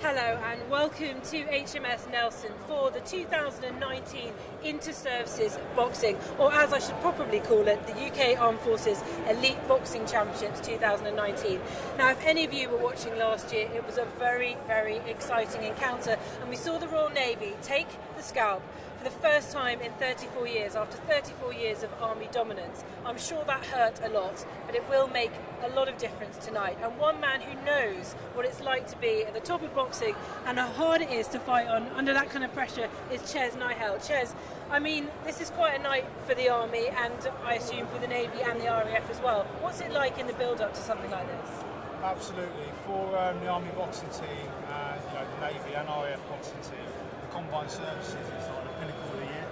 Hello and welcome to HMS Nelson for the 2019 Inter-Services Boxing, or as I should probably call it, the UK Armed Forces Elite Boxing Championships 2019. Now, if any of you were watching last year, it was a very, very exciting encounter, and we saw the Royal Navy take the scalp for the first time in 34 years, after 34 years of Army dominance. I'm sure that hurt a lot, but it will make a lot of difference tonight. And one man who knows what it's like to be at the top of boxing and how hard it is to fight under that kind of pressure is Ches Nihal. Ches, I mean, this is quite a night for the Army and I assume for the Navy and the RAF as well. What's it like in the build-up to something like this? Absolutely. For the Army boxing team and the Navy and RAF boxing team, the combined services is like the pinnacle of the year.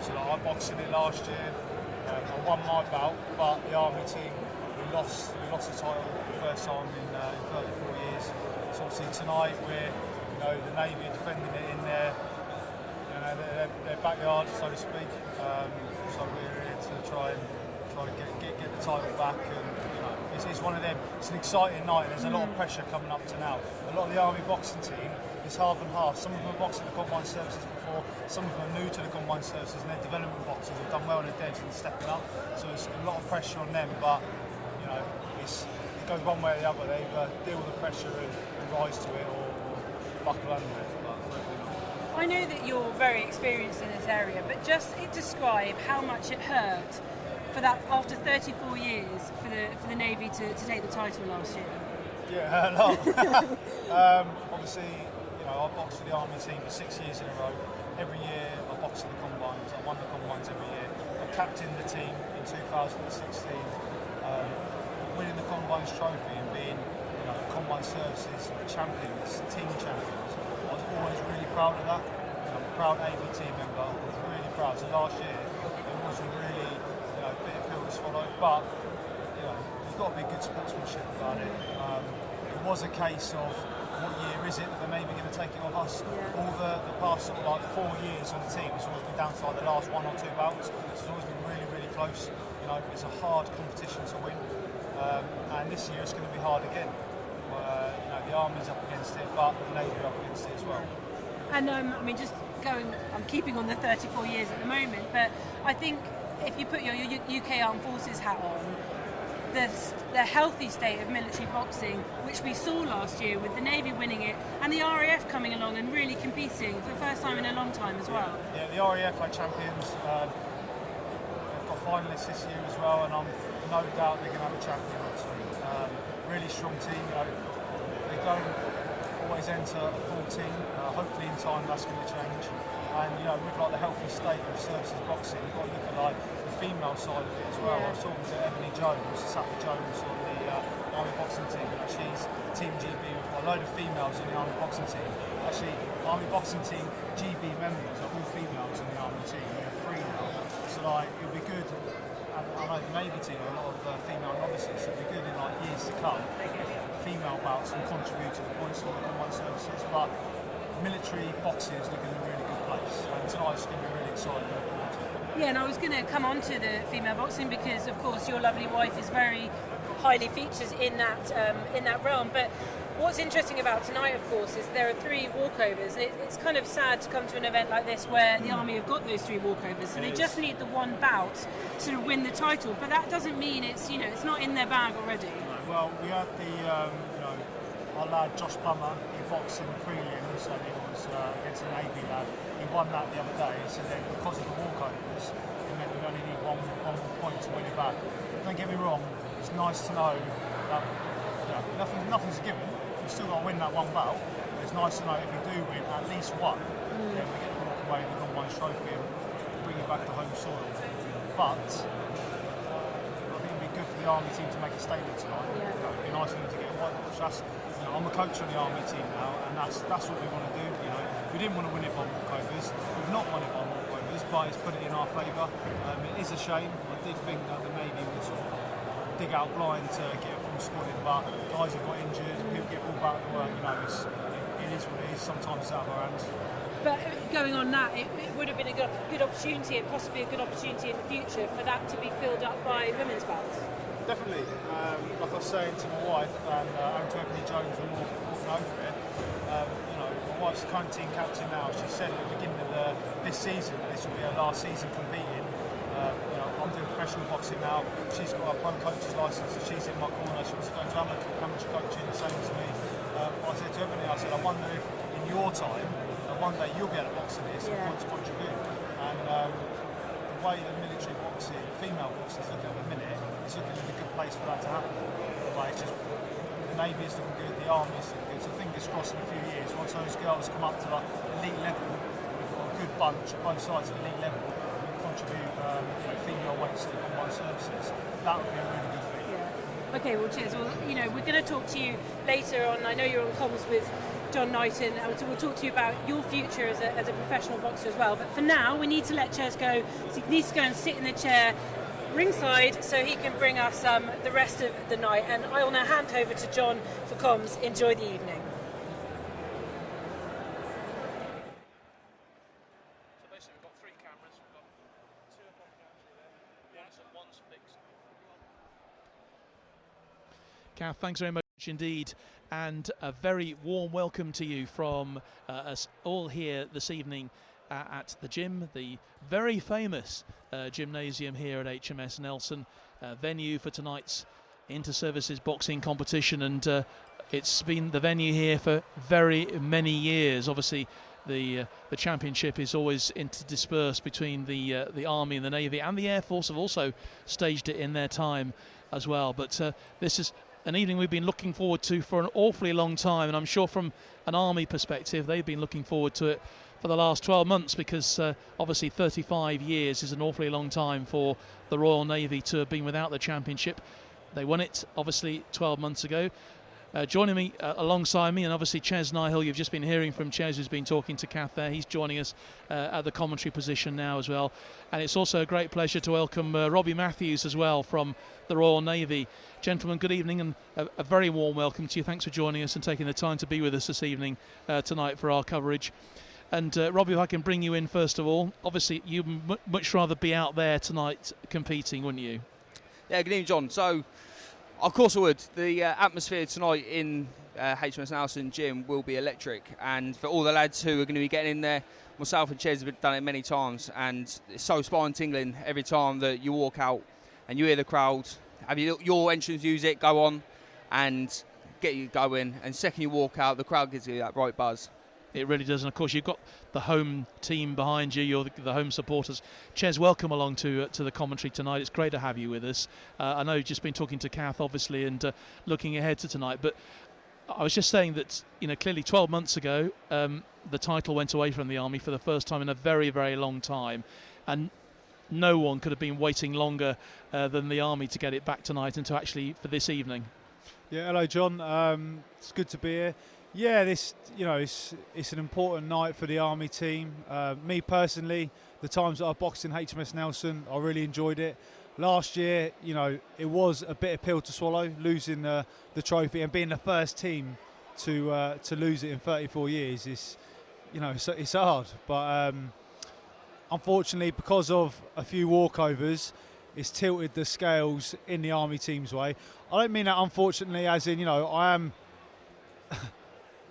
So I boxed in it last year. I won my bout, but the Army team we lost the title for the first time in 34 years. So obviously tonight we're the Navy are defending it in their backyard, so to speak. So we're here to try and get the title back, and it's one of them. It's an exciting night, and there's a lot of pressure coming up to now. A lot of the Army boxing team is half and half. Some of them are boxing the combined services before, some of them are new to the combined services, and they're development boxers. They've done well in the devs and stepping up. So it's a lot of pressure on them, but it goes one way or the other. They either deal with the pressure and rise to it, or buckle under it. But hopefully not. I know that you're very experienced in this area, but just describe how much it hurt for that after 34 years for the Navy to take the title last year. Yeah, a lot. Obviously, I boxed for the Army team for 6 years in a row. Every year I boxed in the combines. I won the combines every year. I captained the team in 2016. Winning the combines trophy and being combine services champions, team champions. I was always really proud of that. I'm a proud AB team member. I was really proud. So last year it wasn't really a bit of pill to swallow, but you've got to be good sportsmanship about it. It was a case of what year is it that the Navy going to take it off us? Yeah. All the past 4 years on the team, it's always been down to the last 1 or 2 bouts. It's always been really, really close. It's a hard competition to win, and this year it's going to be hard again. The Army's up against it, but the Navy are up against it as well. And I'm keeping on the 34 years at the moment, but I think if you put your UK Armed Forces hat on, the healthy state of military boxing, which we saw last year with the Navy winning it and the RAF coming along and really competing for the first time in a long time as well. Yeah, the RAF are champions. They've got finalists this year as well, and I'm no doubt they're going to have a champion or two. Really strong team. They don't always enter a full team. Hopefully in time that's going to change. And with the healthy state of services boxing, you've got to look at the female side of it as well. I was talking to Ebony Jones, Sapper Jones on the Army boxing team. She's Team GB. We've got a load of females on the Army boxing team. Actually, Army boxing team GB members are all females in the Army team. We're 3 now. So it'll be good. I know the Navy team are a lot of female novices, so it'll be good in years to come if female bouts can contribute to the points for the combined services. But military boxing is looking in a really good place, and tonight's going to be really exciting. Yeah, and I was going to come on to the female boxing because, of course, your lovely wife is very highly featured in that realm. But what's interesting about tonight, of course, is there are 3 walkovers. It's kind of sad to come to an event like this where the Army have got those 3 walkovers, so they just need the 1 bout to win the title. But that doesn't mean it's not in their bag already. No, well, we had our lad Josh Plummer. He boxed in the prelims, and it was against a Navy lad. He won that the other day. So then, because of the walkovers, it meant we only need one more point to win it back. Don't get me wrong. It's nice to know that nothing's given. We've still got to win that 1 bout. But it's nice to know if we do win at least 1, then we get to walk away with the combined trophy and bring it back to home soil. But I think it'd be good for the Army team to make a statement tonight. Yeah. It'd be nice for them to get a whitewash. I'm a coach on the Army team now, and that's what we want to do. We didn't want to win it by walkovers. We've not won it by walkovers, but it's put it in our favour. It is a shame. I did think that the Navy would sort of dig out blind to get a full squad in, but guys have got injured, people get pulled back to work. It is what it is. Sometimes it's out of our hands. But going on that, it would have been a good opportunity, and possibly a good opportunity in the future for that to be filled up by women's bouts. Definitely. Like I was saying to my wife and to Ebony Jones, we're more over it. who's the current team captain now, she said at the beginning of this season that this will be her last season competing. I'm doing professional boxing now. She's got a pro coach's license, so she's in my corner. She wants to go to amateur coaching, the same as me. I said to everybody, I said, I wonder if in your time, one day you'll be able to box in this and want to contribute. And the way the military boxing, female boxing is looking at the minute, it's looking in a good place for that to happen. Like, it's just, the Navy is looking good, the Army is looking good. So fingers crossed in a few years, once those girls come up to like elite level, we've got a good bunch on both sides at elite level, and contribute female weights to the combined services. That would be a really good thing. Yeah. Okay, well, cheers. Well, we're going to talk to you later on. I know you're on comms with John Knighton, and we'll talk to you about your future as a professional boxer as well. But for now, we need to let Ches go. So he needs to go and sit in the chair ringside so he can bring us the rest of the night. And I will now hand over to John for comms. Enjoy the evening. So basically we've got 3 cameras. We've got 2 above there. One's fixed. Kath, thanks very much indeed. And a very warm welcome to you from us all here this evening at the gym, the very famous gymnasium here at HMS Nelson, venue for tonight's inter-services boxing competition. And it's been the venue here for very many years. Obviously, the championship is always interdispersed between the Army and the Navy, and the Air Force have also staged it in their time as well. But this is an evening we've been looking forward to for an awfully long time, and I'm sure from an Army perspective they've been looking forward to it for the last 12 months, because obviously 35 years is an awfully long time for the Royal Navy to have been without the championship. They won it obviously 12 months ago. Joining me alongside me, and obviously Ches Nihil, you've just been hearing from Ches, who's been talking to Kath there. He's joining us at the commentary position now as well. And it's also a great pleasure to welcome Robbie Matthews as well from the Royal Navy. Gentlemen, good evening, and a very warm welcome to you. Thanks for joining us and taking the time to be with us this evening tonight for our coverage. And Robbie, if I can bring you in first of all, obviously you'd much rather be out there tonight competing, wouldn't you? Yeah, good evening, John. So, of course I would. The atmosphere tonight in HMS Nelson Gym will be electric, and for all the lads who are going to be getting in there, myself and Ches have done it many times, and it's so spine-tingling every time that you walk out and you hear the crowd, have your entrance music go on and get you going, and second you walk out, the crowd gives you that right buzz. It really does, and of course you've got the home team behind you. You're the home supporters. Ches, welcome along to the commentary tonight. It's great to have you with us. I know you've just been talking to Kath, obviously, and looking ahead to tonight. But I was just saying that clearly 12 months ago the title went away from the Army for the first time in a very, very long time, and no one could have been waiting longer than the Army to get it back tonight and to actually for this evening. Yeah, hello, John. It's good to be here. Yeah, this it's an important night for the Army team. Me personally, the times that I boxed in HMS Nelson, I really enjoyed it. Last year, it was a bitter pill to swallow, losing the trophy and being the first team to lose it in 34 years. It's hard, but unfortunately, because of a few walkovers, it's tilted the scales in the Army team's way. I don't mean that unfortunately, as in I am.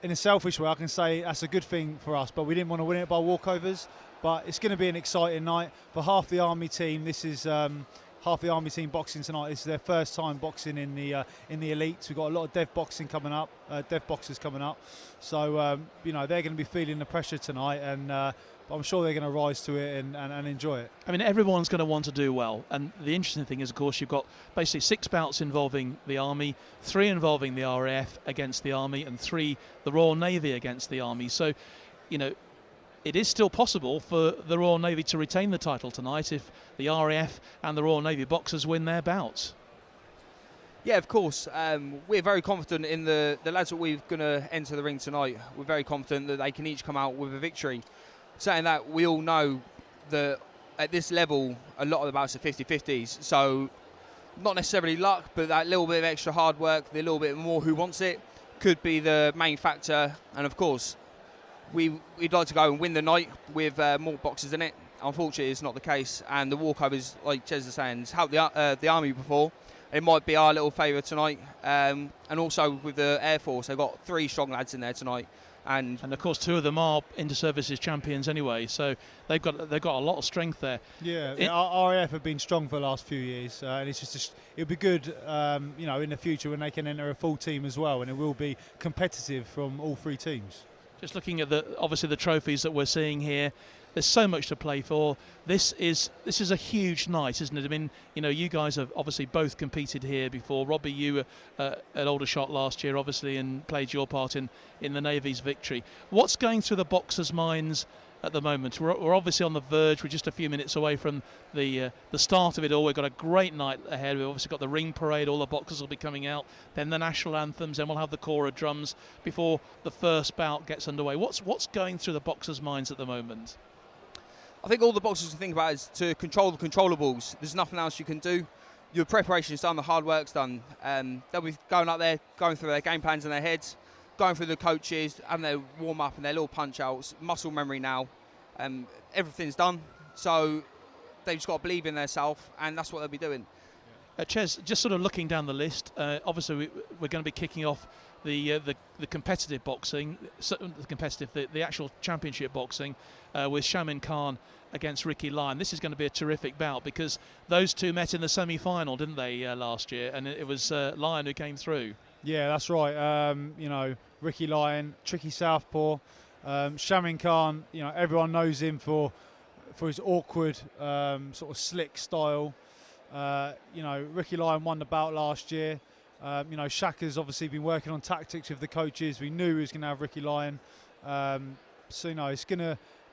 In a selfish way, I can say that's a good thing for us, but we didn't want to win it by walkovers. But it's going to be an exciting night for half the Army team. This is half the Army team boxing tonight. This is their first time boxing in the elites. We've got a lot of dev boxing coming up, dev boxers coming up. So they're going to be feeling the pressure tonight, and I'm sure they're going to rise to it and enjoy it. I mean, everyone's going to want to do well, and the interesting thing is, of course, you've got basically 6 bouts involving the Army, 3 involving the RAF against the Army, and 3 the Royal Navy against the Army. So, it is still possible for the Royal Navy to retain the title tonight if the RAF and the Royal Navy boxers win their bouts. Yeah, of course. We're very confident in the lads that we're going to enter the ring tonight. We're very confident that they can each come out with a victory. Saying that, we all know that at this level, a lot of the bouts are 50-50s. So, not necessarily luck, but that little bit of extra hard work, the little bit more who wants it, could be the main factor. And of course, we'd like to go and win the night with more boxers in it. Unfortunately, it's not the case. And the walkovers, like Ches is saying, has helped the Army before. it might be our little favour tonight. And also with the Air Force, they've got 3 strong lads in there tonight. And of course 2 of them are inter-services champions anyway, so they've got a lot of strength there. Yeah, our RAF have been strong for the last few years, and it's just it'll be good, in the future when they can enter a full team as well, and it will be competitive from all 3 teams. Just looking at obviously the trophies that we're seeing here, there's so much to play for. This is a huge night, isn't it? I mean, you guys have obviously both competed here before. Robbie, you were at Aldershot last year, obviously, and played your part in the Navy's victory. What's going through the boxers' minds at the moment? We're obviously on the verge. We're just a few minutes away from the start of it all. We've got a great night ahead. We've obviously got the ring parade. All the boxers will be coming out. Then the national anthems. Then we'll have the corps of drums before the first bout gets underway. What's going through the boxers' minds at the moment? I think all the boxers can think about is to control the controllables. There's nothing else you can do. Your preparation's done, the hard work's done. They'll be going up there, going through their game plans in their heads, going through the coaches, and their warm-up and their little punch-outs, muscle memory now. Everything's done, so they've just got to believe in themselves, and that's what they'll be doing. Ches, just sort of looking down the list, obviously we're going to be kicking off the competitive boxing, the actual championship boxing, with Shamin Khan against Ricky Lyon. This is going to be a terrific bout because those 2 met in the semi-final, didn't they, last year? And it was Lyon who came through. Yeah, that's right. Ricky Lyon, tricky southpaw. Shamin Khan, everyone knows him for his awkward, sort of slick style. Ricky Lyon won the bout last year. Shaka's obviously been working on tactics with the coaches. We knew he was going to have Ricky Lyon. It's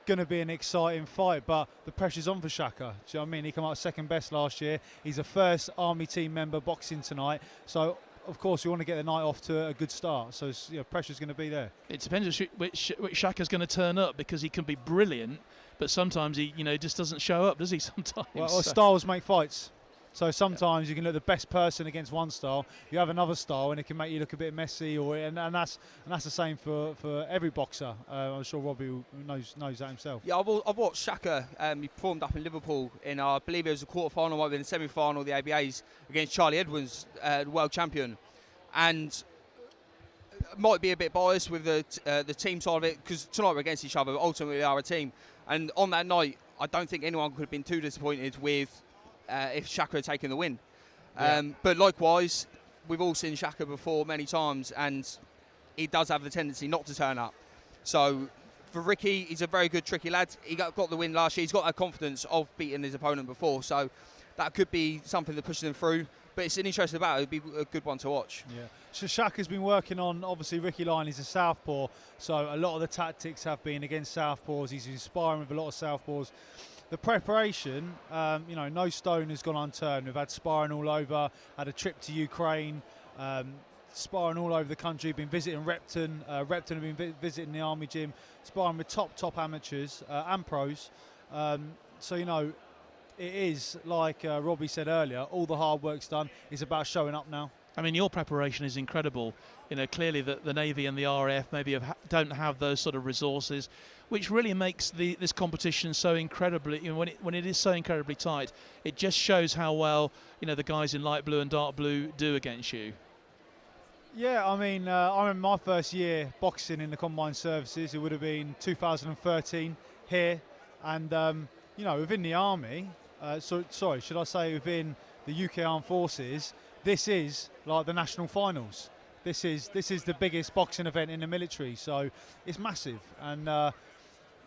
going to be an exciting fight, but the pressure's on for Shaka. Do you know what I mean? He came out second best last year. He's a first Army team member boxing tonight. So, of course, we want to get the night off to a good start. So, pressure's going to be there. It depends which Shaka's going to turn up because he can be brilliant, but sometimes he, just doesn't show up, does he? Sometimes. Well, styles make fights. So sometimes you can look the best person against one style. You have another style, and it can make you look a bit messy. And that's the same for every boxer. I'm sure Robbie knows that himself. Yeah, I've watched Shaka. He performed up in Liverpool in, I believe it was a quarter-final, might have been a semi-final of the ABAs against Charlie Edwards, the world champion. And might be a bit biased with the team side of it because tonight we're against each other, but ultimately we are a team. And on that night, I don't think anyone could have been too disappointed with if Shaka had taken the win. But likewise, we've all seen Shaka before many times, and he does have the tendency not to turn up. So for Ricky, he's a very good, tricky lad. He got the win last year. He's got that confidence of beating his opponent before, so that could be something that pushes him through. But it's an interesting battle. It'd be a good one to watch. Yeah. So Shaka's been working on, obviously, Ricky Lyon is a southpaw, so a lot of the tactics have been against southpaws. He's inspiring with a lot of southpaws. The preparation, no stone has gone unturned. We've had sparring all over, had a trip to Ukraine, sparring all over the country, been visiting Repton. Repton have been visiting the Army gym, sparring with top amateurs and pros. It is, like Robbie said earlier, all the hard work's done. It's about showing up now. I mean, your preparation is incredible. Clearly the Navy and the RAF maybe don't have those sort of resources, which really makes this competition so incredibly, when it is so incredibly tight, it just shows how well, the guys in light blue and dark blue do against you. Yeah, I mean, I remember my first year boxing in the Combined Services. It would have been 2013 here, and within the Army, should I say within the UK Armed Forces, this is like the national finals. This is the biggest boxing event in the military, so it's massive. And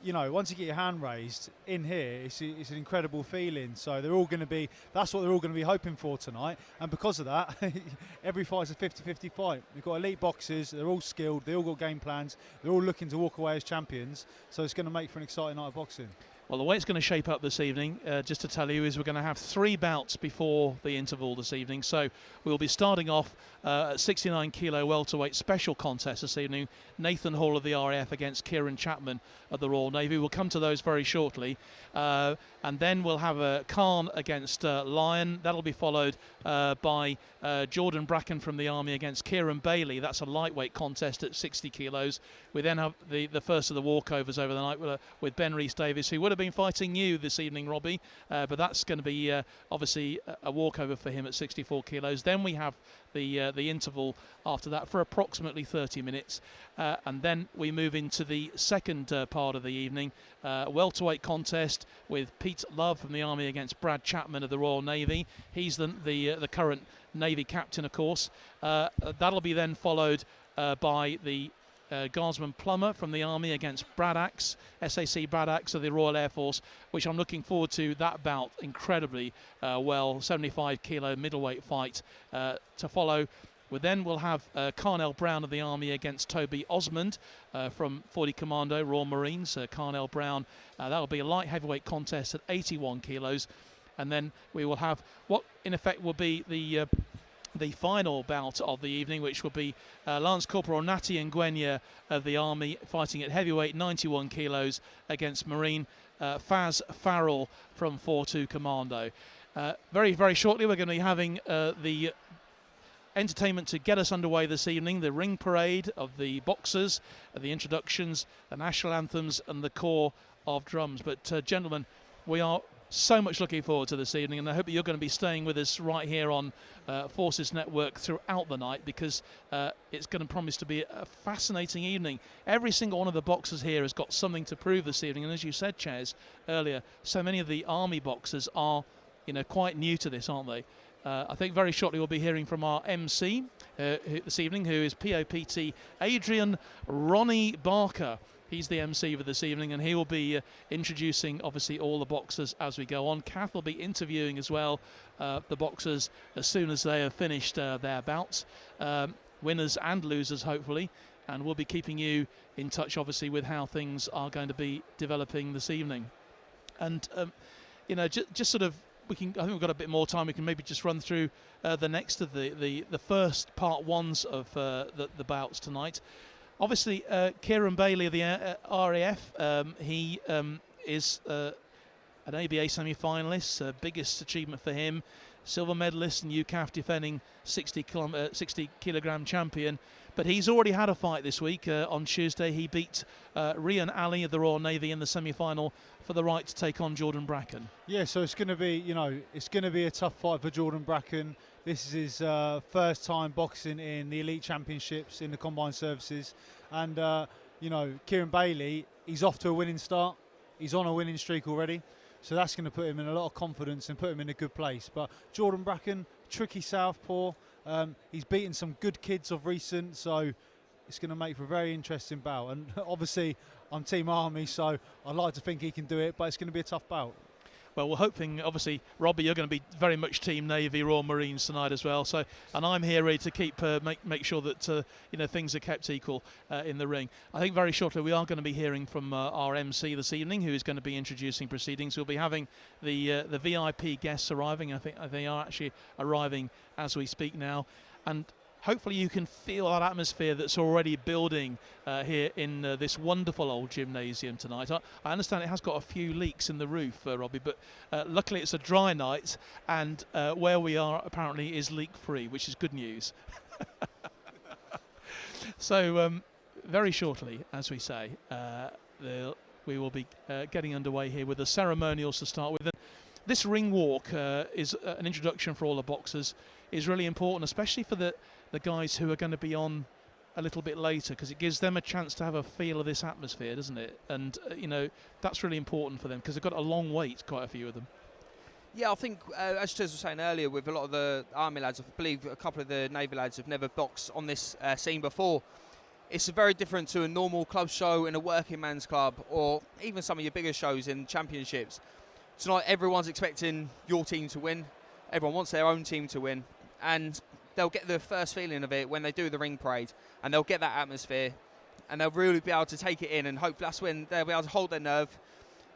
once you get your hand raised in here, it's an incredible feeling. So that's what they're all going to be hoping for tonight. And because of that, every fight's a 50-50 fight. We've got elite boxers. They're all skilled. They all got game plans. They're all looking to walk away as champions. So it's going to make for an exciting night of boxing. Well, the way it's going to shape up this evening, just to tell you, is we're going to have 3 bouts before the interval this evening. So we'll be starting off at 69 kilo welterweight special contest this evening. Nathan Hall of the RAF against Kieran Chapman of the Royal Navy. We'll come to those very shortly. And then we'll have Khan against Lyon. That'll be followed by Jordan Bracken from the Army against Kieran Bailey. That's a lightweight contest at 60 kilos. We then have the first of the walkovers over the night with Ben Rhys-Davies, who would have have been fighting you this evening, Robbie, but that's going to be obviously a walkover for him at 64 kilos. Then we have the interval after that for approximately 30 minutes, and then we move into the second part of the evening, welterweight contest with Pete Love from the Army against Brad Chapman of the Royal Navy. He's the current Navy captain, of course. That'll be then followed by the Guardsman Plummer from the Army against Brad Axe, SAC Brad Axe of the Royal Air Force, which I'm looking forward to that bout incredibly well. 75 kilo middleweight fight to follow. We'll have Carnell Brown of the Army against Toby Osmond from 40 Commando Royal Marines. Carnell Brown, that'll be a light heavyweight contest at 81 kilos. And then we will have what in effect will be the final bout of the evening, which will be Lance Corporal Natty Ngwenya of the Army fighting at heavyweight 91 kilos against Marine Faz Farrell from 42 Commando. Very, very shortly we're going to be having the entertainment to get us underway this evening, the ring parade of the boxers, the introductions, the national anthems and the corps of drums. But gentlemen, we are so much looking forward to this evening, and I hope that you're going to be staying with us right here on Forces Network throughout the night, because it's going to promise to be a fascinating evening. Every single one of the boxers here has got something to prove this evening, and as you said, Ches, earlier, so many of the Army boxers are, quite new to this, aren't they? I think very shortly we'll be hearing from our MC this evening, who is POPT Adrian Ronnie Barker. He's the MC for this evening, and he will be introducing, obviously, all the boxers as we go on. Kath will be interviewing as well the boxers as soon as they have finished their bouts, winners and losers, hopefully. And we'll be keeping you in touch, obviously, with how things are going to be developing this evening. And, just sort of, I think we've got a bit more time. We can maybe just run through the next of the first part ones of the bouts tonight. Obviously, Kieran Bailey of the RAF, he is an ABA semi-finalist, biggest achievement for him, silver medalist and UCAF defending 60 kilogram champion. But he's already had a fight this week. On Tuesday, he beat Rian Ali of the Royal Navy in the semi-final for the right to take on Jordan Bracken. Yeah, so it's going to be, it's going to be a tough fight for Jordan Bracken. This is his first time boxing in the Elite Championships in the Combined Services. And, Kieran Bailey, he's off to a winning start. He's on a winning streak already. So that's going to put him in a lot of confidence and put him in a good place. But Jordan Bracken, tricky southpaw. He's beaten some good kids of recent, so it's going to make for a very interesting bout. And obviously, I'm Team Army, so I'd like to think he can do it, but it's going to be a tough bout. Well, we're hoping, obviously, Robbie, you're going to be very much Team Navy, Royal Marines tonight as well. So, and I'm here ready to keep make sure that things are kept equal in the ring. I think very shortly we are going to be hearing from our MC this evening, who is going to be introducing proceedings. We'll be having the VIP guests arriving. I think they are actually arriving as we speak now, and hopefully you can feel that atmosphere that's already building here in this wonderful old gymnasium tonight. I understand it has got a few leaks in the roof, Robbie, but luckily it's a dry night, and where we are apparently is leak-free, which is good news. So very shortly, as we say, we will be getting underway here with the ceremonials to start with. This ring walk is an introduction for all the boxers, is really important, especially for the guys who are going to be on a little bit later, because it gives them a chance to have a feel of this atmosphere, doesn't it? And that's really important for them, because they've got a long wait, quite a few of them. Yeah, I think as Ches was saying earlier, with a lot of the Army lads, I believe a couple of the Navy lads have never boxed on this scene before. It's very different to a normal club show in a working man's club, or even some of your bigger shows in championships. Tonight everyone's expecting your team to win. Everyone wants their own team to win, and they'll get the first feeling of it when they do the ring parade, and they'll get that atmosphere, and they'll really be able to take it in, and hopefully that's when they'll be able to hold their nerve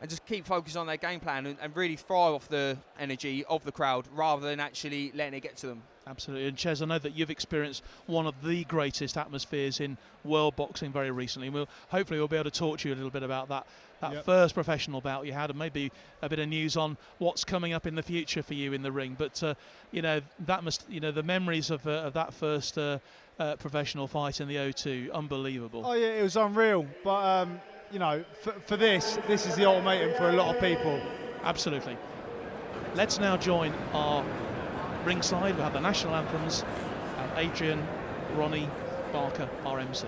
and just keep focused on their game plan and really thrive off the energy of the crowd rather than actually letting it get to them. Absolutely. And Ches, I know that you've experienced one of the greatest atmospheres in world boxing very recently. Hopefully we'll be able to talk to you a little bit about that Yep. first professional bout you had, and maybe a bit of news on what's coming up in the future for you in the ring. But that must, the memories of that first professional fight in the O2, unbelievable. Oh yeah, it was unreal. But you know, for this is the ultimatum for a lot of people. Absolutely. Let's now join our ringside. We have the national anthems and Adrian, Ronnie, Barker, our MC.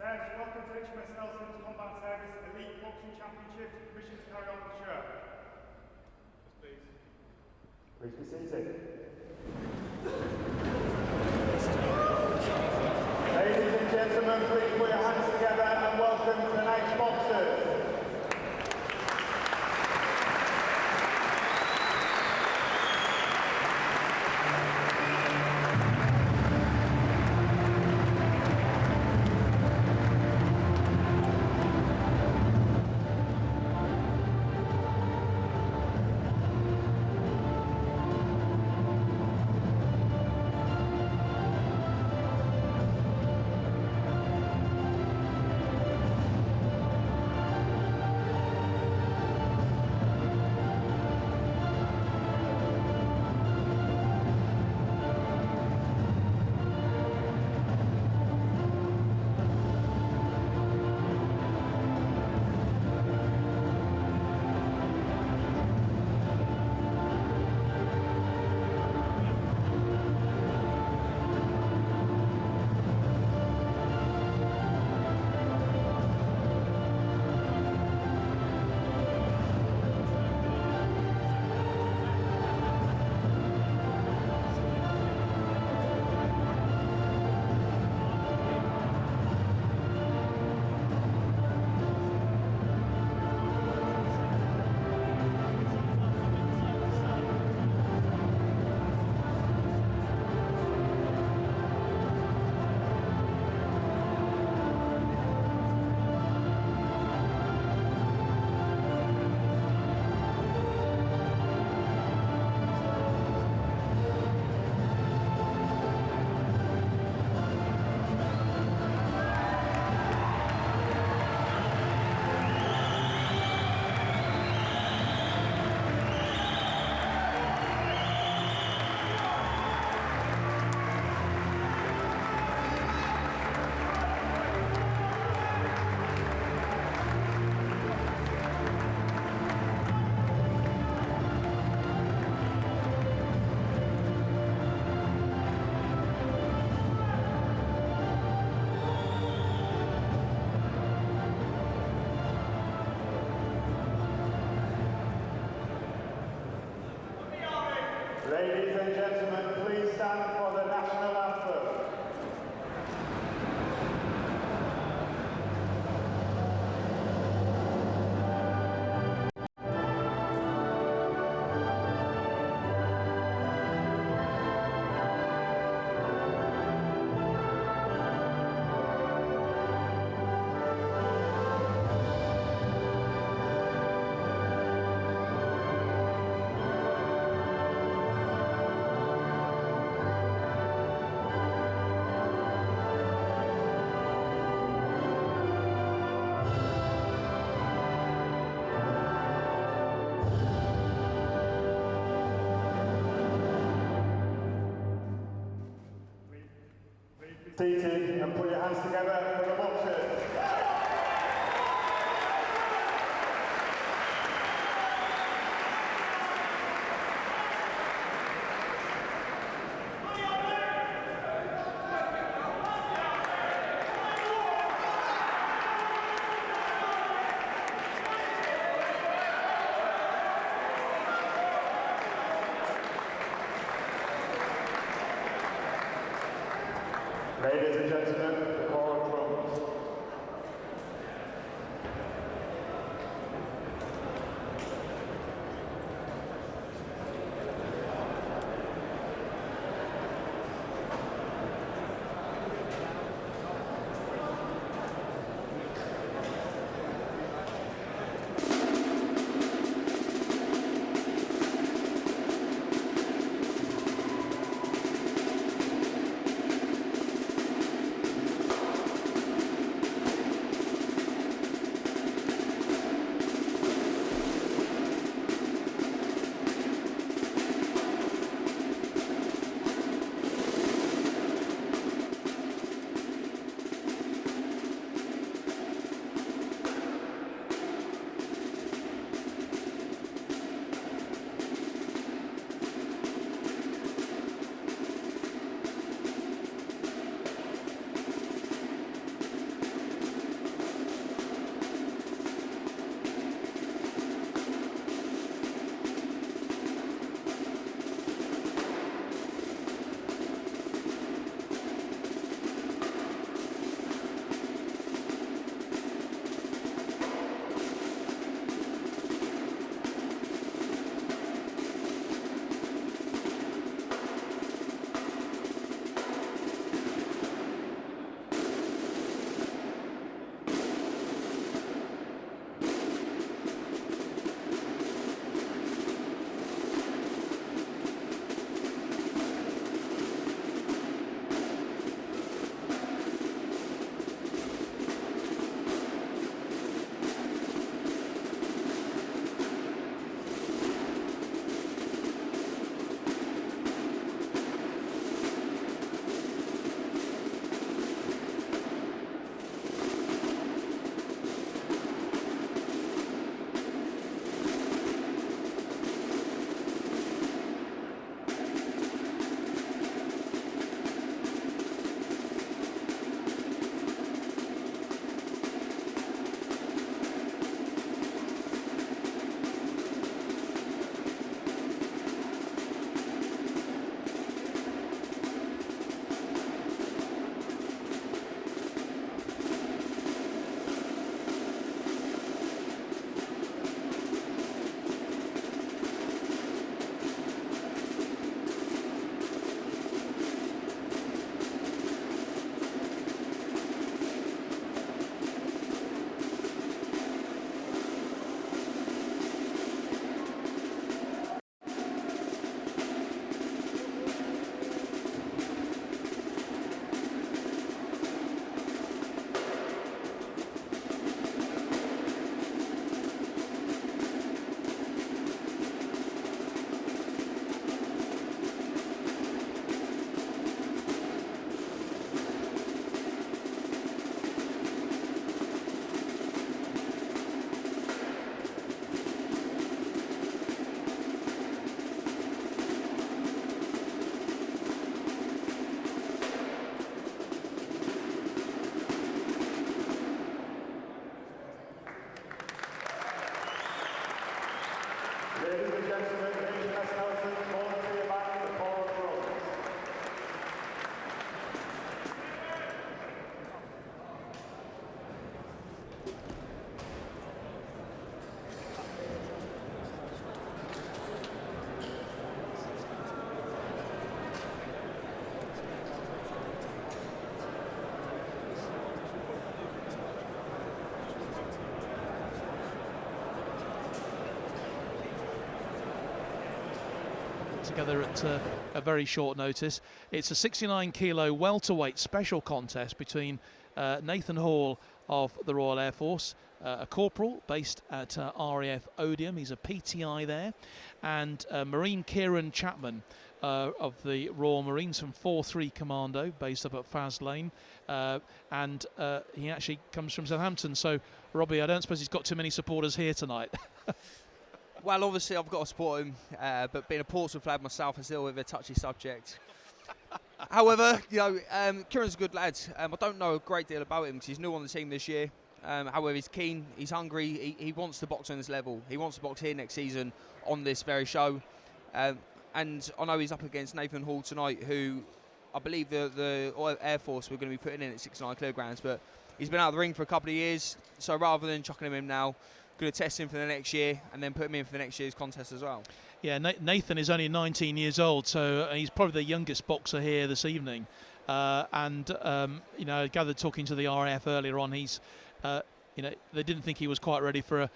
Sirs, welcome to HMS Nelson's Combat Service Elite Boxing Championships. Permission to carry on the show. Yes, please. Please be seated. Ladies and gentlemen, please put your hands together and welcome tonight's boxers. Ladies and gentlemen, please stand for the national anthem. Seated and put your hands together for the boxers. Ladies and gentlemen, the choral drums. Ladies and gentlemen, HMS Nelson, volunteer back the choral drums. Together at a very short notice. It's a 69 kilo welterweight special contest between Nathan Hall of the Royal Air Force, a corporal based at RAF Odium, he's a PTI there, and Marine Kieran Chapman of the Royal Marines from 4-3 Commando based up at Faz Lane, and he actually comes from Southampton. So Robbie, I don't suppose he's got too many supporters here tonight. Well, obviously I've got to support him, but being a Portsmouth lad myself, I still with a touchy subject. However, you know, Kieran's a good lad. I don't know a great deal about him because he's new on the team this year. However, he's keen, he's hungry, he wants to box on this level. He wants to box here next season on this very show. And I know he's up against Nathan Hall tonight, who I believe the Air Force we're going to be putting in at 69 kilograms, but he's been out of the ring for a couple of years, so rather than chucking him in now, going to test him for the next year and then put him in for the next year's contest as well. Yeah, Nathan is only 19 years old, so he's probably the youngest boxer here this evening. You know, I gathered talking to the RAF earlier on, he's, you know, they didn't think he was quite ready for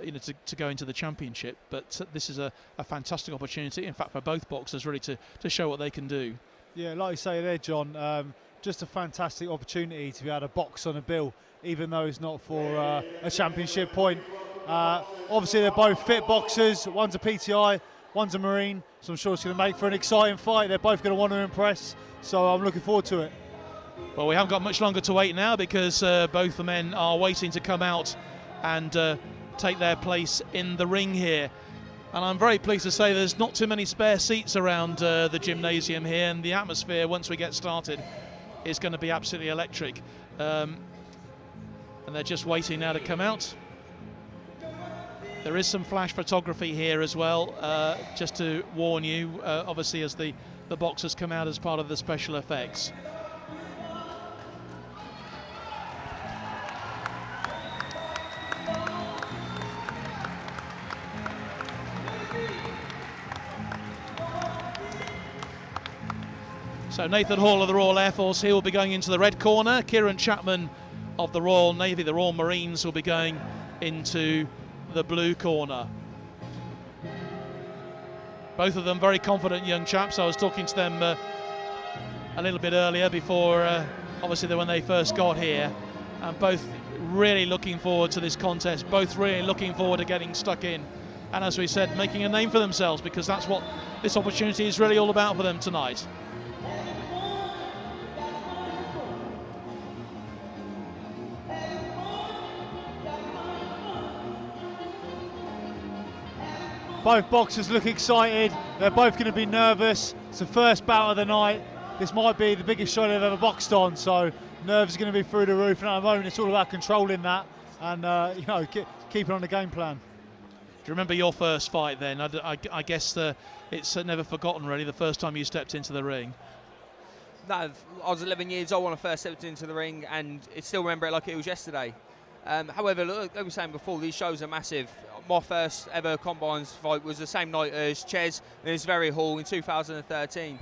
you know, to go into the championship, but this is a fantastic opportunity, in fact, for both boxers really to show what they can do. Yeah, like you say there, John, just a fantastic opportunity to be able to box on a bill, even though it's not for a championship point. Obviously, they're both fit boxers. One's a PTI, one's a Marine, so I'm sure it's going to make for an exciting fight. They're both going to want to impress, so I'm looking forward to it. Well, we haven't got much longer to wait now because both the men are waiting to come out and take their place in the ring here. And I'm very pleased to say there's not too many spare seats around the gymnasium here, and the atmosphere once we get started is going to be absolutely electric. And they're just waiting now to come out. There is some flash photography here as well, just to warn you, obviously as the boxers come out as part of the special effects. So Nathan Hall of the Royal Air Force, he will be going into the red corner. Kieran Chapman of the Royal Navy, the Royal Marines, will be going into the blue corner. Both of them very confident young chaps. I was talking to them a little bit earlier before, obviously when they first got here, and both really looking forward to this contest, both really looking forward to getting stuck in, and as we said, making a name for themselves, because that's what this opportunity is really all about for them tonight. Both boxers look excited. They're both going to be nervous. It's the first bout of the night. This might be the biggest show they've ever boxed on, so nerves are going to be through the roof. And at the moment, it's all about controlling that and you know, keeping on the game plan. Do you remember your first fight then? I guess it's never forgotten really, the first time you stepped into the ring. No, I was 11 years old when I first stepped into the ring, and I still remember it like it was yesterday. However, like I was saying before, these shows are massive. My first ever combines fight was the same night as Ches in this very hall in 2013,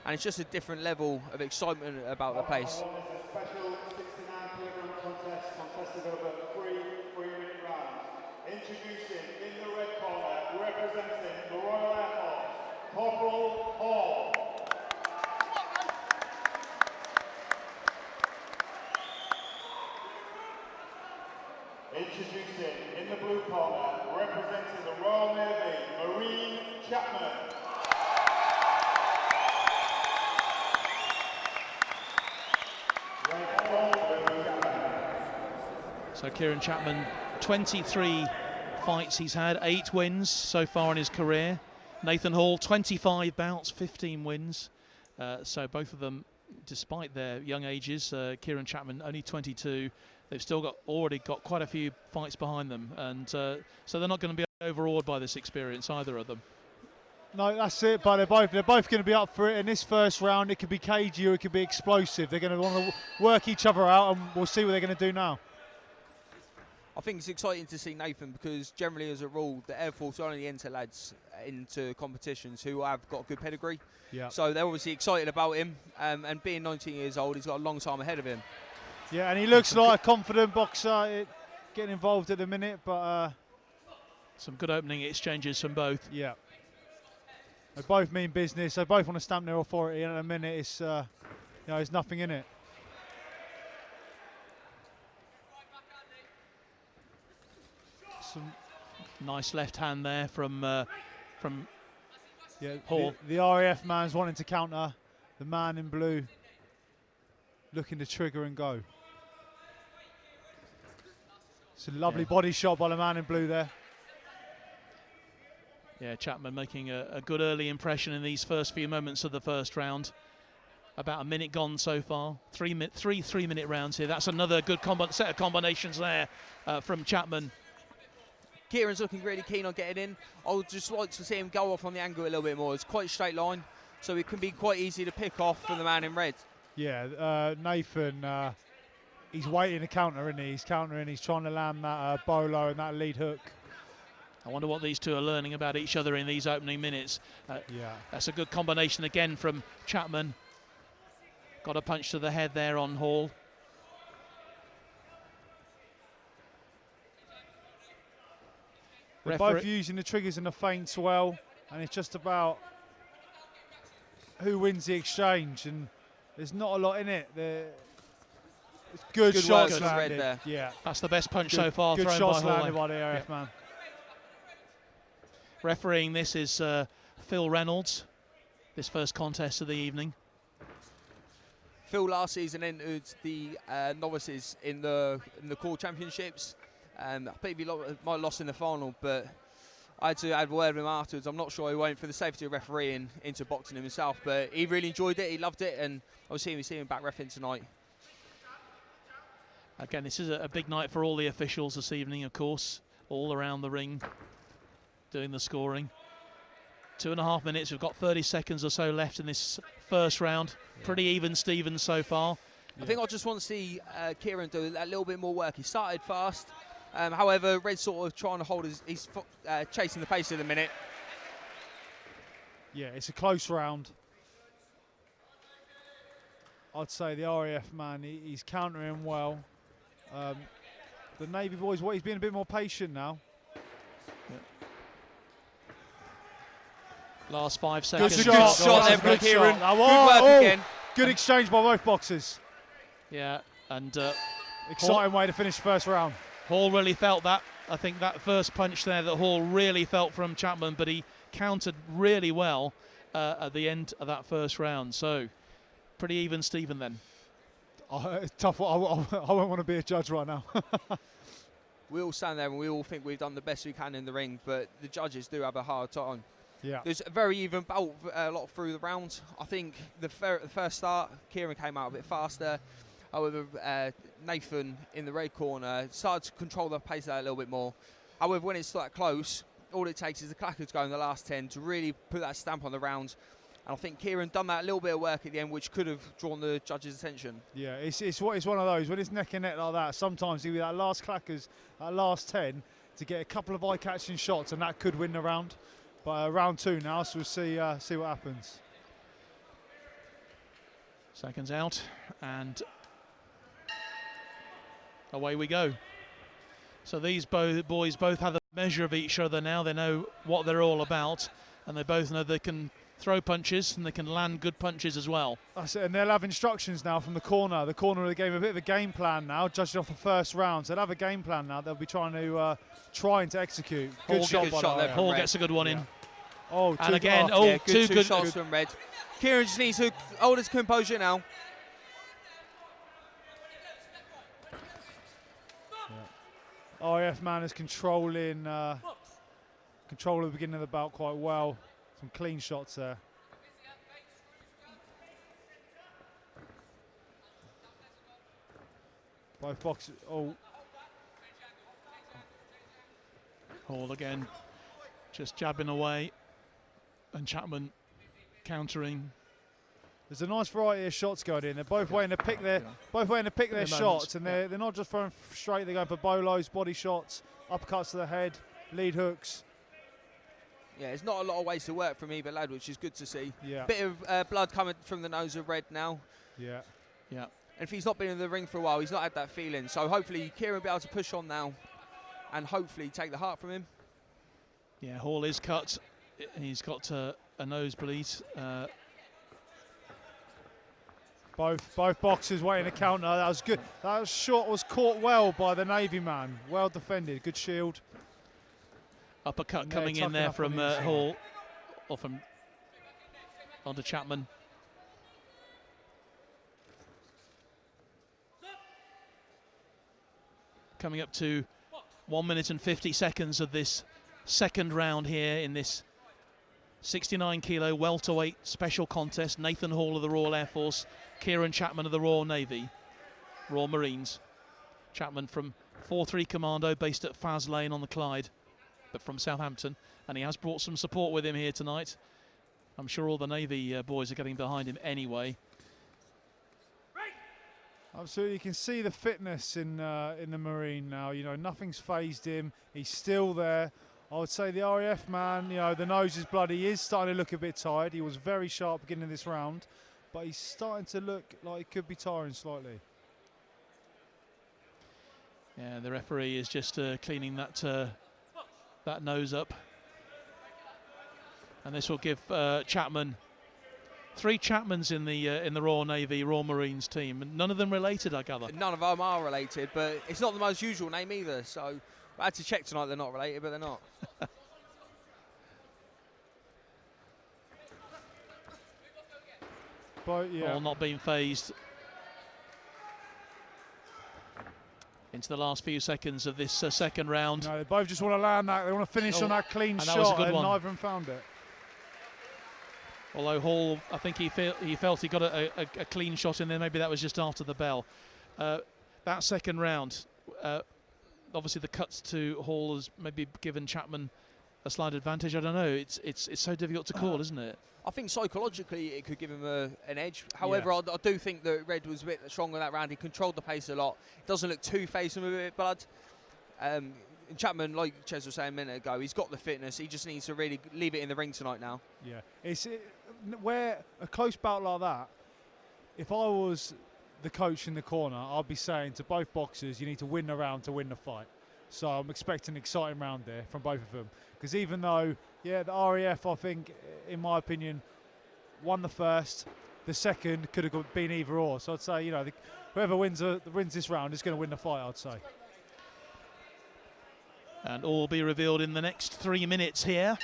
and it's just a different level of excitement about the place. Special 69-kilogram contest, contested over 3 3-minute rounds. Introducing in the red corner, representing the Royal Air Force, Corporal Hall. Introducing in the blue corner, representing the Royal Navy, Marine Chapman. So Kieran Chapman, 23 fights he's had, 8 wins so far in his career. Nathan Hall, 25 bouts, 15 wins. So both of them, despite their young ages, Kieran Chapman only 22. They've still already got quite a few fights behind them, and so they're not going to be overawed by this experience, either of them. No, that's it. But they're both going to be up for it in this first round. It could be cagey or it could be explosive. They're going to want to work each other out, and we'll see what they're going to do now. I think it's exciting to see Nathan, because generally, as a rule, the Air Force only enter lads into competitions who have got good pedigree. Yeah. So they're obviously excited about him, and being 19 years old, he's got a long time ahead of him. Yeah, and he looks like a confident boxer, getting involved at the minute, but some good opening exchanges from both. Yeah. They both mean business. They both want to stamp their authority, and at the minute, it's you know, there's nothing in it. Some nice left hand there from Hall. The RAF man's wanting to counter. The man in blue looking to trigger and go. It's a lovely body shot by the man in blue there. Yeah, Chapman making a good early impression in these first few moments of the first round. About a minute gone so far. Three 3-minute rounds here. That's another good set of combinations there from Chapman. Kieran's looking really keen on getting in. I would just like to see him go off on the angle a little bit more. It's quite a straight line. so it can be quite easy to pick off from the man in red. Yeah, Nathan, he's waiting to counter, isn't he? He's countering, he's trying to land that bolo and that lead hook. I wonder what these two are learning about each other in these opening minutes. Yeah, that's a good combination again from Chapman. Got a punch to the head there on Hall. They're both using the triggers and the feints well, and it's just about who wins the exchange, and there's not a lot in it. It's good shots landed. There. Yeah, that's the best punch so far. Good thrown shots by landed by the AF man. Refereeing this is Phil Reynolds, this first contest of the evening. Phil last season entered the novices in the core championships. I believe he might have lost in the final, but I had to add a word with him afterwards. I'm not sure he went for the safety of refereeing into boxing himself, but he really enjoyed it, he loved it, and obviously we see him back reffing tonight. Again, this is a big night for all the officials this evening, of course, all around the ring doing the scoring. 2.5 minutes, we've got 30 seconds or so left in this first round. Pretty even Stevens so far. I think I just want to see Kieran do a little bit more work. He started fast, however, Red's sort of trying to hold he's chasing the pace at the minute. Yeah, it's a close round. I'd say the RAF man, he's countering well. The Navy boys, he's being a bit more patient now. Last 5 seconds. Good shot there from Kieran. Good work again. Good exchange by both boxers. Yeah, and exciting way to finish the first round. Hall really felt that. I think that first punch there that Hall really felt from Chapman, but he countered really well at the end of that first round. So, pretty even Steven then. Tough. I won't want to be a judge right now. We all stand there and we all think we've done the best we can in the ring, but the judges do have a hard time. Yeah. There's a very even bout a lot through the round. I think the first start, Kieran came out a bit faster. However, Nathan in the red corner started to control the pace a little bit more. However, when it's that close, all it takes is the clackers go in the last 10 to really put that stamp on the round. And I think Kieran done that little bit of work at the end, which could have drawn the judges' attention. Yeah, it's one of those, when it's neck and neck like that, sometimes you that last clackers, that last 10, to get a couple of eye-catching shots, and that could win the round. But round 2 now, so we'll see what happens. Seconds out, and away we go. So these boys both have a measure of each other now. They know what they're all about, and they both know they can throw punches and they can land good punches as well. That's it, and they'll have instructions now from the corner of the game, a bit of a game plan now, judging off the first round. So they'll have a game plan now. They'll be trying to execute. Good shot there. Hall gets a good one in. Oh, and again, two good shots from Red. Kieran just needs to hold his composure now. RAF man is controlling the beginning of the bout quite well. Some clean shots there. Both boxes. Oh. Hall again, just jabbing away, and Chapman countering. There's a nice variety of shots going in. They're both waiting to pick their shots, and they're not just throwing straight. They're going for bolos, body shots, uppercuts to the head, lead hooks. Yeah, there's not a lot of ways to work from either lad, which is good to see. Yeah. Bit of blood coming from the nose of Red now. Yeah. Yeah. And if he's not been in the ring for a while, he's not had that feeling. So hopefully Kieran will be able to push on now and hopefully take the heart from him. Yeah, Hall is cut. He's got a nosebleed. Both boxers waiting to counter. That was good. That shot was caught well by the Navy man. Well defended. Good shield. Uppercut coming in there from Hall, or from onto Chapman. Coming up to 1 minute and 50 seconds of this second round here in this 69 kilo welterweight special contest. Nathan Hall of the Royal Air Force, Kieran Chapman of the Royal Navy, Royal Marines. Chapman from 4-3 Commando, based at Faz Lane on the Clyde, but from Southampton, and he has brought some support with him here tonight. I'm sure all the Navy boys are getting behind him anyway. Absolutely, you can see the fitness in the Marine now. You know, nothing's phased him. He's still there. I would say the RAF man, you know, the nose is bloody. He is starting to look a bit tired. He was very sharp beginning of this round, but he's starting to look like he could be tiring slightly. Yeah, the referee is just cleaning that that nose up, and this will give Chapman. 3 Chapmans in the Royal Navy, Royal Marines team, and none of them related, I gather. None of them are related, but it's not the most usual name either. So I had to check tonight; they're not related, but they're not. But yeah, All not being phased into the last few seconds of this second round. no, they both just want to land that. They want to finish on that clean and shot, that was a good and one. neither of them found it. Although Hall, I think he felt he got a clean shot in there. Maybe that was just after the bell. That second round, obviously the cuts to Hall has maybe given Chapman a slight advantage. I don't know. It's so difficult to call, isn't it? I think psychologically it could give him an edge. However, I do think that Red was a bit stronger that round. He controlled the pace a lot. It doesn't look two-faced and a bit blood. Chapman, like Ches was saying a minute ago, he's got the fitness. He just needs to really leave it in the ring tonight now. Yeah, where a close bout like that, if I was the coach in the corner, I'd be saying to both boxers, you need to win the round to win the fight. So I'm expecting an exciting round there from both of them. Because even though, yeah, the RAF, I think, in my opinion, won the first, the second could have been either or. So I'd say, you know, whoever wins this round is going to win the fight, I'd say. And all will be revealed in the next 3 minutes here.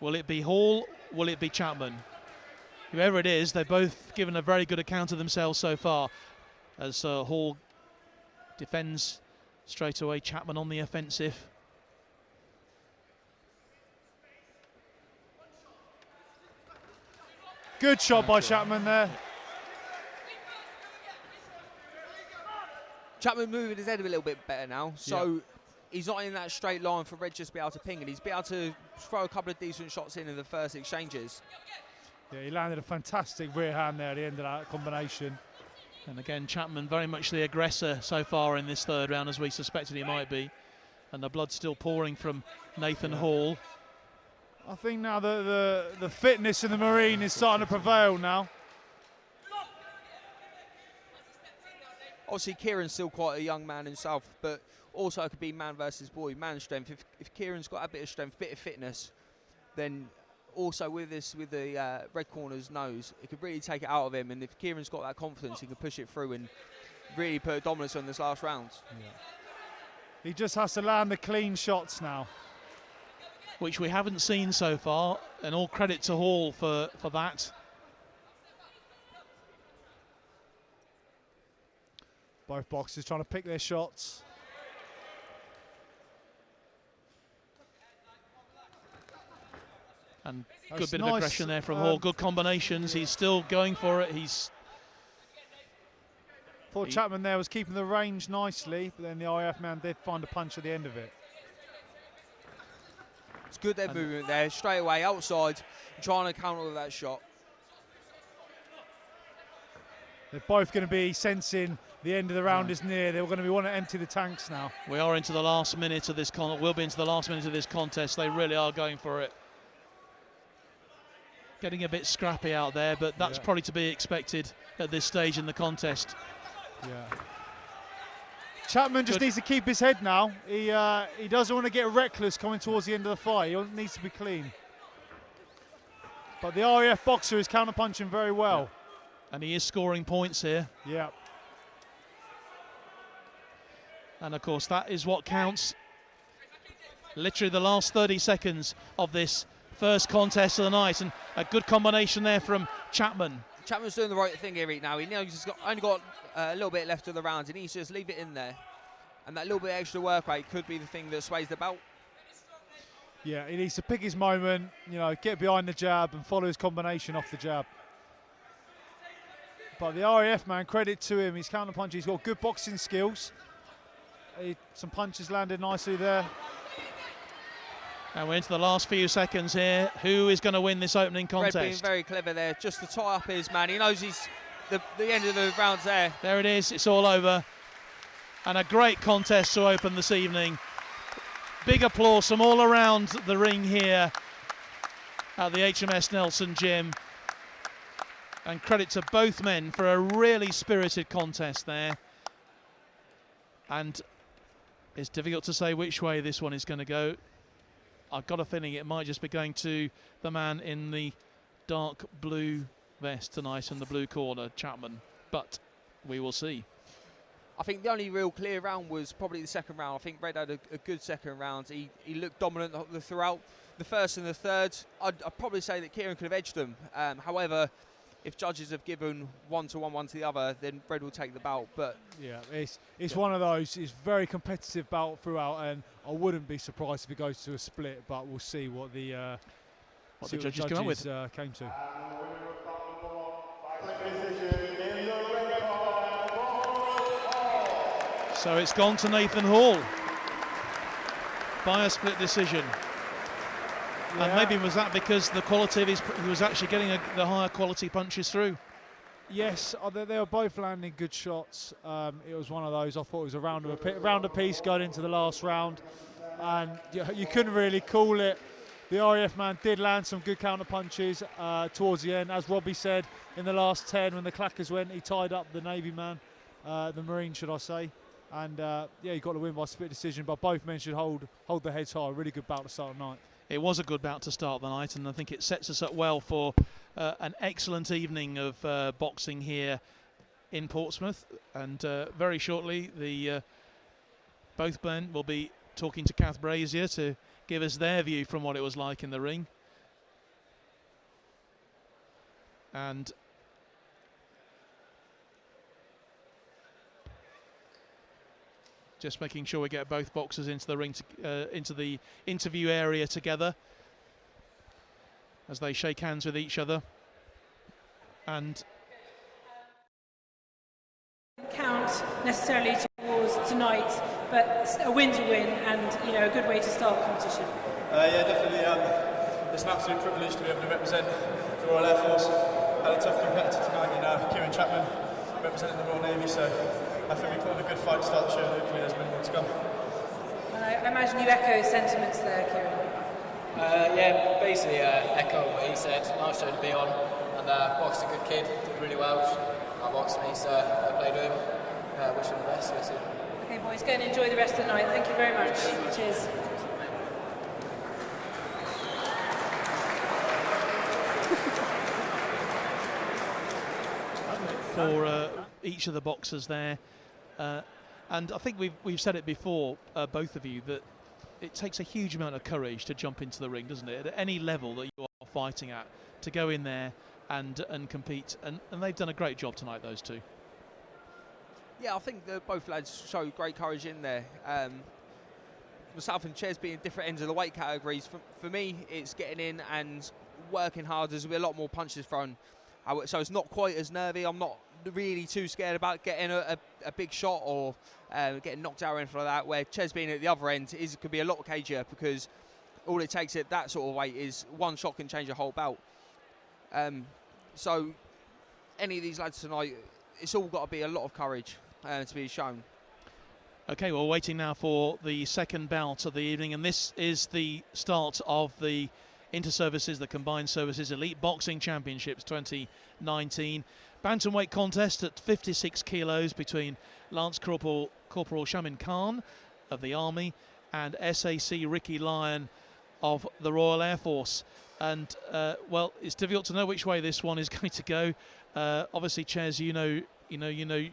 Will it be Hall? Will it be Chapman? Whoever it is, they've both given a very good account of themselves so far. As Hall defends straight away, Chapman on the offensive. Good shot by Chapman there. Chapman moving his head a little bit better now, so he's not in that straight line for Red just to be able to ping it. He's be able to throw a couple of decent shots in the first exchanges. Yeah, he landed a fantastic rear hand there at the end of that combination. And again, Chapman very much the aggressor so far in this third round, as we suspected he might be. And the blood still pouring from Nathan Hall. I think now the fitness in the Marine is starting to prevail now. Obviously, Kieran's still quite a young man himself, but also it could be man versus boy, man strength. If Kieran's got a bit of strength, bit of fitness, then also with the red corner's nose, it could really take it out of him. And if Kieran's got that confidence, he can push it through and really put a dominance on this last round. Yeah. He just has to land the clean shots now, which we haven't seen so far, and all credit to Hall for that. Both boxers trying to pick their shots. And good bit of aggression there from Hall. Good combinations. He's still going for it. Thought Chapman there was keeping the range nicely, but then the RAF man did find a punch at the end of it. It's good their movement there, straight away outside, trying to counter with that shot. They're both going to be sensing the end of the round is near. They're going to be wanting to empty the tanks now. We are into the last minute of this we'll be into the last minute of this contest. They really are going for it. Getting a bit scrappy out there, but that's probably to be expected at this stage in the contest. Yeah. Chapman just needs to keep his head now. He doesn't want to get reckless coming towards the end of the fight. He needs to be clean. But the RAF boxer is counter-punching very well. Yeah. And he is scoring points here. Yeah. And of course, that is what counts. Literally the last 30 seconds of this first contest of the night, and a good combination there from Chapman. Chapman's doing the right thing here now. He knows he's only got a little bit left of the round. He needs to just leave it in there. And that little bit extra work rate could be the thing that sways the belt. Yeah, he needs to pick his moment, you know, get behind the jab and follow his combination off the jab. But the RAF man, credit to him, he's counter-punching. He's got good boxing skills. Some punches landed nicely there. And we're into the last few seconds here. Who is going to win this opening contest? Red being very clever there, just to tie up his man. He knows he's the end of the round's there. There it is, it's all over. And a great contest to open this evening. Big applause from all around the ring here at the HMS Nelson Gym. And credit to both men for a really spirited contest there. And it's difficult to say which way this one is going to go. I've got a feeling it might just be going to the man in the dark blue vest tonight in the blue corner, Chapman. But we will see. I think the only real clear round was probably the second round. I think Red had a good second round. He looked dominant throughout. The first and the third, I'd probably say that Kieran could have edged them. However, if judges have given one to the other, then Red will take the bout. But yeah, it's one of those. It's very competitive bout throughout, and I wouldn't be surprised if it goes to a split. But we'll see what the judges come up with. Came to. So it's gone to Nathan Hall by a split decision. Yeah. And maybe was that because the quality of he was actually getting the higher quality punches through? Yes, they were both landing good shots. It was one of those. I thought it was a round apiece going into the last round, and you couldn't really call it. The RAF man did land some good counter punches towards the end, as Robbie said in the last 10 when the clackers went. He tied up the Navy man, the Marine, should I say? And he got the win by split decision. But both men should hold their heads high. A really good bout to start the night. It was a good bout to start the night, and I think it sets us up well for an excellent evening of boxing here in Portsmouth. And very shortly, both men will be talking to Kath Brazier to give us their view from what it was like in the ring. And just making sure we get both boxers into the ring, into the interview area together as they shake hands with each other. And count necessarily towards tonight, but a win's a win, and a good way to start the competition. Yeah, definitely. It's an absolute privilege to be able to represent the Royal Air Force. Had a tough competitor tonight in Kieran Chapman, representing the Royal Navy. So I think we put on a good fight to start the show, and hopefully there's many more to come. I imagine you echo sentiments there, Kieran. Yeah, basically echo what he said. Nice show to be on, and boxed a good kid, did really well. Boxed me, so I played with him. Wish him the best. Okay, boys, go and enjoy the rest of the night. Thank you very much. Cheers. For each of the boxers there, and I think we've said it before, both of you, that it takes a huge amount of courage to jump into the ring, doesn't it? At any level that you are fighting at, to go in there and compete, and they've done a great job tonight, those two. Yeah, I think both lads show great courage in there. Myself and Ches being different ends of the weight categories. For me, it's getting in and working hard. There's a lot more punches thrown, so it's not quite as nervy. I'm not really too scared about getting a big shot or getting knocked out or anything like that. Where Ches being at the other end could be a lot cagier, because all it takes at that sort of weight is one shot can change a whole bout. So any of these lads tonight, it's all got to be a lot of courage to be shown. Okay, well, waiting now for the second bout of the evening, and this is the start of the Inter-Services, the Combined Services Elite Boxing Championships 2019. Bantamweight contest at 56 kilos between Lance Corporal Shamin Khan of the Army and SAC Ricky Lyon of the Royal Air Force. And well, it's difficult to know which way this one is going to go. Obviously, Ches, you know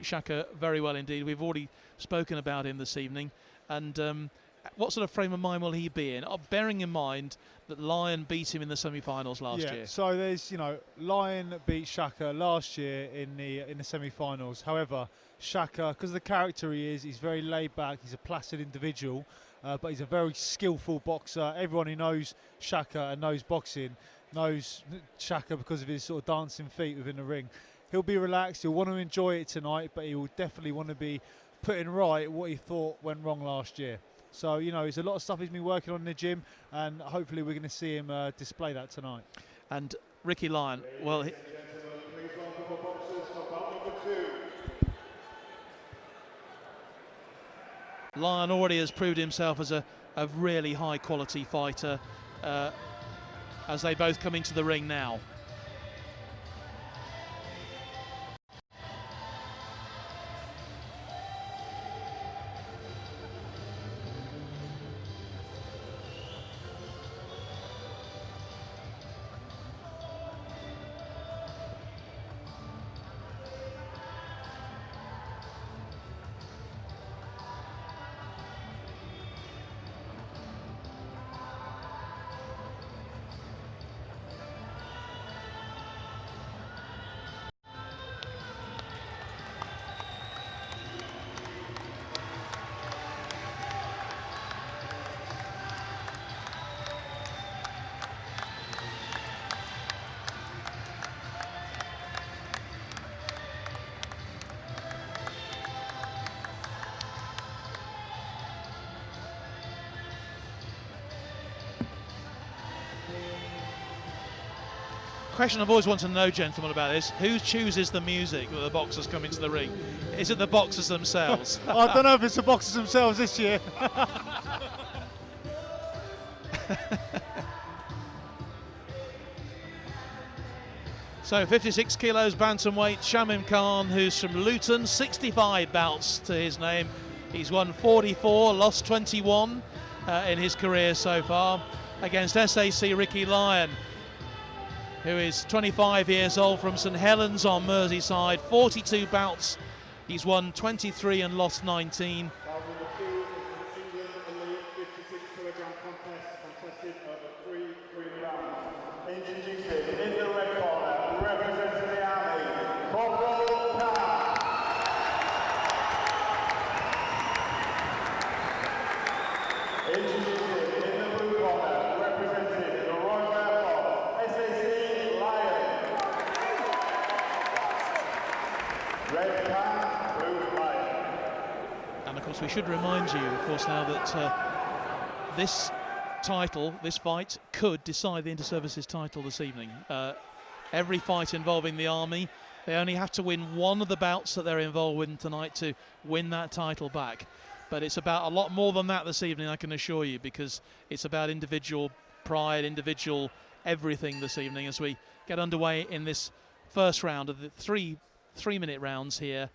Shaka very well indeed. We've already spoken about him this evening. And what sort of frame of mind will he be in? Bearing in mind that Lyon beat him in the semi-finals last year. So there's, Lyon beat Shaka last year in the semi-finals. However, Shaka, because of the character he is, he's very laid back. He's a placid individual. But he's a very skillful boxer. Everyone who knows Shaka and knows boxing knows Shaka because of his sort of dancing feet within the ring. He'll be relaxed, he'll want to enjoy it tonight, but he will definitely want to be putting right what he thought went wrong last year. So, you know, it's a lot of stuff he's been working on in the gym, and hopefully we're going to see him display that tonight. And Ricky Lyon, well, Lyon already has proved himself as a really high quality fighter as they both come into the ring now. Question I've always wanted to know, gentlemen, about this: who chooses the music when the boxers come into the ring? Is it the boxers themselves? I don't know if it's the boxers themselves this year. So 56 kilos bantamweight, Shamim Khan, who's from Luton, 65 bouts to his name. He's won 44, lost 21 in his career so far, against SAC Ricky Lyon, who is 25 years old, from St Helens on Merseyside, 42 bouts. He's won 23 and lost 19. Bout number 2 is the England Elite 56 kilogram contest, contested over 3 rounds. Introducing in the red corner, representing the Army, Corporal Natty. Introducing in the blue corner, representing the Royal Air Force, SAC Lion. Red can, blue lion. And of course we should remind you, of course, now that this title, this fight, could decide the Inter-Services title this evening. Every fight involving the Army, they only have to win one of the bouts that they're involved in tonight to win that title back. But it's about a lot more than that this evening, I can assure you, because it's about individual pride, individual everything this evening as we get underway in this first round of the three-minute rounds here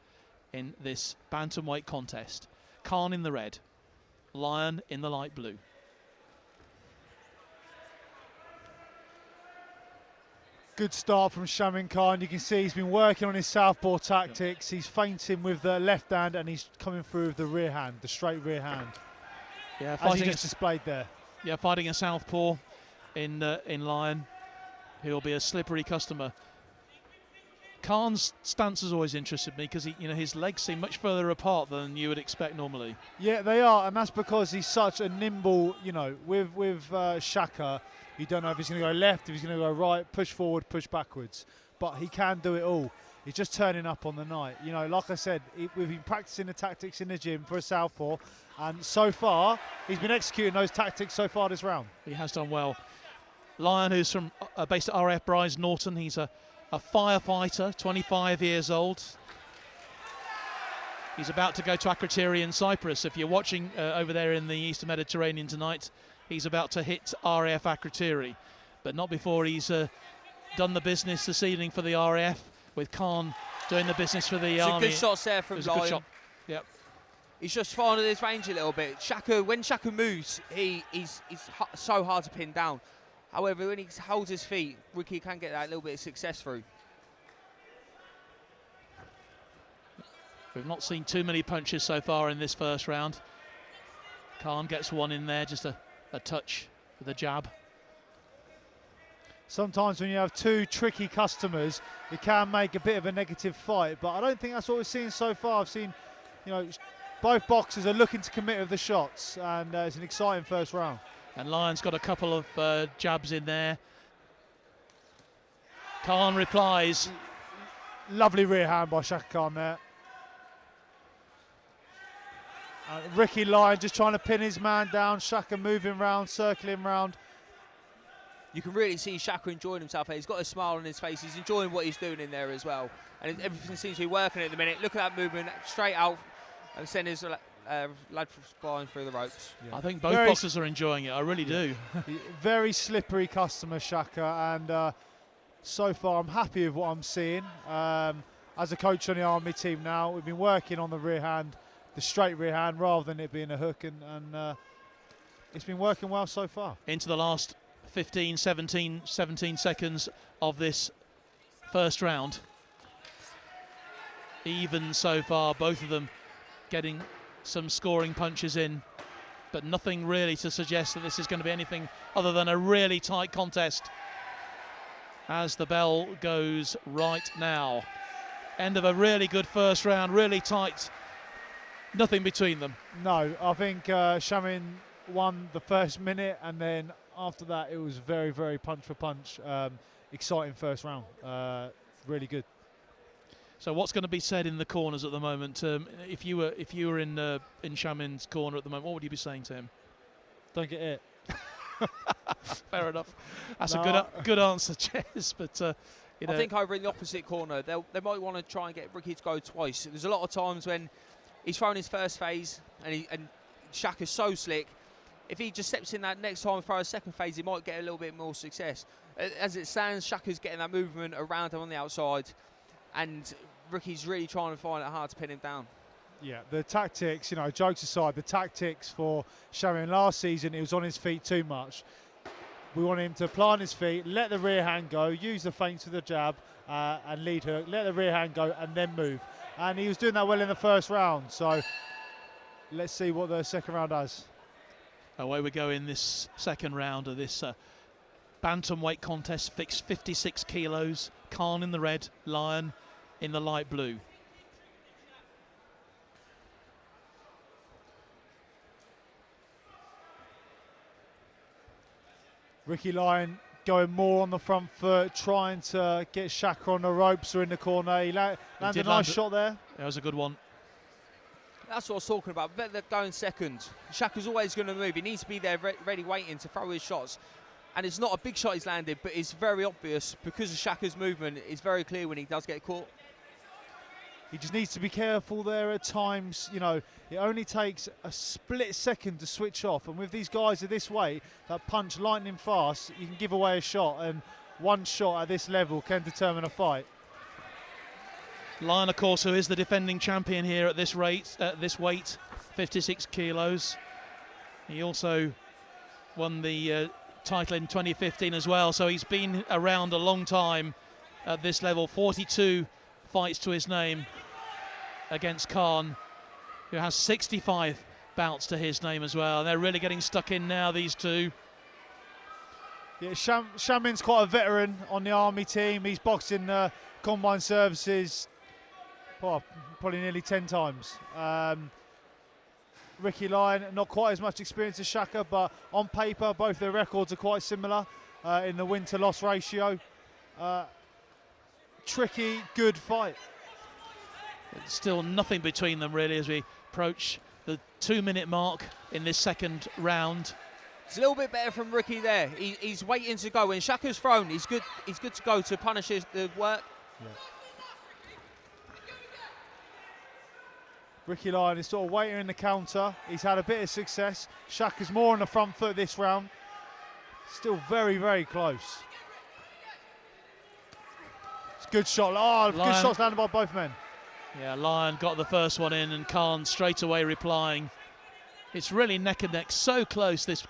in this bantamweight contest. Khan in the red, Lyon in the light blue. Good start from Shamim Khan. You can see he's been working on his southpaw tactics. He's feinting with the left hand and he's coming through with the rear hand, the straight rear hand. Yeah, as he just displayed there. Yeah, fighting a southpaw in Lyon, he'll be a slippery customer. Khan's stance has always interested me because his legs seem much further apart than you would expect normally. Yeah, they are, and that's because he's such a nimble. With Shaka, you don't know if he's going to go left, if he's going to go right, push forward, push backwards. But he can do it all. He's just turning up on the night. Like I said, we've been practicing the tactics in the gym for a southpaw, and so far he's been executing those tactics so far this round. He has done well. Lyon, who's from based at RF Bryce Norton, he's a firefighter, 25 years old. He's about to go to Akrotiri in Cyprus. If you're watching over there in the Eastern Mediterranean tonight, he's about to hit RAF Akrotiri, but not before he's done the business this evening for the RAF, with Khan doing the business for the Army. Good shots there from Lyon. Good shot. Yep. He's just finding his range a little bit. When Shaka moves, he's so hard to pin down. However, when he holds his feet, Ricky can get that little bit of success through. We've not seen too many punches so far in this first round. Khan gets one in there, just a touch with a jab. Sometimes when you have two tricky customers, it can make a bit of a negative fight, but I don't think that's what we've seen so far. I've seen, both boxers are looking to commit with the shots, and it's an exciting first round. And Lyon's got a couple of jabs in there. Khan replies. Lovely rear hand by Shaka Khan there. Ricky Lyon just trying to pin his man down. Shaka moving round, circling round. You can really see Shaka enjoying himself. He's got a smile on his face. He's enjoying what he's doing in there as well. And everything seems to be working at the minute. Look at that movement, straight out, and send his lad flying through the ropes. Yeah. I think both boxers are enjoying it. I really do. Very slippery customer, Shaka, and so far I'm happy with what I'm seeing. As a coach on the Army team now, we've been working on the rear hand, the straight rear hand, rather than it being a hook, and it's been working well so far. Into the last 15, 17 seconds of this first round. Even so far, both of them getting some scoring punches in, but nothing really to suggest that this is going to be anything other than a really tight contest as the bell goes right now. End of a really good first round, really tight, nothing between them. No, I think Shamin won the first minute, and then after that it was very, very punch for punch. Exciting first round, really good. So what's going to be said in the corners at the moment? If you were in Shamin's corner at the moment, what would you be saying to him? Don't get it. Fair enough. That's a good answer, Jez. But you know. I think over in the opposite corner, they might want to try and get Ricky to go twice. There's a lot of times when he's thrown his first phase and Shaka's so slick. If he just steps in that next time and throws a second phase, he might get a little bit more success. As it stands, Shaka's getting that movement around him on the outside, and Ricky's really trying to find it hard to pin him down. Yeah, the tactics, you know, jokes aside, the tactics for Shamin last season, he was on his feet too much. We want him to plant his feet, let the rear hand go, use the feints with the jab and lead hook, let the rear hand go and then move. And he was doing that well in the first round, so let's see what the second round does. Away we go in this second round of this bantamweight contest, fixed 56 kilos. Khan in the red, Lyon in the light blue. Ricky Lyon going more on the front foot, trying to get Shaka on the ropes or in the corner. He landed a nice shot there. That was a good one. That's what I was talking about. Better going second. Shaka's always going to move. He needs to be there ready waiting to throw his shots. And it's not a big shot he's landed, but it's very obvious because of Shaka's movement. It's very clear when he does get caught. He just needs to be careful there at times. You know, it only takes a split second to switch off. And with these guys at this weight that punch lightning fast, you can give away a shot. And one shot at this level can determine a fight. Lyon, of course, who is the defending champion here at this weight, 56 kilos. He also won the title in 2015 as well. So he's been around a long time at this level. 42 fights to his name against Khan, who has 65 bouts to his name as well. And they're really getting stuck in now, these two. Yeah, Shamin's quite a veteran on the Army team. He's boxed in combine services probably nearly 10 times. Ricky Lyon, not quite as much experience as Shaka, but on paper, both their records are quite similar in the win-to-loss ratio. Tricky, good fight. It's still nothing between them really as we approach the 2-minute mark in this second round. It's a little bit better from Ricky there. He's waiting to go. When Shaka's thrown, he's good to go to punish the work. Yeah. Ricky Lyon is sort of waiting in the counter. He's had a bit of success. Shaka's more on the front foot this round. Still very, very close. Good shot. Oh, good shots landed by both men. Yeah, Lyon got the first one in, and Khan straight away replying. It's really neck and neck, so close this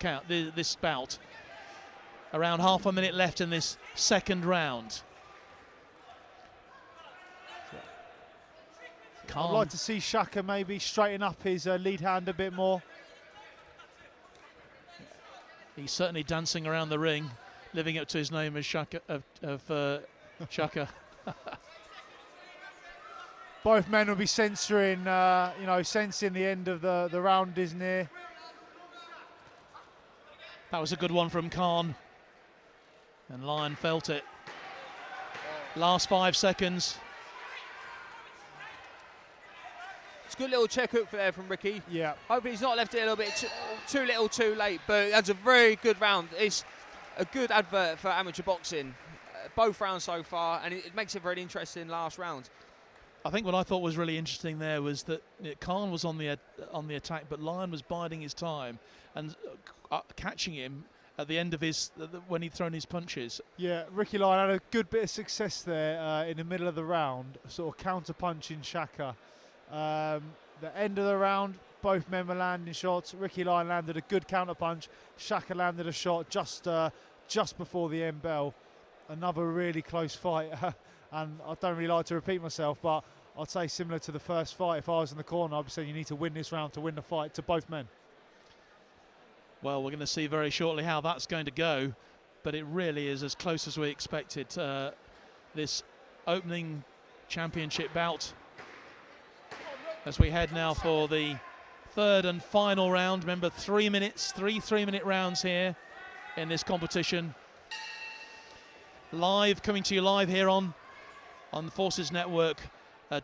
bout. Around half a minute left in this second round. I'd like to see Shaka maybe straighten up his lead hand a bit more. He's certainly dancing around the ring, living up to his name as Shaka. Shaka. Both men will be censoring, sensing the end of the round is near. That was a good one from Khan, and Lyon felt it. Last 5 seconds. good little check hook there from Ricky. Yeah. Hopefully he's not left it a little bit too little too late, but that's a very good round. It's a good advert for amateur boxing. Both rounds so far, and it makes it very interesting last round. I think what I thought was really interesting there was that Khan was on the attack, but Lyon was biding his time and catching him at the end of his when he'd thrown his punches. Yeah, Ricky Lyon had a good bit of success there in the middle of the round, sort of counter-punching Shaka. The end of the round, both men were landing shots. Ricky Lyon landed a good counter-punch. Shaka landed a shot just before the end bell. Another really close fight. And I don't really like to repeat myself, but I'd say similar to the first fight, if I was in the corner, I'd be saying you need to win this round to win the fight to both men. Well, we're going to see very shortly how that's going to go, but it really is as close as we expected. This opening championship bout, as we head now for the third and final round. Remember, 3 minutes, three 3-minute rounds here in this competition. Live, coming to you live here on the Forces Network,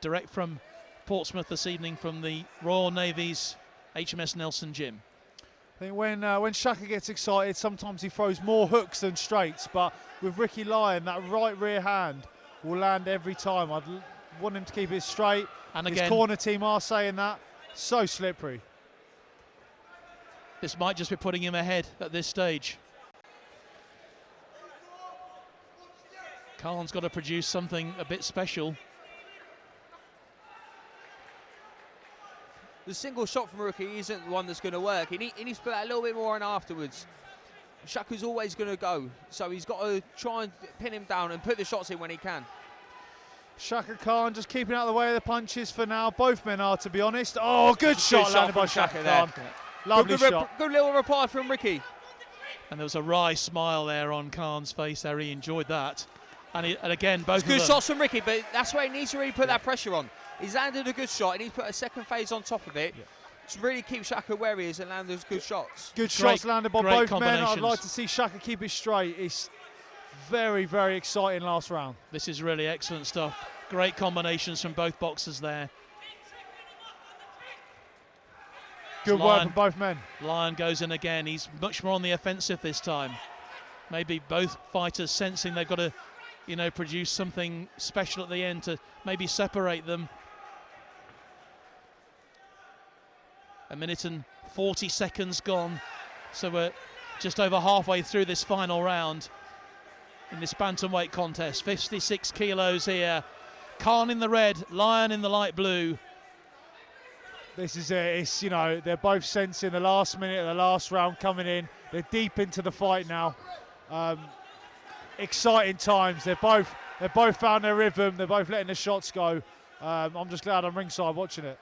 direct from Portsmouth this evening from the Royal Navy's HMS Nelson gym. I think when Shaka gets excited, sometimes he throws more hooks than straights, but with Ricky Lyon, that right rear hand will land every time. I'd want him to keep it straight. And his again, corner team are saying that. So slippery. This might just be putting him ahead at this stage. Khan's got to produce something a bit special. The single shot from Ricky isn't the one that's going to work. He needs to put that a little bit more on afterwards. Shaka's always going to go, so he's got to try and pin him down and put the shots in when he can. Shaka Khan just keeping out of the way of the punches for now. Both men are, to be honest. Oh, good shot landed by Shaka Khan. Lovely shot. Good little reply from Ricky. And there was a wry smile there on Khan's face there. He enjoyed that. And again, both of them. Good shots from Ricky, but that's where he needs to really put that pressure on. He's landed a good shot, and he's put a second phase on top of it to really keep Shaka where he is and land those good shots. Good shots landed by both men. I'd like to see Shaka keep it straight. It's very, very exciting last round. This is really excellent stuff. Great combinations from both boxers there. Good work from both men. Lyon goes in again. He's much more on the offensive this time. Maybe both fighters sensing they've got to, produce something special at the end to maybe separate them. A minute and 40 seconds gone. So we're just over halfway through this final round in this bantamweight contest. 56 kilos here. Khan in the red, Lyon in the light blue. This is it. It's, they're both sensing the last minute of the last round coming in. They're deep into the fight now. Exciting times. They're both found their rhythm. They're both letting the shots go. I'm just glad I'm ringside watching it.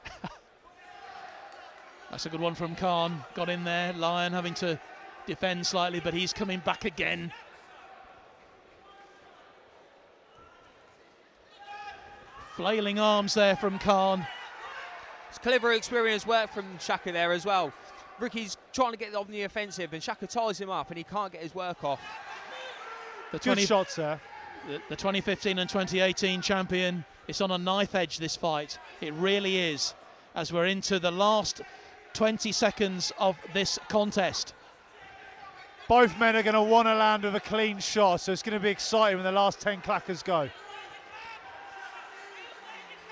That's a good one from Khan. Got in there. Lyon having to defend slightly, but he's coming back again. Flailing arms there from Khan. It's clever, experienced work from Shaka there as well. Ricky's trying to get on the offensive, and Shaka ties him up, and he can't get his work off. Good shots there. The 2015 and 2018 champion. It's on a knife edge, this fight. It really is, as we're into the last 20 seconds of this contest. Both men are going to want to land with a clean shot, so it's going to be exciting when the last 10 clackers go.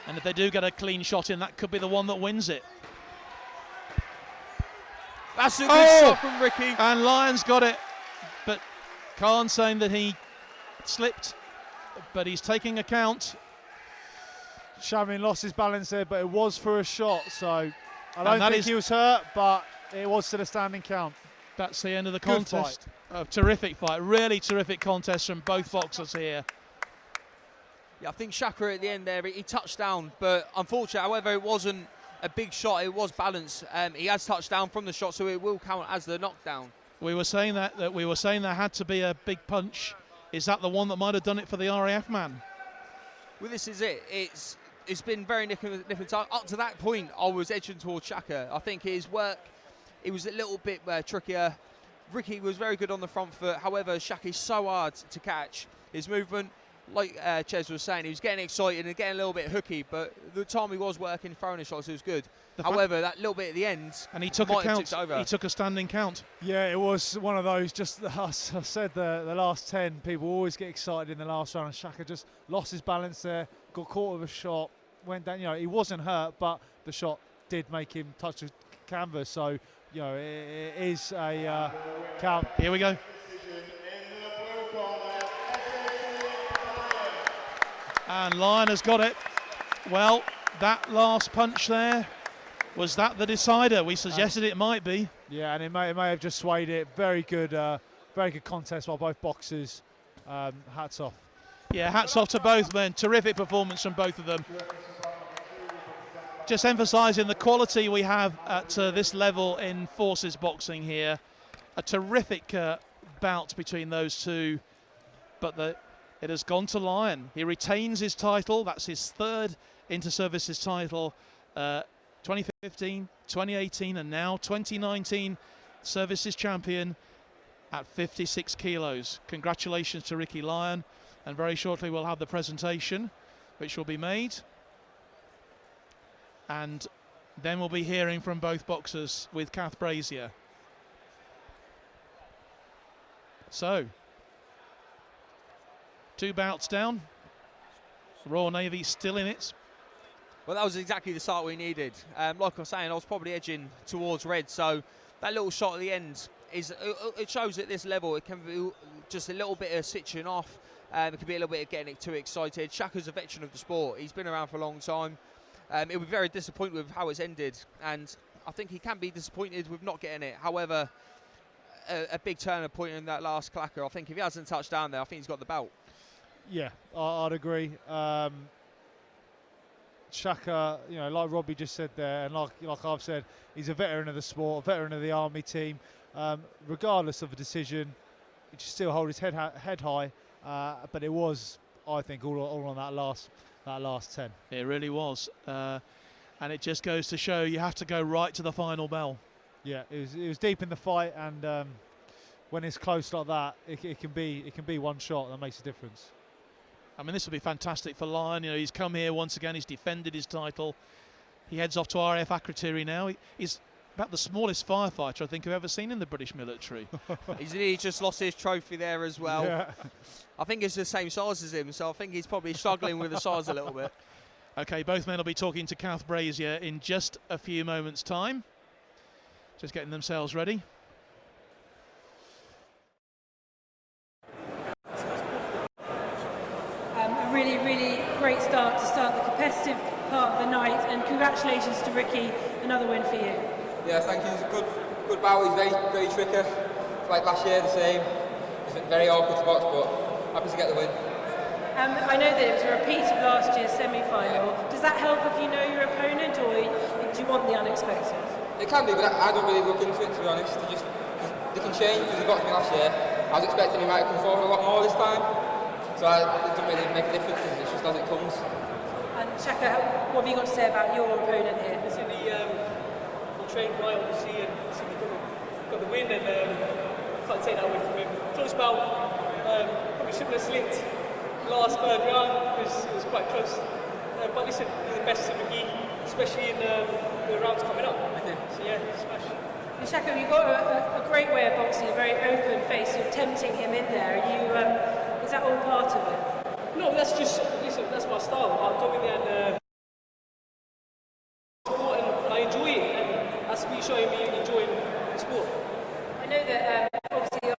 And if they do get a clean shot in, that could be the one that wins it. That's a good shot from Ricky. And Lyon's got it. But Khan saying that he slipped, but he's taking account. Shamin lost his balance there, but it was for a shot, so I don't think he was hurt, but it was still a standing count. That's the end of the contest. A terrific fight, really terrific contest from both boxers here. Yeah, I think Shaka at the end there, he touched down, but unfortunately, however, it wasn't a big shot, it was balanced. He has touched down from the shot, so it will count as the knockdown. We were saying that there had to be a big punch. Is that the one that might have done it for the RAF man? Well, this is it. It's been very nip and tuck. Up to that point, I was edging towards Shaka. I think his work, it was a little bit trickier. Ricky was very good on the front foot. However, Shaka is so hard to catch. His movement like Ches was saying, he was getting excited and getting a little bit hooky, but the time he was working, throwing his shots, it was good. However, that little bit at the end, and he took a count. He took a standing count. Yeah, it was one of those. Just as I said, the last 10 people always get excited in the last round, and Shaka just lost his balance there, got caught with a shot, went down. You know, he wasn't hurt, but the shot did make him touch the canvas. So, you know, it is a count. Here we go. And Lyon has got it. Well, that last punch there, was that the decider? We suggested it might be. Yeah, and it may have just swayed it. Very good contest by both boxers. Hats off. Yeah, hats off to both men. Terrific performance from both of them. Just emphasising the quality we have at this level in forces boxing here. A terrific bout between those two, but it has gone to Lyon. He retains his title. That's his third Inter-Services title. 2015, 2018, and now 2019 Services champion at 56 kilos. Congratulations to Ricky Lyon, and very shortly we'll have the presentation which will be made, and then we'll be hearing from both boxers with Kath Brazier. So, 2 bouts down. Royal Navy still in it. Well, that was exactly the start we needed. Like I was saying, I was probably edging towards red, so that little shot at the end it shows at this level it can be just a little bit of switching off. It can be a little bit of getting too excited. Shaka's a veteran of the sport. He's been around for a long time. He'll be very disappointed with how it's ended, and I think he can be disappointed with not getting it. However, a big turning point in that last clacker. I think if he hasn't touched down there, I think he's got the belt. Yeah, I'd agree. Shaka, you know, like Robbie just said there, and like I've said, he's a veteran of the sport, a veteran of the army team. Regardless of the decision, he should still hold his head high. But it was, I think, all on that last 10. It really was, and it just goes to show you have to go right to the final bell. Yeah, it was deep in the fight, and when it's close like that, it can be one shot that makes a difference. I mean, this will be fantastic for Lyon. You know, he's come here once again. He's defended his title. He heads off to RAF Akrotiri now. He's about the smallest firefighter I think I've ever seen in the British military. He just lost his trophy there as well. Yeah. I think it's the same size as him, so I think he's probably struggling with the size a little bit. Okay, both men will be talking to Kath Brazier in just a few moments' time. Just getting themselves ready. A really, really great start to start the competitive part of the night, and congratulations to Ricky, another win for you. Yeah, thank you. It's a good bout. He's very tricky. Like last year, the same. It's very awkward to watch, but happy to get the win. I know that it was a repeat of last year's semi-final. Does that help if you know your opponent, or do you want the unexpected? It can do, but I don't really look into it, to be honest. They can change, because he boxed me last year. I was expecting he might come forward a lot more this time. So it doesn't really make a difference, it's just as it comes. And Shaka, what have you got to say about your opponent here? Listen, he trained well, obviously, and he got the win, and can't take that away from him. Close bout, probably shouldn't have slipped last third round because it was quite close. But listen, you're the best in the league, especially in the rounds coming up. So yeah, smash. And Shaka, you've got a great way of boxing, a very open face. You're tempting him in there. Is that all part of it? No, that's just, listen, that's my style. I'll go in there and sport, and I enjoy it, and that's me showing me enjoying the sport. I know that obviously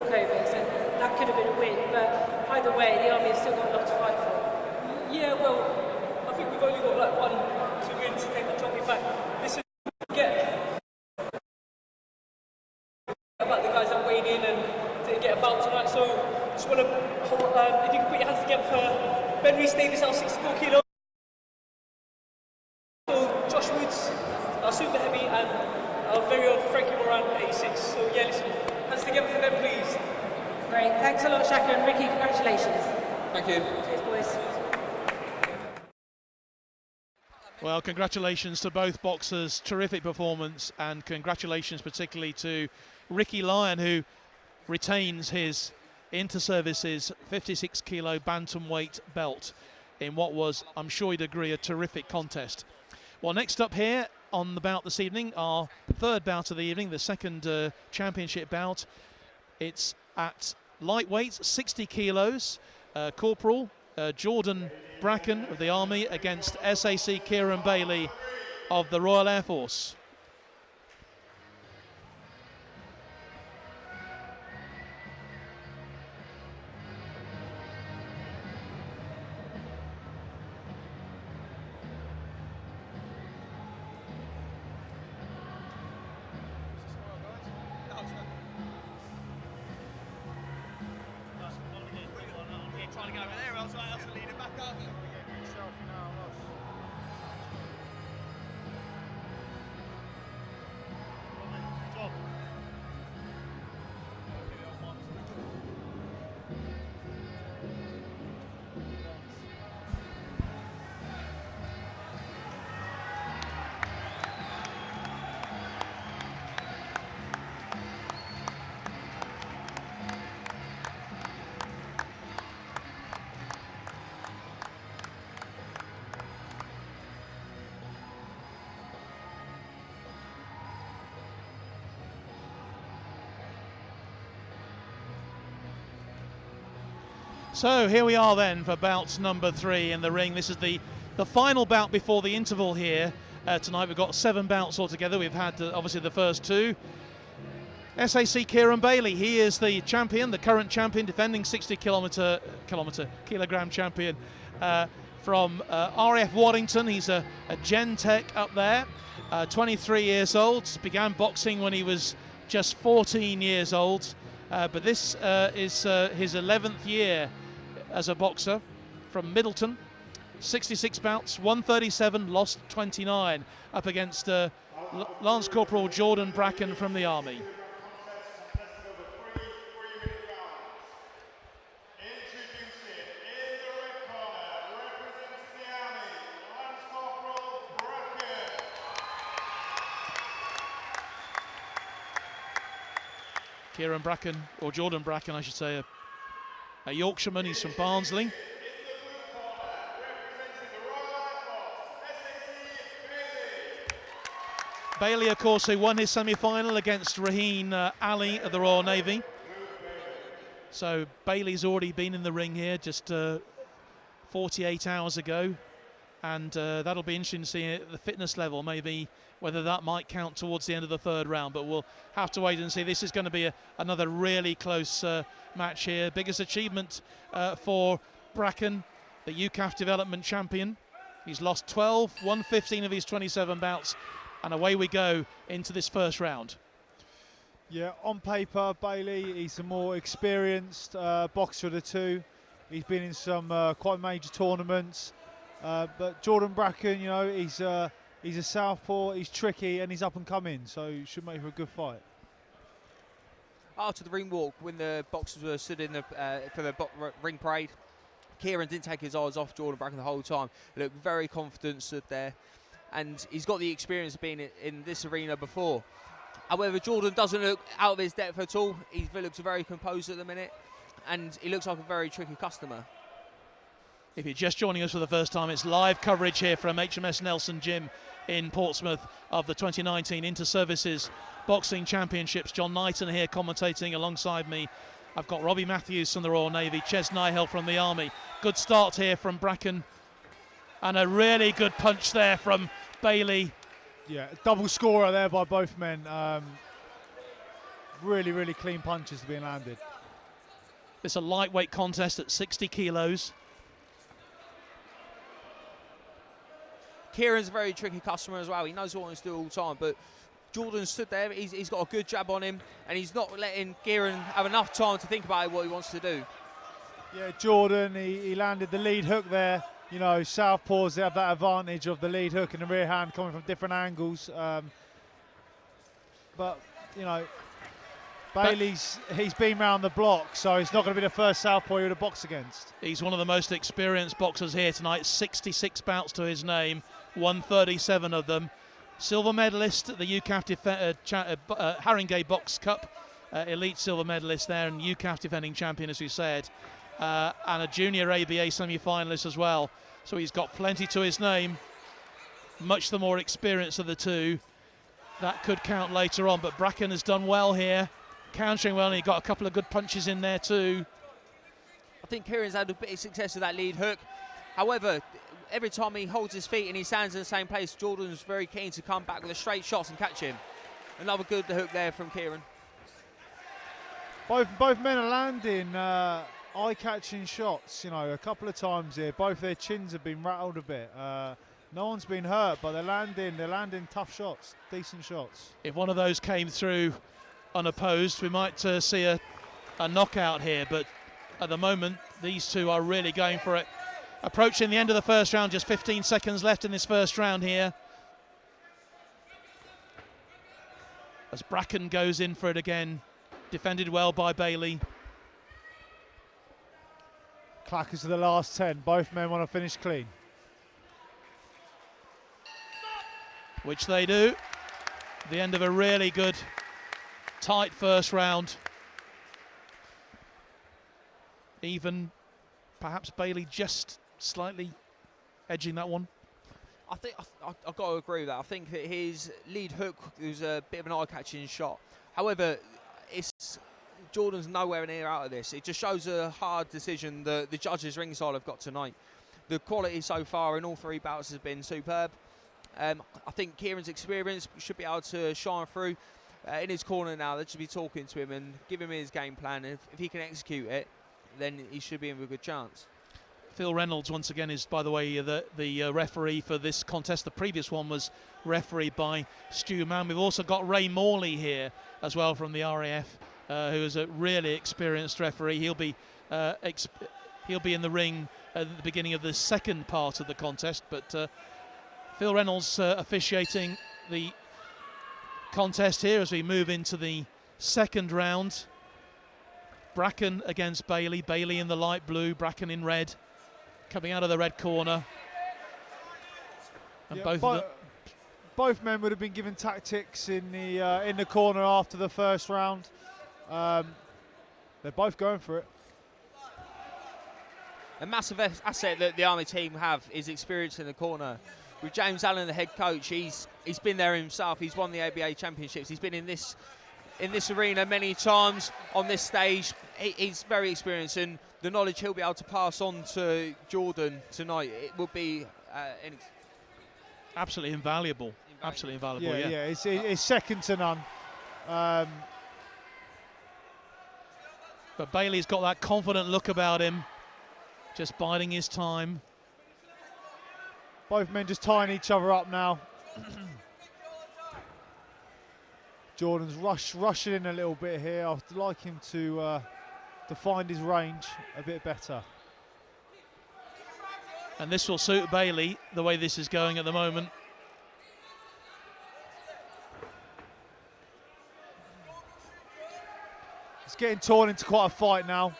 COVID, and that could have been a win, but either way, the Army has still got a lot to fight for. Yeah, well, I think we've only got like 1-2 wins to take the trophy back. Listen, forget about the guys that weighed in and didn't get a bout tonight, so just want to, if you can put your hands together for Ben Reese-Davies, our 64 kilo, so Josh Woods, our super heavy, and our very old Frankie Moran, 86. So yeah, listen, hands together for them, please. Great, thanks a lot, Shaka, and Ricky, congratulations. Thank you. Cheers, boys. Well, congratulations to both boxers, terrific performance, and congratulations particularly to Ricky Lyon, who retains his Inter-Services 56 kilo bantamweight belt in what was, I'm sure you'd agree, a terrific contest. Well, next up here on the bout this evening, our third bout of the evening, the second championship bout. It's at lightweight, 60 kilos. Corporal Jordan Bracken of the Army against SAC Kieran Bailey of the Royal Air Force. Trying to go over there, else I have to lead it back up. So here we are then for bout number 3 in the ring. This is the final bout before the interval here. Tonight we've got 7 bouts altogether. We've had obviously the first 2. SAC Kieran Bailey, he is the champion, the current champion, defending 60 kilogram champion from RF Waddington. He's a Gen Tech up there, 23 years old, began boxing when he was just 14 years old, but this is his 11th year as a boxer from Middleton. 66 bouts, 137, lost 29, up against Lance Corporal Jordan Bracken from the Army. Kieran Bracken, or Jordan Bracken I should say, a Yorkshireman. He's from Barnsley. Bailey, of course, who won his semi-final against Raheen Ali of the Royal Navy. So Bailey's already been in the ring here just 48 hours ago, and that'll be interesting to see at the fitness level, maybe whether that might count towards the end of the third round, but we'll have to wait and see. This is going to be another really close match here. Biggest achievement for Bracken, the UCAF development champion. He's lost 12, won 15 of his 27 bouts, and away we go into this first round. Yeah, on paper, Bailey, he's a more experienced boxer of the two. He's been in some quite major tournaments, but Jordan Bracken, you know, he's a southpaw, he's tricky, and he's up and coming, so should make for a good fight. After the ring walk, when the boxers were stood in the for the ring parade, Kieran didn't take his eyes off Jordan Bracken the whole time. He looked very confident, stood there, and he's got the experience of being in this arena before. However, Jordan doesn't look out of his depth at all. He looks very composed at the minute, and he looks like a very tricky customer. If you're just joining us for the first time, it's live coverage here from HMS Nelson Gym in Portsmouth of the 2019 Inter-Services Boxing Championships. John Knighton here commentating alongside me. I've got Robbie Matthews from the Royal Navy, Ches Nihel from the Army. Good start here from Bracken, and a really good punch there from Bailey. Yeah, double scorer there by both men. Really, really clean punches being landed. It's a lightweight contest at 60 kilos. Kieran's a very tricky customer as well. He knows what he wants to do all the time, but Jordan stood there. He's got a good jab on him, and he's not letting Kieran have enough time to think about what he wants to do. Yeah, Jordan, he landed the lead hook there. You know, southpaws, they have that advantage of the lead hook and the rear hand coming from different angles. But, you know, he's been round the block, so it's not going to be the first southpaw he would have boxed against. He's one of the most experienced boxers here tonight. 66 bouts to his name, 137 of them. Silver medalist at the UCAF Haringey Box Cup elite silver medalist there, and UCAF defending champion, as we said, and a junior ABA semi-finalist as well. So he's got plenty to his name, much the more experienced of the two. That could count later on, but Bracken has done well here, countering well, and he got a couple of good punches in there too. I think Kieran's had a bit of success with that lead hook. However, every time he holds his feet and he stands in the same place, Jordan's very keen to come back with the straight shots and catch him. Another good hook there from Kieran. Both men are landing eye-catching shots, you know, a couple of times here. Both their chins have been rattled a bit. No one's been hurt, but they're landing tough shots, decent shots. If one of those came through unopposed, we might see a knockout here, but at the moment, these two are really going for it. Approaching the end of the first round, just 15 seconds left in this first round here. As Bracken goes in for it again, defended well by Bailey. Clackers to the last 10. Both men want to finish clean. Which they do. The end of a really good, tight first round. Even perhaps Bailey just slightly edging that one. I think I've got to agree with that. I think that his lead hook was a bit of an eye-catching shot. However, Jordan's nowhere near out of this. It just shows a hard decision that the judges ringside have got tonight. The quality so far in all three bouts has been superb. I think Kieran's experience should be able to shine through in his corner now. They should be talking to him and give him his game plan. If he can execute it, then he should be in with a good chance. Phil Reynolds, once again, is, by the way, the referee for this contest. The previous one was refereed by Stu Mann. We've also got Ray Morley here as well from the RAF, who is a really experienced referee. He'll be in the ring at the beginning of the second part of the contest. But Phil Reynolds officiating the contest here as we move into the second round. Bracken against Bailey. Bailey in the light blue, Bracken in red. Coming out of the red corner. And yeah, both men would have been given tactics in the corner after the first round. They're both going for it. A massive asset that the Army team have is experience in the corner. With James Allen, the head coach, he's been there himself. He's won the ABA championships. He's been in this arena many times on this stage. He's very experienced, and the knowledge he'll be able to pass on to Jordan tonight, it will be absolutely invaluable. Absolutely invaluable. Yeah. It's second to none. But Bailey's got that confident look about him, just biding his time. Both men just tying each other up now. Jordan's rushing in a little bit here. I'd like him to find his range a bit better. And this will suit Bailey, the way this is going at the moment. It's getting torn into quite a fight now.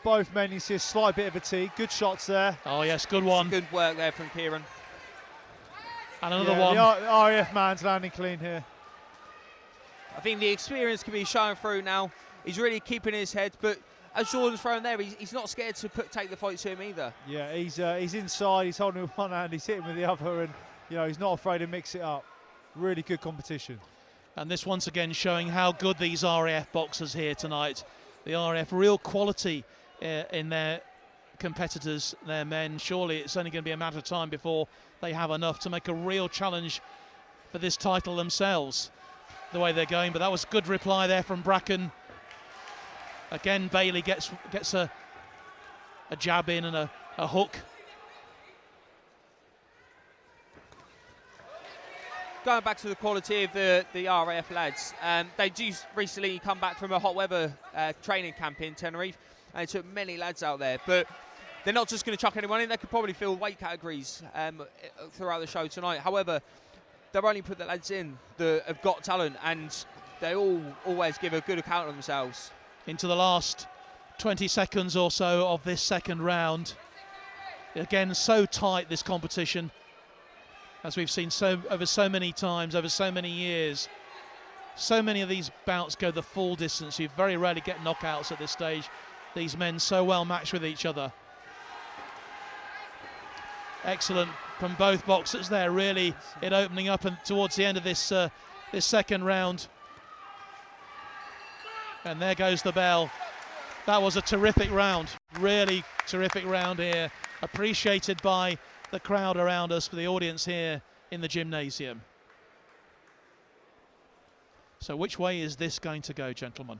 Both men, you see a slight bit of fatigue. Good shots there. Oh yes, good one. Good work there from Kieran. And another one. The RAF man's landing clean here. I think the experience can be shown through now. He's really keeping his head, but as Jordan's thrown there, he's not scared to take the fight to him either. Yeah, he's inside, he's holding with one hand, he's hitting with the other, and he's not afraid to mix it up. Really good competition. And this once again showing how good these RAF boxers here tonight. The RAF, real quality in their competitors, their men. Surely it's only going to be a matter of time before they have enough to make a real challenge for this title themselves, the way they're going. But that was good reply there from Bracken. Again, Bailey gets a jab in and a hook. Going back to the quality of the RAF lads, they do recently come back from a hot weather training camp in Tenerife, and they took many lads out there. But they're not just going to chuck anyone in. They could probably fill weight categories throughout the show tonight. However, they've only put the lads in that have got talent, and they always give a good account of themselves. Into the last 20 seconds or so of this second round. Again, so tight, this competition, as we've seen over so many times, over so many years. So many of these bouts go the full distance. You very rarely get knockouts at this stage. These men so well matched with each other. Excellent from both boxers there, really it opening up and towards the end of this this second round. And there goes the bell. That was a terrific round, really terrific round here, appreciated by the crowd around us, for the audience here in the gymnasium. So which way is this going to go, gentlemen?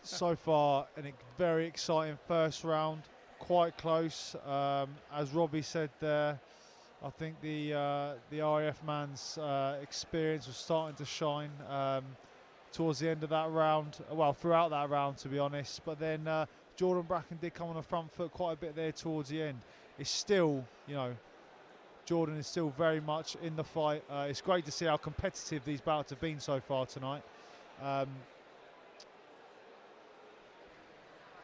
So far, a very exciting first round, quite close. As Robbie said there, I think the RAF man's experience was starting to shine towards the end of that round, well, throughout that round, to be honest. But then Jordan Bracken did come on the front foot quite a bit there towards the end. It's still, you know, Jordan is still very much in the fight. It's great to see how competitive these bouts have been so far tonight.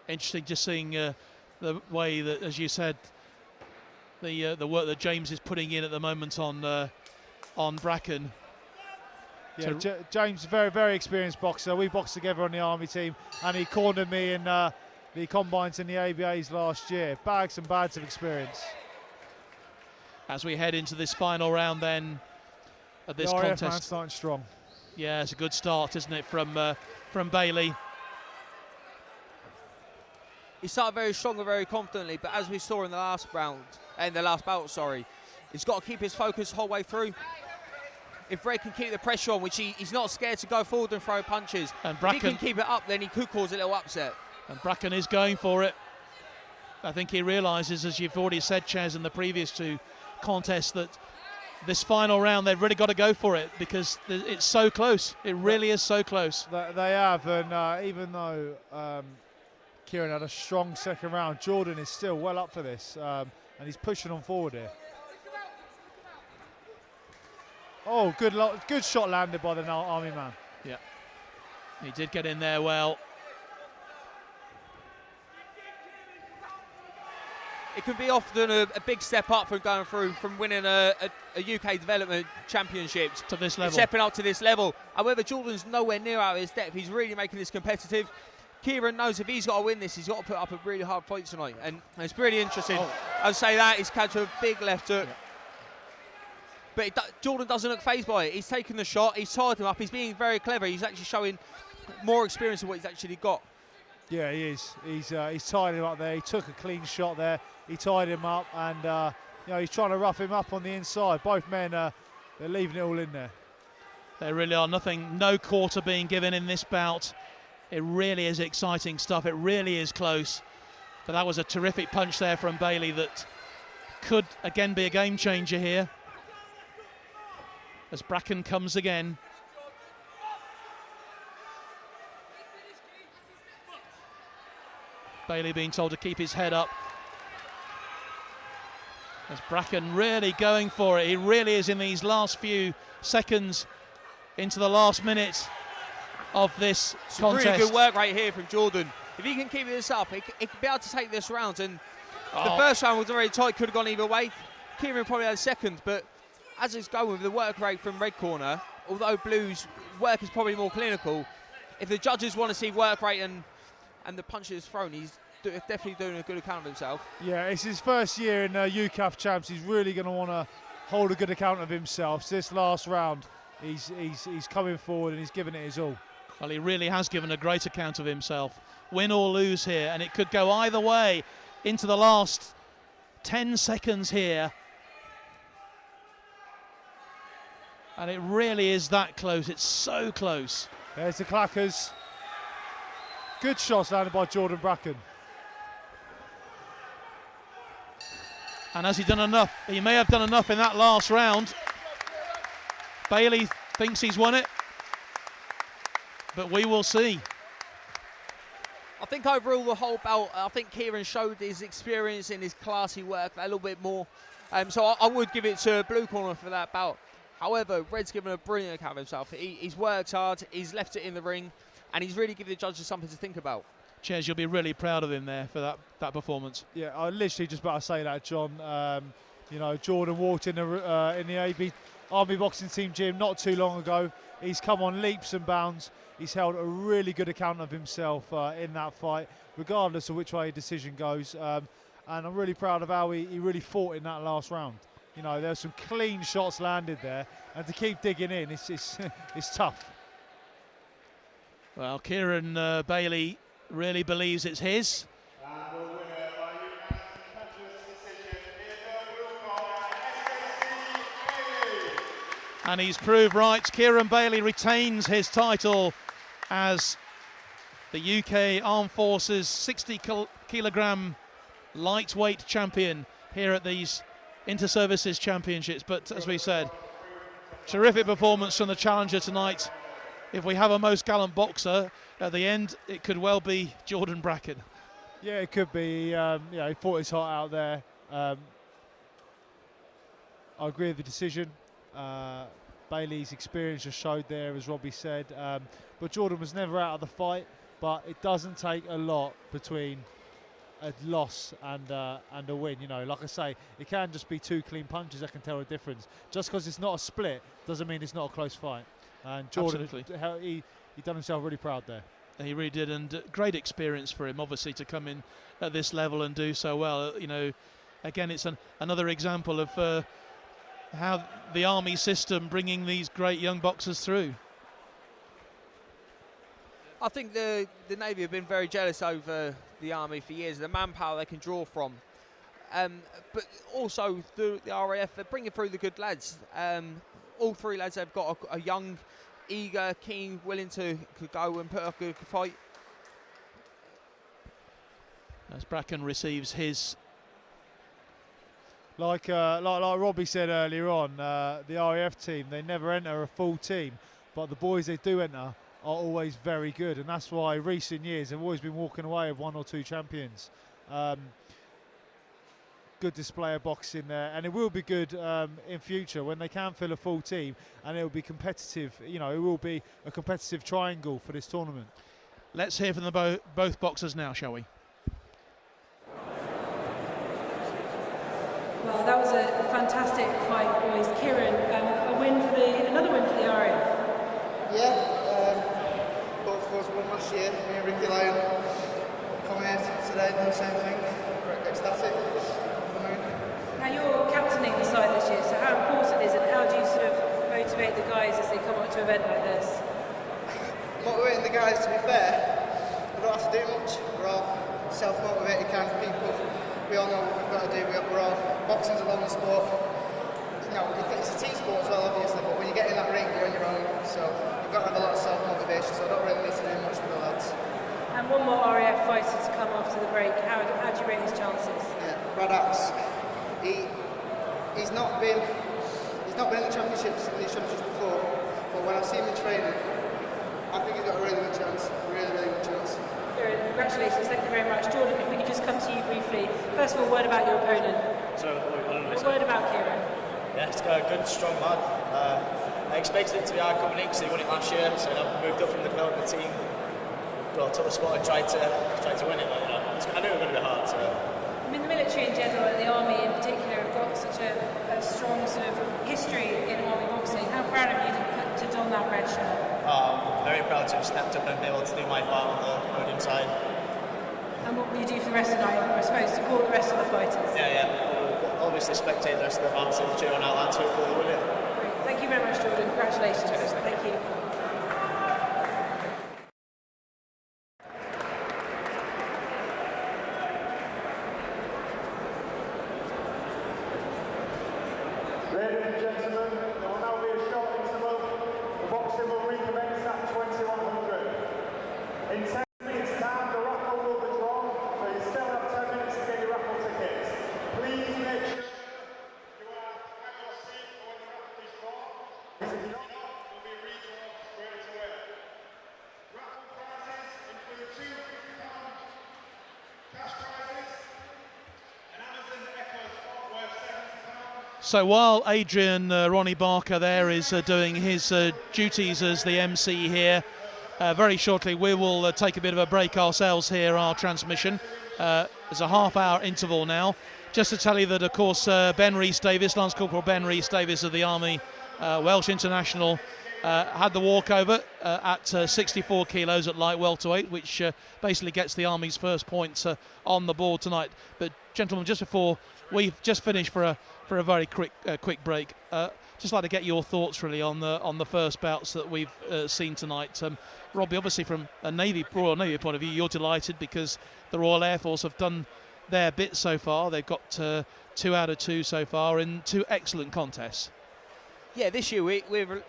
Interesting just seeing the way that, as you said, the work that James is putting in at the moment on Bracken. Yeah, James, very, very experienced boxer. We boxed together on the Army team, and he cornered me in the combines in the ABAs last year. Bags and bags of experience. As we head into this final round then of this contest. Man starting strong. Yeah, it's a good start, isn't it, from Bailey. He started very strong and very confidently, but as we saw in the last round, in the last bout, sorry, he's got to keep his focus the whole way through. If Red can keep the pressure on, which he's not scared to go forward and throw punches, and Bracken, if he can keep it up, then he could cause a little upset. And Bracken is going for it. I think he realises, as you've already said, Chaz, in the previous two contests, that this final round they've really got to go for it because it's so close. It really is so close. They have, and even though Kieran had a strong second round, Jordan is still well up for this, and he's pushing on forward here. Oh, good shot landed by the Army man. Yeah, he did get in there well. It can be often a big step up from going through, from winning a UK development championships to this level. Stepping up to this level. However, Jordan's nowhere near out of his depth. He's really making this competitive. Kieran knows if he's got to win this, he's got to put up a really hard fight tonight. And it's really interesting. Oh. I'd say that he's catching a big left hook. Yeah. But Jordan doesn't look fazed by it. He's taken the shot, he's tied him up, he's being very clever. He's actually showing more experience than what he's actually got. Yeah, he is. He's tied him up there. He took a clean shot there. He tied him up, and you know, he's trying to rough him up on the inside. Both men, they're leaving it all in there. There really are no quarter being given in this bout. It really is exciting stuff. It really is close. But that was a terrific punch there from Bailey that could again be a game changer here. As Bracken comes again. Bailey being told to keep his head up. As Bracken really going for it. He really is in these last few seconds into the last minute of this contest. Really good work right here from Jordan. If he can keep this up, he could be able to take this round. And the first round was very tight, could have gone either way. Kieran probably had a second, but as it's going with the work rate from red corner, although Blue's work is probably more clinical, if the judges want to see work rate and the punches thrown, he's definitely doing a good account of himself. Yeah, it's his first year in UCAF champs. He's really going to want to hold a good account of himself. So this last round, he's coming forward and he's giving it his all. Well, he really has given a great account of himself. Win or lose here, and it could go either way into the last 10 seconds here. And it really is that close. It's so close. There's the clackers. Good shots landed by Jordan Bracken. And has he done enough? He may have done enough in that last round. Bailey thinks he's won it, but we will see. I think overall the whole bout, I think Kieran showed his experience in his classy work a little bit more. So I would give it to Blue Corner for that bout. However, Red's given a brilliant account of himself. He's worked hard, he's left it in the ring, and he's really given the judges something to think about. Ches, you'll be really proud of him there for that performance. Yeah, I literally just about to say that, John. You know, Jordan walked in the Army boxing team gym not too long ago. He's come on leaps and bounds. He's held a really good account of himself in that fight, regardless of which way a decision goes. And I'm really proud of how he really fought in that last round. You know, there's some clean shots landed there, and to keep digging in, it's tough. Well, Kieran Bailey really believes it's his. And he's proved right. Kieran Bailey retains his title as the UK Armed Forces 60 kilogram lightweight champion here at these Inter-Services Championships. But as we said, terrific performance from the challenger tonight. If we have a most gallant boxer at the end, it could well be Jordan Bracken. Yeah, it could be. He fought his heart out there. I agree with the decision. Bailey's experience just showed there, as Robbie said. But Jordan was never out of the fight. But it doesn't take a lot between a loss and a win. You know, like I say, it can just be 2 clean punches that can tell the difference. Just because it's not a split doesn't mean it's not a close fight. And Jordan, he done himself really proud there. He really did, and great experience for him, obviously, to come in at this level and do so well. You know, again, it's another example of how the Army system bringing these great young boxers through. I think the Navy have been very jealous over the Army for years, the manpower they can draw from. But also the RAF, they're bringing through the good lads. All 3 lads have got a young, eager, keen, willing to go and put up a good fight. As Bracken receives his. Like Robbie said earlier on, the RAF team, they never enter a full team, but the boys they do enter are always very good, and that's why recent years they've always been walking away with 1 or 2 champions. Good display of boxing there, and it will be good in future when they can fill a full team, and it will be competitive. You know, it will be a competitive triangle for this tournament. Let's hear from the both boxers now, shall we? Well, that was a fantastic fight, boys. Kieran, another win for the RAF. Yeah, both of us won last year. Me and Ricky Lyon come here today, done the same thing. We're ecstatic. Now you're captaining the side this year, so how important is it? How do you sort of motivate the guys as they come up to an event like this? Motivating the guys, to be fair, we don't have to do much. We're all self-motivated kind of people. We all know what we've got to do. We're all boxing's a long sport. You know, it's a team sport as well, obviously, but when you get in that ring, you're on your own. So you've got to have a lot of self-motivation, so I don't really need to do much with the lads. And one more RAF fighter to come after the break. How do you rate his chances? Yeah, Brad Apps. He's not been in the championships before, but when I've seen him in training, I think he's got a really good chance. Really good chance. Congratulations, thank you very much. Jordan, if we could just come to you briefly. First of all, a word about your opponent. A word about Kieran. Yeah, he's got a good, strong lad. I expected it to be hard coming in because he won it last year, so I moved up from the development team. Well, took the spot and tried to win it. But, you know, I knew it was going to be hard. So. I mean, the military in general and the Army in particular have got such a strong sort of history in Army boxing. How proud of you to don that red shirt? I'm very proud to have stepped up and be able to do my part on the podium side. And what will you do for the rest of the night? I suppose support the rest of the fighters. Yeah. We'll obviously spectate the rest of the match and cheer on our lads hopefully we'll win it. Great. Thank you very much, Jordan. Congratulations. Thank you. Ladies and gentlemen, there will now be a short interval. The boxing will recommence at 2100. In 10 minutes' time, the raffle will be drawn, so you still have 10 minutes to get your raffle tickets. Please make sure you are at your seat when the raffle is drawn. If you're not, will be redrawn straight away. Raffle prizes include £2 cash prizes, an Amazon Echo Spot worth £70. So while Adrian Ronnie Barker there is doing his duties as the MC here, very shortly we will take a bit of a break ourselves here, our transmission. There's a half-hour interval now. Just to tell you that, of course, Ben Rhys-Davies, Lance Corporal Ben Rhys-Davies of the Army Welsh international, had the walkover at 64 kilos at light welterweight, which basically gets the Army's first points on the board tonight. But gentlemen, just before we've just finished for a very quick break, just like to get your thoughts really on the first bouts that we've seen tonight. Robbie, obviously from a Royal Navy point of view, you're delighted because the Royal Air Force have done their bit so far. They've got 2 out of 2 so far in 2 excellent contests. Yeah, this year we're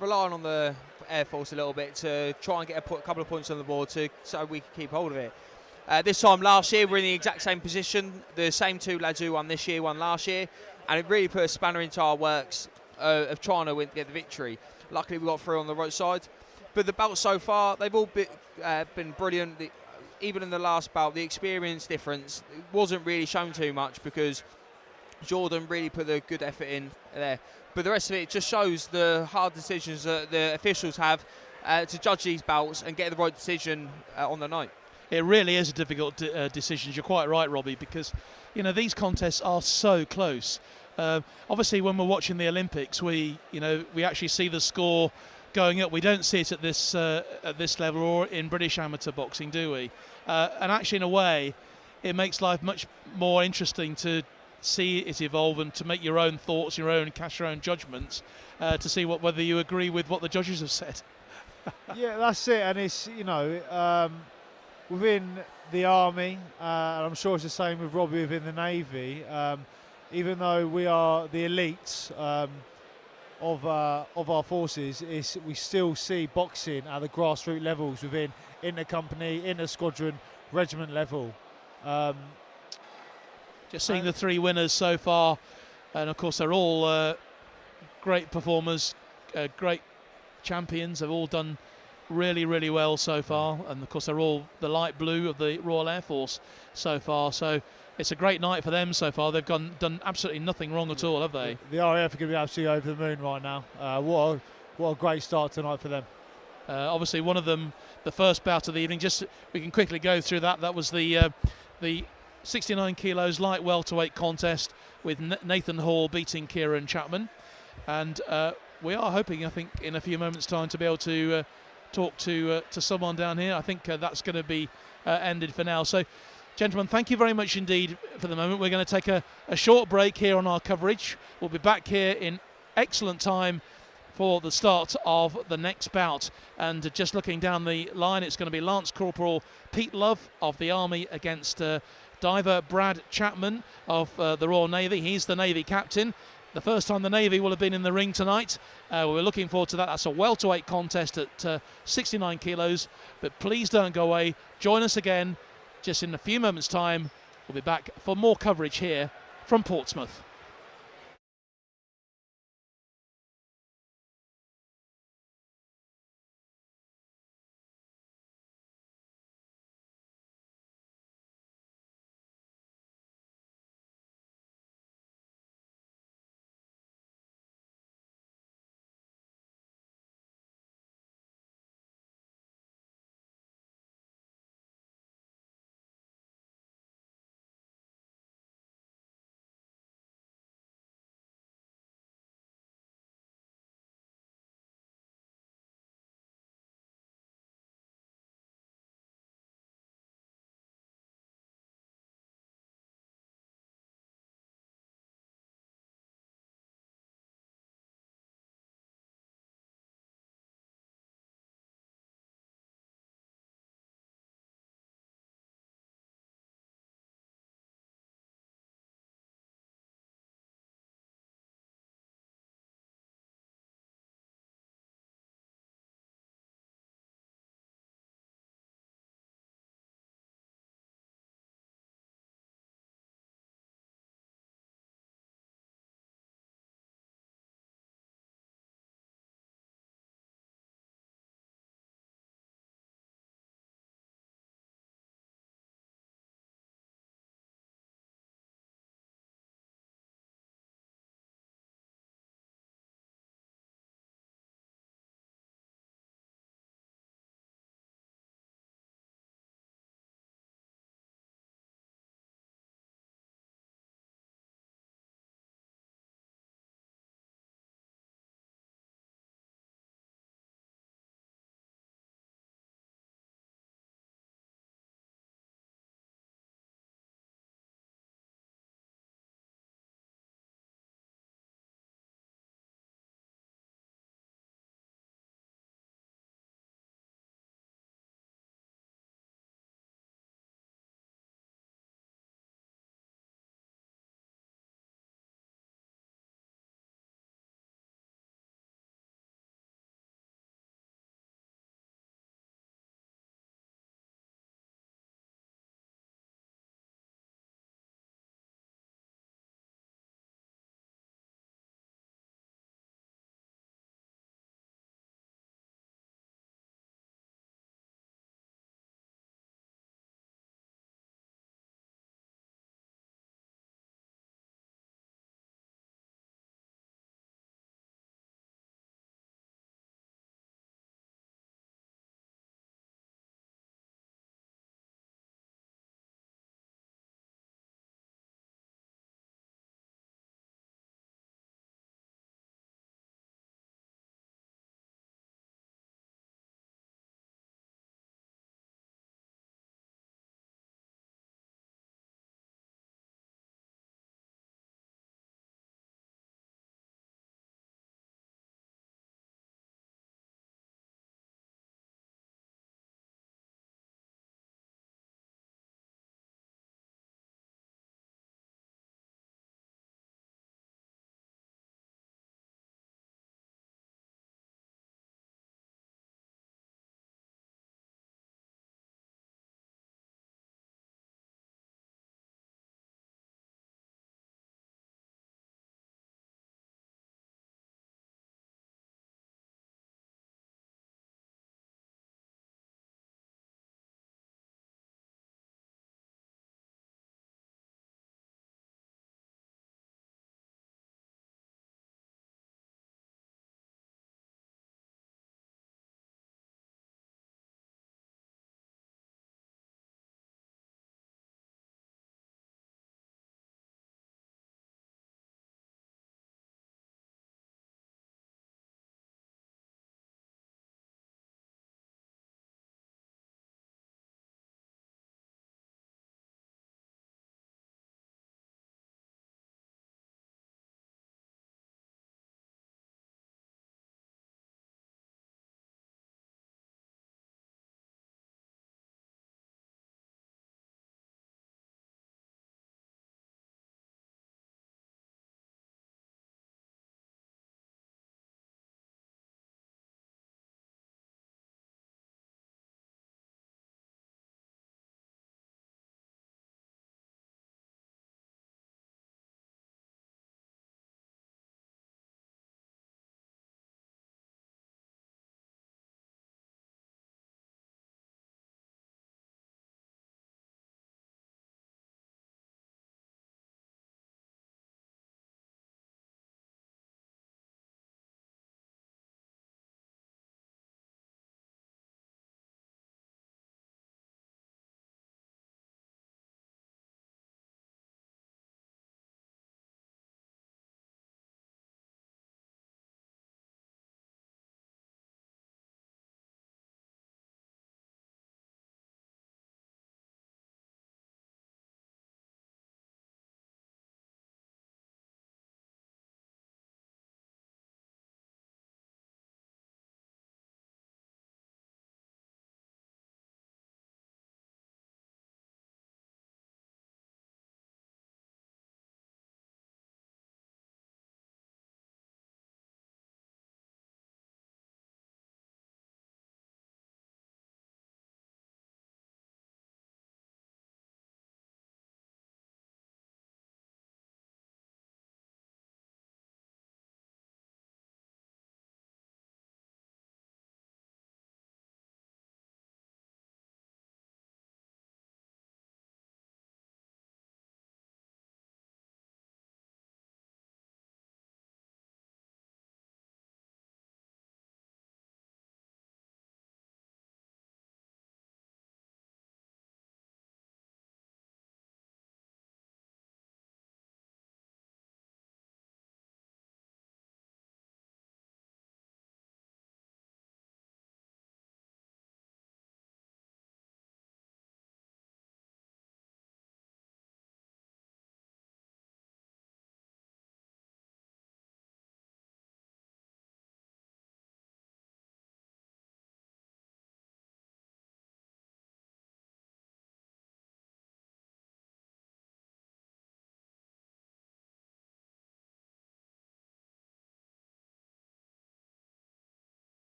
relying on the Air Force a little bit to try and get a couple of points on the board so we can keep hold of it. This time last year we're in the exact same position. The same 2 lads who won this year won last year, and it really put a spanner into our works of trying to get the victory. Luckily we got through on the right side. But the bouts so far, they've all been brilliant. Even in the last bout, the experience difference wasn't really shown too much because Jordan really put a good effort in there. But the rest of it just shows the hard decisions that the officials have to judge these bouts and get the right decision on the night. It really is a difficult decision. You're quite right, Robbie, because these contests are so close. Obviously, when we're watching the Olympics, we actually see the score going up. We don't see it at this level or in British amateur boxing, do we? And actually, in a way, it makes life much more interesting to see it evolve and to make your own thoughts, cast your own judgments, to see whether you agree with what the judges have said. Yeah, that's it. And it's within the Army, and I'm sure it's the same with Robbie within the Navy. Even though we are the elites of our forces, we still see boxing at the grassroots levels within inter-company, inter-squadron, regiment level. Just seeing the 3 winners so far, and of course they're all great performers, great champions. They've all done really, really well so far, and of course they're all the light blue of the Royal Air Force so far. So it's a great night for them so far. They've done absolutely nothing wrong at all, have they? The RAF are going to be absolutely over the moon right now. What a great start tonight for them. Obviously, one of them, the first bout of the evening. Just we can quickly go through that. That was the 69 kilos light welterweight contest with Nathan Hall beating Kieran Chapman, and we are hoping, I think, in a few moments' time to be able to talk to someone down here. I think that's going to be ended for now. So, gentlemen, thank you very much indeed for the moment. We're going to take a short break here on our coverage. We'll be back here in excellent time for the start of the next bout. And just looking down the line, it's going to be Lance Corporal Pete Love of the Army against diver Brad Chapman of the Royal Navy. He's the Navy captain. The first time the Navy will have been in the ring tonight. We're looking forward to that. That's a welterweight contest at 69 kilos. But please don't go away. Join us again just in a few moments' time. We'll be back for more coverage here from Portsmouth.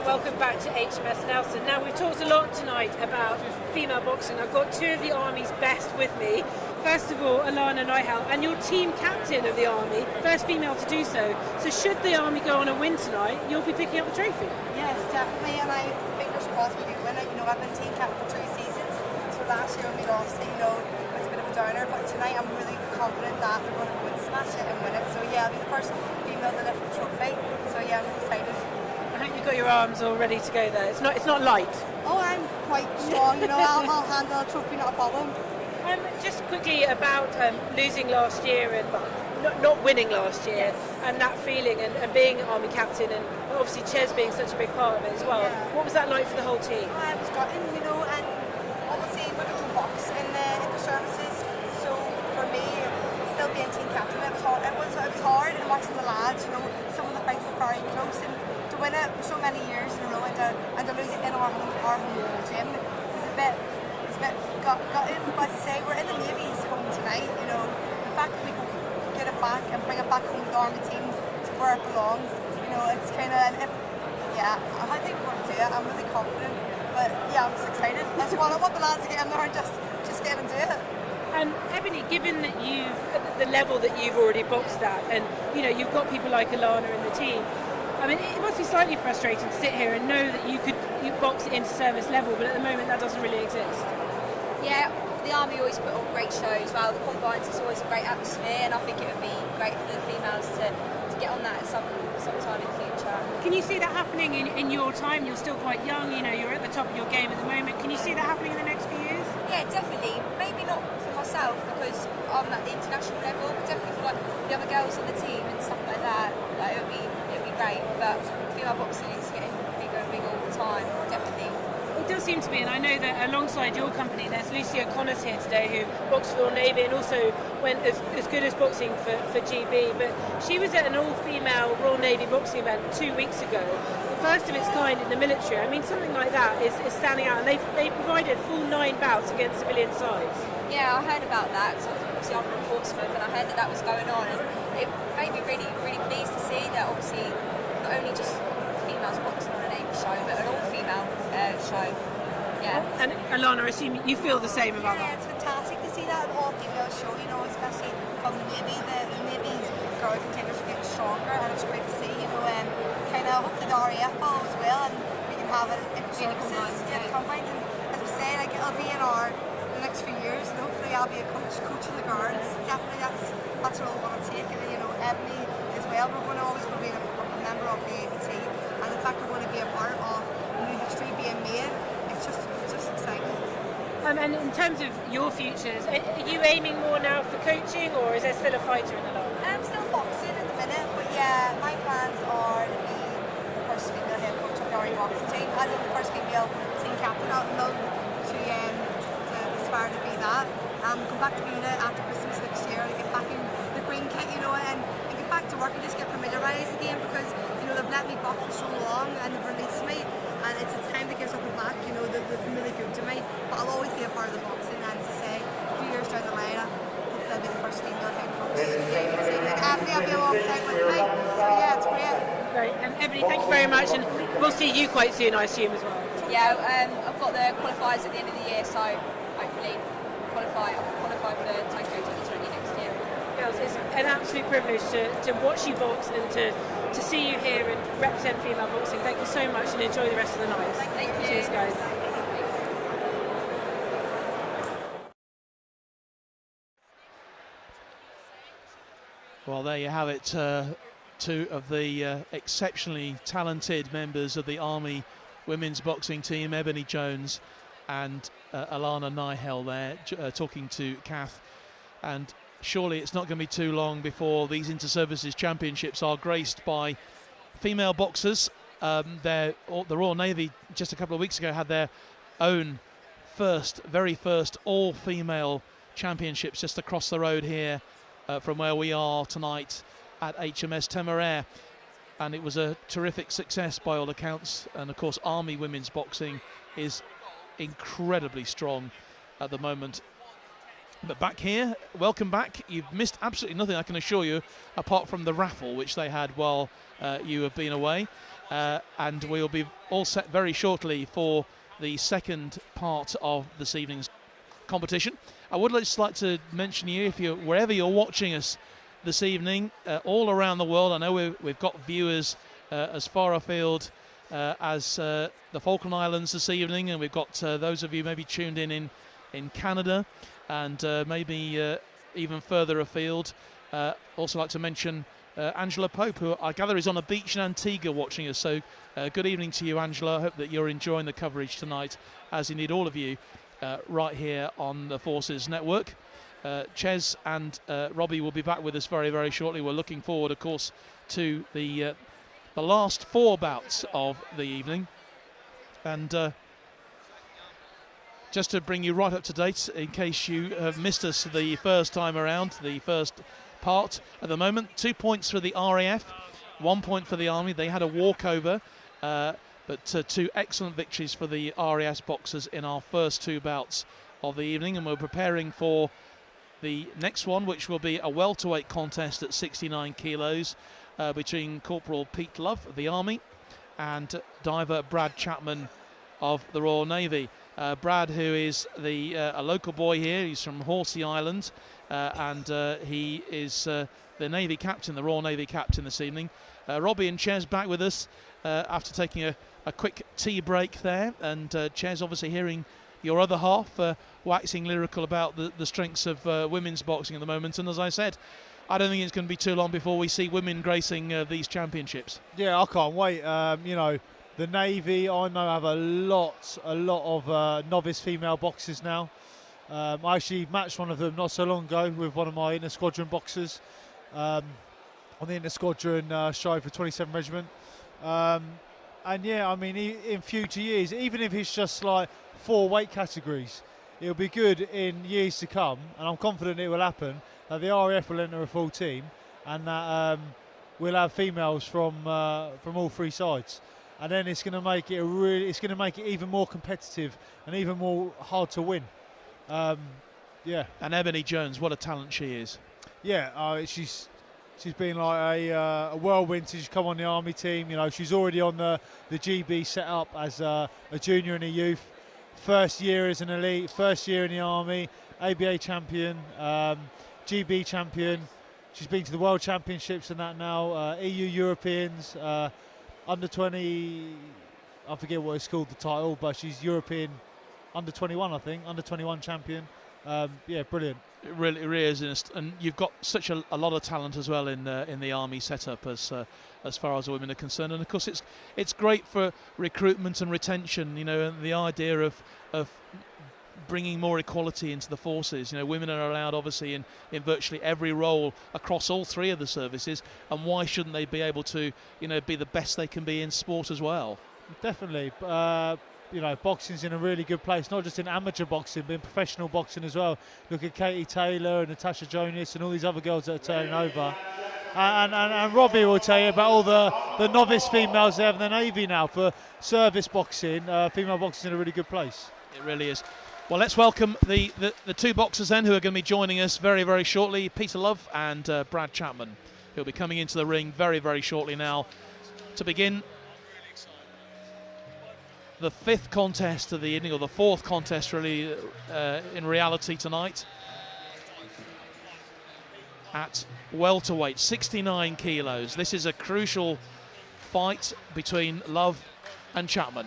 and welcome back to HMS Nelson. Now, we've talked a lot tonight about female boxing. I've got two of the Army's best with me. First of all, Alana Nihal, and your team captain of the Army, first female to do so. So should the Army go on a win tonight, you'll be picking up the trophy. Yes, definitely, and I fingers crossed we do win it. You know, I've been team captain for 2 seasons, so last year when we lost it, you know, it was a bit of a downer, but tonight I'm really confident that we're going to go and smash it and win it. So yeah, I'll be the first female to lift the trophy. So yeah, I'm excited. I hope you've got your arms all ready to go there. It's not light. Oh, I'm quite strong, you know, I'll handle a trophy, not a problem. Just quickly about losing last year and not winning last year, and that feeling and being Army captain, and obviously Ches being such a big part of it as well. Yeah. What was that like for the whole team? I was gutted, you know, and obviously we don't box in the services, so for me, still being team captain, it was hard. It was hard, and watching the lads, you know, some of the fights were very close, and to win it for so many years in a row and to lose it in our home gym was a bit gutted. But to say we're in the Navy's home tonight, you know, the fact that we can get it back and bring it back home to the Army team to where it belongs, you know, it's kind of, yeah, I think we're going to do it. I'm really confident, but yeah, I'm just excited. That's what I want the lads to get in there and just get and do it. And Ebony, given that you've the level that you've already boxed at, and you know you've got people like Alana in the team, I mean, it must be slightly frustrating to sit here and know that you box it into service level, but at the moment that doesn't really exist. Yeah, the Army always put on great shows. Well, the combines is always a great atmosphere, and I think it would be great for the females to get on that at some time in the future. Can you see that happening in your time? You're still quite young, you know, you're at the top of your game at the moment. Can you see that happening in the next few years? Yeah, definitely. Maybe not for myself because I'm at the international level, but definitely for like the other girls on the team and stuff like that. Like it would be great. But female boxing is getting bigger and bigger all the time. Definitely. It does seem to be, and I know that alongside your company there's Lucy O'Connor's here today who boxed for the Royal Navy and also went as good as boxing for GB, but she was at an all-female Royal Navy boxing event 2 weeks ago, the first of its kind in the military. I mean, something like that is standing out, and they provided full 9 bouts against civilian sides. Yeah, I heard about that, so obviously I'm from Portsmouth and I heard that was going on, and it made me really, really pleased to see that obviously not only just females boxing on a Navy show, but an all-female show. Yeah. And Alana, I assume you feel the same about that? Yeah, it's fantastic to see that all-female show, you know, especially from the Navy. The Navy's girl contenders are getting stronger, and it's great to see, you know, and kind of hopefully the RAF follow as well, and we can have it in services, combines, and as we say, like it'll be in the next few years, and hopefully I'll be a coaching the guards. Definitely that's what I want to take, and you know, Ebony as well. We're always going to be a member of the ABT, and the fact we're going to be a part of new history being made, it's just exciting. And in terms of your futures, are you aiming more now for coaching, or is there still a fighter in the line? I'm still boxing at the minute, but yeah, my plans are to be the first female head coach of the Army boxing team. As in the first female team captain, I'd love to aspire to be that. Go back to Buna after Christmas next year and get back in the green kit, you know, and get back to work and just get familiarised again, because you know they've let me box for so long and they've released me, and it's time to give something back. You know, they've been really good to me, but I'll always be a part of the boxing, and to say a few years down the line hopefully I'll be the first female head coach. Like Ebony will be alongside with me, so yeah, it's great. Great. And Ebony, thank you very much, and we'll see you quite soon, I assume, as well. Yeah, I've got the qualifiers at the end of the year, so hopefully I'll qualify for Tokyo 2020 next year. Girls, it's an absolute privilege to watch you box and to see you here and represent female boxing. Thank you so much, and enjoy the rest of the night. Thank you. Cheers, guys. Well, there you have it. Two of the exceptionally talented members of the Army women's boxing team, Ebony Jones and Alana Nihal there, talking to Kath. And surely it's not going to be too long before these inter-services championships are graced by female boxers. The Royal Navy just a couple of weeks ago had their own very first all-female championships just across the road here from where we are tonight at HMS Temeraire, and it was a terrific success by all accounts. And of course Army women's boxing is incredibly strong at the moment, But back here, welcome back. You've missed absolutely nothing, I can assure you, apart from the raffle which they had while you have been away. And we'll be all set very shortly for the second part of this evening's competition. I would just like to mention you, if you're wherever you're watching us this evening, all around the world. I know we've got viewers as far afield as the Falkland Islands this evening, and we've got those of you maybe tuned in Canada, and maybe even further afield. Also like to mention Angela Pope, who I gather is on a beach in Antigua watching us. So good evening to you, Angela. I hope that you're enjoying the coverage tonight, as indeed all of you, right here on the Forces Network. Ches and Robbie will be back with us very, very shortly. We're looking forward, of course, to the last 4 bouts of the evening. And just to bring you right up to date, in case you have missed us the first time around, the first part at the moment, 2 points for the RAF, 1 point for the Army. They had a walkover, but 2 excellent victories for the RAF boxers in our first 2 bouts of the evening, and we're preparing for the next one, which will be a welterweight contest at 69 kilos between Corporal Pete Love of the Army and diver Brad Chapman of the Royal Navy. Brad, who is a local boy here, he's from Horsey Island, and he is the Navy captain, the Royal Navy captain this evening. Robbie and Ches back with us after taking a quick tea break there, and Ches obviously hearing your other half waxing lyrical about the strengths of women's boxing at the moment. And as I said, I don't think it's going to be too long before we see women gracing these championships. Yeah, I can't wait. You know, the Navy, I know, have a lot of novice female boxers now. I actually matched one of them not so long ago with one of my inter-squadron boxers on the inter-squadron show for 27 Regiment. And yeah, I mean, in future years, even if it's just like 4 weight categories, it'll be good in years to come, and I'm confident it will happen, that the RAF will enter a full team, and that we'll have females from all 3 sides. And then it's going to make it it's going to make it even more competitive and even more hard to win. Yeah. And Ebony Jones, what a talent she is. Yeah, she's been like a whirlwind since she's come on the Army team. You know, she's already on the GB set up as a junior in a youth. First year as an elite, first year in the Army, ABA champion, GB champion. She's been to the World Championships and that now, EU Europeans. Under 20, I forget what it's called, the title, but she's European under 21, I think, under 21 champion. Yeah, brilliant. It really is, and you've got such a lot of talent as well in the Army setup as far as the women are concerned, and of course it's great for recruitment and retention. You know, and the idea of bringing more equality into the forces. You know, women are allowed obviously in virtually every role across all 3 of the services, and why shouldn't they be able to, you know, be the best they can be in sport as well? Definitely. You know, boxing's in a really good place, not just in amateur boxing, but in professional boxing as well. Look at Katie Taylor and Natasha Jonas and all these other girls that are turning over. And Robbie will tell you about all the novice females they have in the Navy now for service boxing. Female boxing in a really good place. It really is. Well, let's welcome the 2 boxers then who are going to be joining us very, very shortly. Peter Love and Brad Chapman, who'll be coming into the ring very, very shortly now to begin the 5th contest of the evening, or the 4th contest really in reality tonight, at welterweight, 69 kilos. This is a crucial fight between Love and Chapman.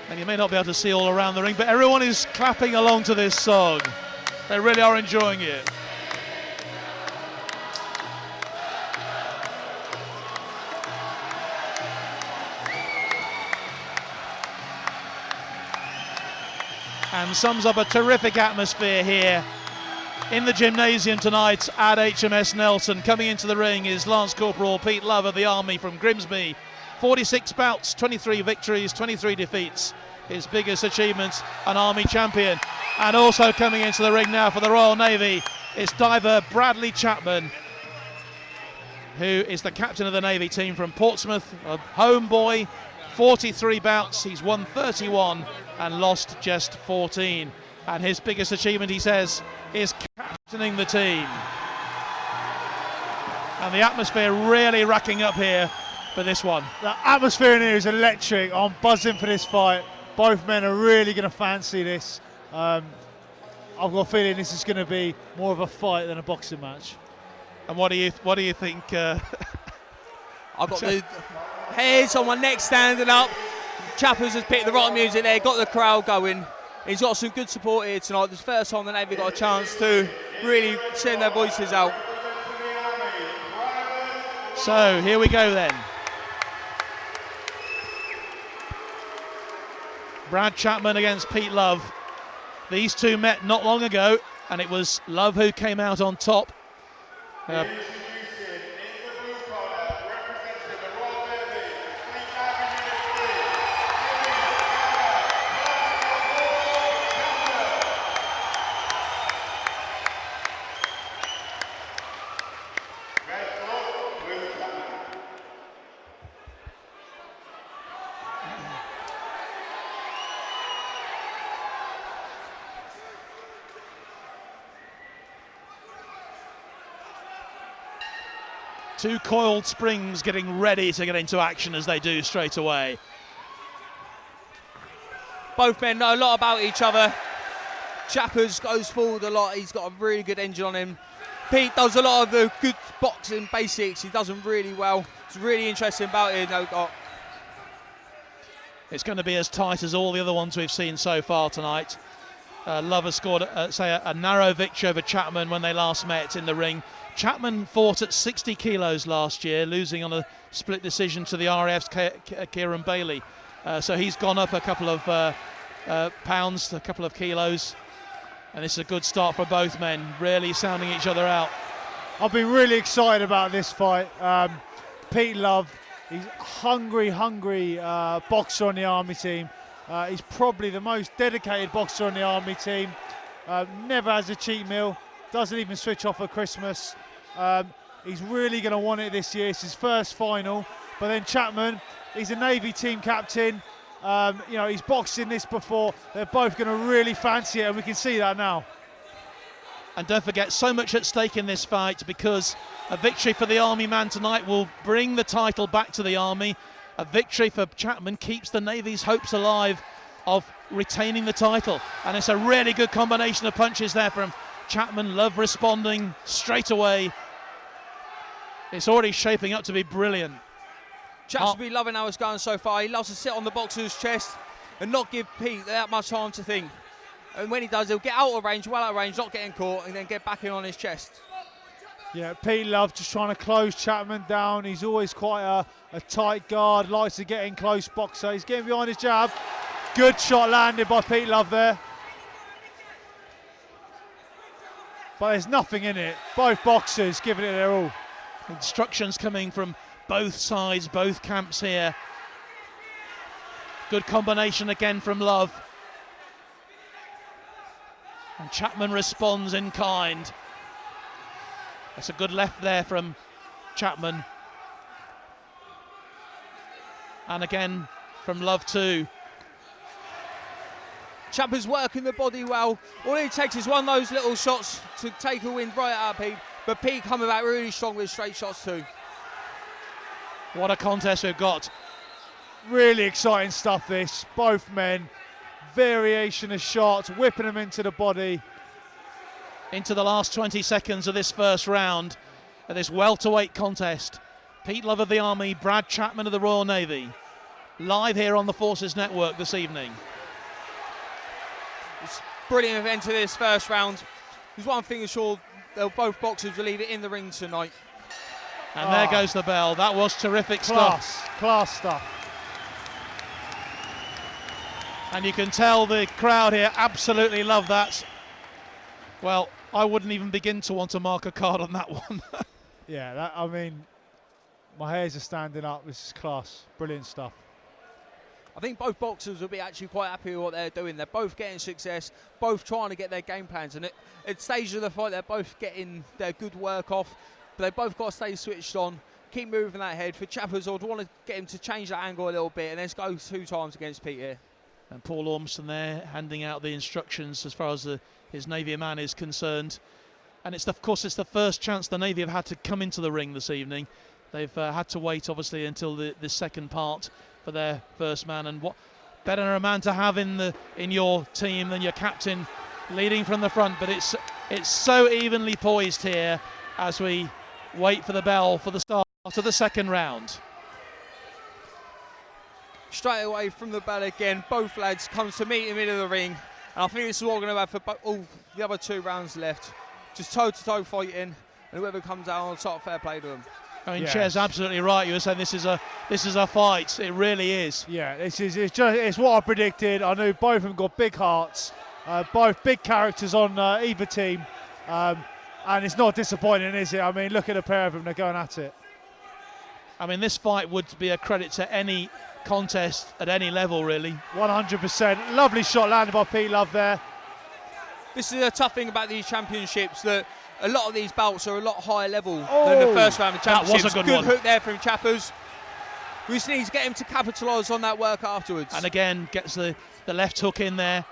And you may not be able to see all around the ring, but everyone is clapping along to this song. They really are enjoying it. And sums up a terrific atmosphere here In the gymnasium tonight at HMS Nelson, coming into the ring is Lance Corporal Pete Love of the Army from Grimsby. 46 bouts, 23 victories, 23 defeats. His biggest achievement, an Army champion. And also coming into the ring now for the Royal Navy is diver Bradley Chapman, who is the captain of the Navy team from Portsmouth, a home boy. 43 bouts, he's won 31 and lost just 14. And his biggest achievement, he says, is captaining the team. And the atmosphere really racking up here for this one. The atmosphere in here is electric. I'm buzzing for this fight. Both men are really going to fancy this. I've got a feeling this is going to be more of a fight than a boxing match. And what do you think? I've got the hairs on my neck standing up. Chappers has picked the right music there, got the crowd going. He's got some good support here tonight. This is the first time the Navy got a chance to really send their voices out. So here we go then. Brad Chapman against Pete Love. These two met not long ago, and it was Love who came out on top. Two coiled springs getting ready to get into action as they do straight away. Both men know a lot about each other. Chappers goes forward a lot. He's got a really good engine on him. Pete does a lot of the good boxing basics. He does them really well. It's really interesting about it. It's going to be as tight as all the other ones we've seen so far tonight. Love has scored, a narrow victory over Chapman when they last met in the ring. Chapman fought at 60 kilos last year, losing on a split decision to the RAF's Kieran Bailey. So he's gone up a couple of pounds, a couple of kilos. And this is a good start for both men, really sounding each other out. I've been really excited about this fight. Pete Love, he's hungry boxer on the Army team. He's probably the most dedicated boxer on the Army team. Never has a cheat meal, doesn't even switch off at Christmas. He's really going to want it this year. It's his first final. But then Chapman, he's a Navy team captain. He's boxed in this before. They're both going to really fancy it, and we can see that now. And don't forget, so much at stake in this fight, because a victory for the Army man tonight will bring the title back to the Army. A victory for Chapman keeps the Navy's hopes alive of retaining the title. And it's a really good combination of punches there from Chapman. Love responding straight away. It's already shaping up to be brilliant. Chaps will be loving how it's going so far. He loves to sit on the boxer's chest and not give Pete that much time to think. And when he does, he'll get out of range, well out of range, not getting caught, and then get back in on his chest. Yeah, Pete Love just trying to close Chapman down. He's always quite a tight guard, likes to get in close boxer. He's getting behind his jab. Good shot landed by Pete Love there. But there's nothing in it. Both boxers giving it their all. Instructions coming from both sides, both camps here. Good combination again from Love. And Chapman responds in kind. That's a good left there from Chapman. And again from Love too. Chapman's working the body well. All it takes is one of those little shots to take a wind right out of Pete. But Pete coming back really strong with straight shots too. What a contest we've got. Really exciting stuff this. Both men, variation of shots, whipping them into the body. Into the last 20 seconds of this first round of this welterweight contest. Pete Love of the Army, Brad Chapman of the Royal Navy. Live here on the Forces Network this evening. It's a brilliant event to this first round. There's one thing sure, both boxers will leave it in the ring tonight. And there goes the bell. That was terrific stuff. Class stuff. And you can tell the crowd here absolutely love that. Well, I wouldn't even begin to want to mark a card on that one. Yeah, I mean, my hairs are standing up. This is class. Brilliant stuff. I think both boxers will be actually quite happy with what they're doing. They're both getting success, both trying to get their game plans. And at stages of the fight, they're both getting their good work off. But they both got to stay switched on, keep moving that head. For Chappers, I'd want to get him to change that angle a little bit and let's go 2 times against Pete here. And Paul Ormston there handing out the instructions as far as his Navy man is concerned. And of course it's the first chance the Navy have had to come into the ring this evening. They've had to wait obviously until the second part for their first man, and what better a man to have in your team than your captain leading from the front. But it's so evenly poised here as we wait for the bell for the start of the second round. Straight away from the bell again, both lads come to meet in the middle of the ring, and I think this is what we're going to have for all the other 2 rounds left. Just toe-to-toe fighting, and whoever comes out on top, fair play to them. I mean, Chair's absolutely right. You were saying this is a fight. It really is. Yeah, it's what I predicted. I knew both of them got big hearts, both big characters on either team, and it's not disappointing, is it? I mean, look at the pair of them. They're going at it. I mean, this fight would be a credit to any contest at any level, really. 100%. Lovely shot landed by Pete Love there. This is a tough thing about these championships, that a lot of these bouts are a lot higher level than the first round of championships. That was a good one. Hook there from Chappers. We just need to get him to capitalise on that work afterwards. And again, gets the left hook in there.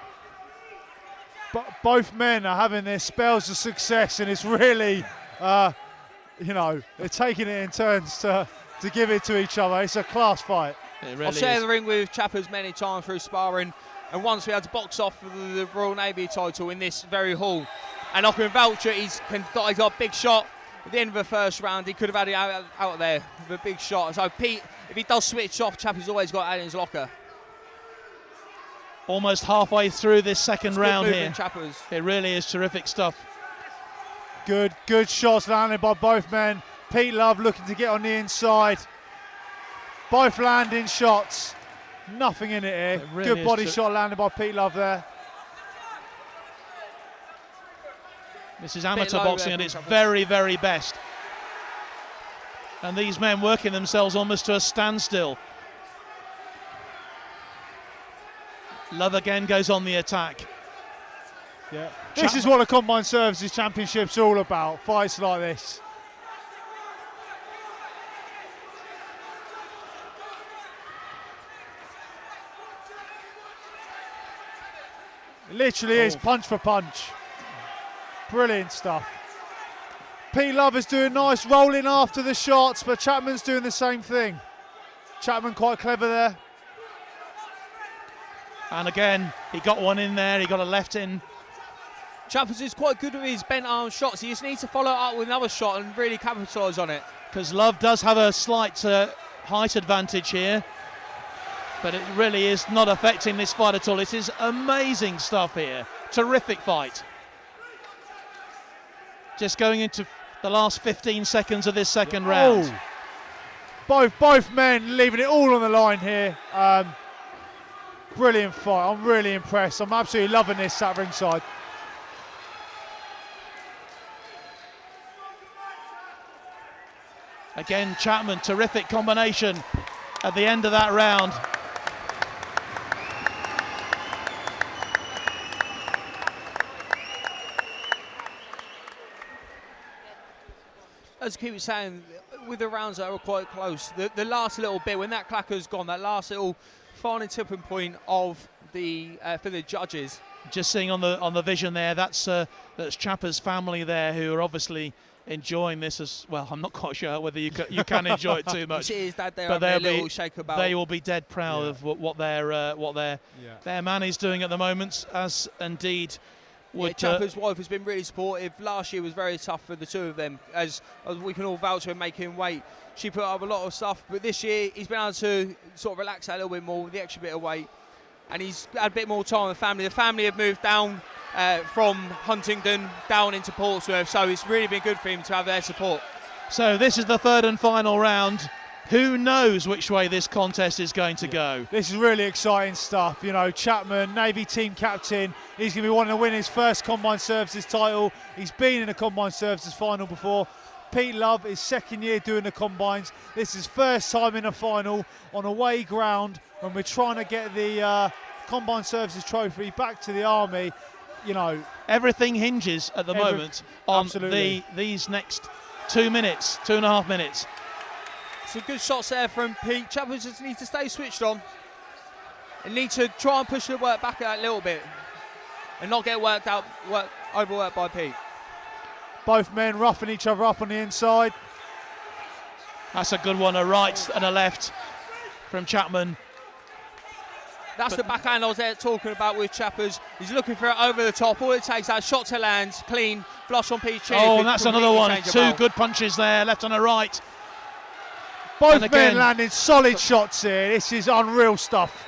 But both men are having their spells of success, and it's really, they're taking it in turns to give it to each other. It's a class fight. Really I've shared the ring with Chappers many times through sparring, and once we had to box off the Royal Navy title in this very hall. And I can vouch that he's got a big shot at the end of the first round. He could have had it out of there with a big shot. So Pete, if he does switch off, Chappers always got it in his locker. Almost halfway through this second round here. Chappers. It really is terrific stuff. Good shots landed by both men. Pete Love looking to get on the inside. Both landing shots. Nothing in it here. Really good body shot landed by Pete Love there. This is amateur boxing at its very, very best. And these men working themselves almost to a standstill. Love again goes on the attack. Yeah. This is what the Combined Services Championship's all about, fights like this. It literally is punch for punch. Brilliant stuff. Pete Love is doing nice rolling after the shots, but Chapman's doing the same thing. Chapman quite clever there. And again, he got one in there, he got a left in. Chappers is quite good with his bent arm shots. He just needs to follow up with another shot and really capitalise on it. Because Love does have a slight height advantage here, but it really is not affecting this fight at all. It is amazing stuff here. Terrific fight. Just going into the last 15 seconds of this second round. Both men leaving it all on the line here. Brilliant fight. I'm really impressed. I'm absolutely loving this at ringside. Again, Chapman, terrific combination at the end of that round. As I keep saying, with the rounds that are quite close, the last little bit, when that clacker's gone, that last little final tipping point of the for the judges. Just seeing on the vision there, that's Chapper's family there, who are obviously enjoying this as well. I'm not quite sure whether you can enjoy it too much. His dad there, but they will be dead proud of what their man is doing at the moment, as indeed. Chapper's wife has been really supportive. Last year was very tough for the two of them, as we can all vouch for making weight. She put up a lot of stuff, but this year he's been able to sort of relax out a little bit more with the extra bit of weight, and he's had a bit more time with the family. The family have moved down from Huntingdon down into Portsmouth, so it's really been good for him to have their support. So this is the third and final round. who knows which way this contest is going to go. This is really exciting stuff. You know, Chapman, Navy team captain, he's going to be wanting to win his first Combined Services title. He's been in a Combined Services final before. Pete Love is second year doing the Combines. This is first time in a final on away ground when we're trying to get the Combined Services trophy back to the Army. You know, everything hinges at the moment on these next 2 minutes, 2.5 minutes. Some good shots there from Pete. Chapman just needs to stay switched on and need to try and push the work back a little bit and not get overworked by Pete. Both men roughing each other up on the inside. That's a good one, a right and a left from Chapman. That's the backhand I was there talking about with Chappers. He's looking for it over the top. All it takes is a shot to land, clean, flush on Pete's chin. Oh, and that's another one. Two good punches there, left and a right. Both men landing solid shots here. This is unreal stuff.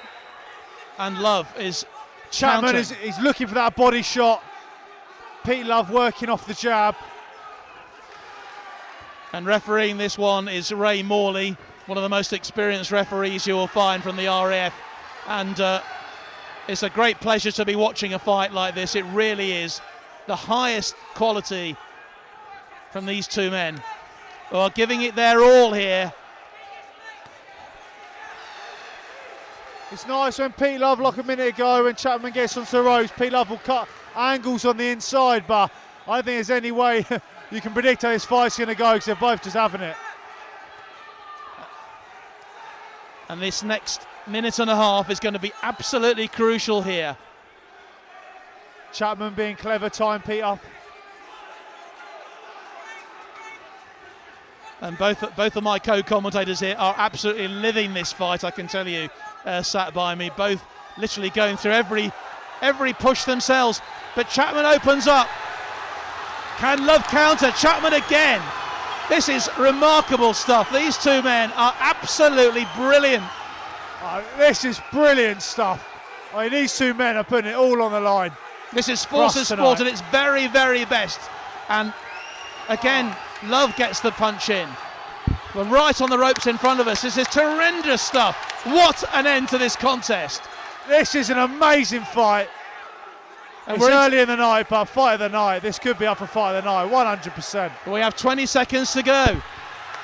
And Love is Chapman is looking for that body shot. Pete Love working off the jab. And refereeing this one is Ray Morley, one of the most experienced referees you will find from the RAF. And it's a great pleasure to be watching a fight like this. It really is the highest quality from these two men who are giving it their all here. It's nice when Pete Love, like a minute ago, when Chapman gets onto the ropes, Pete Love will cut angles on the inside, but I think there's any way you can predict how this fight's going to go because they're both just having it. And this next minute and a half is going to be absolutely crucial here. Chapman being clever, tying Pete up. And both of my co-commentators here are absolutely living this fight, I can tell you, sat by me, both literally going through every push themselves. But Chapman opens up. Can Love counter? Chapman again. This is remarkable stuff. These two men are absolutely brilliant. This is brilliant stuff. I mean, these two men are putting it all on the line. This is forces sport at its very, very best. And again, Love gets the punch in. We're right on the ropes in front of us. This is horrendous stuff. What an end to this contest. This is an amazing fight. And it's early in the night, but fight of the night. This could be up for fight of the night, 100%. We have 20 seconds to go.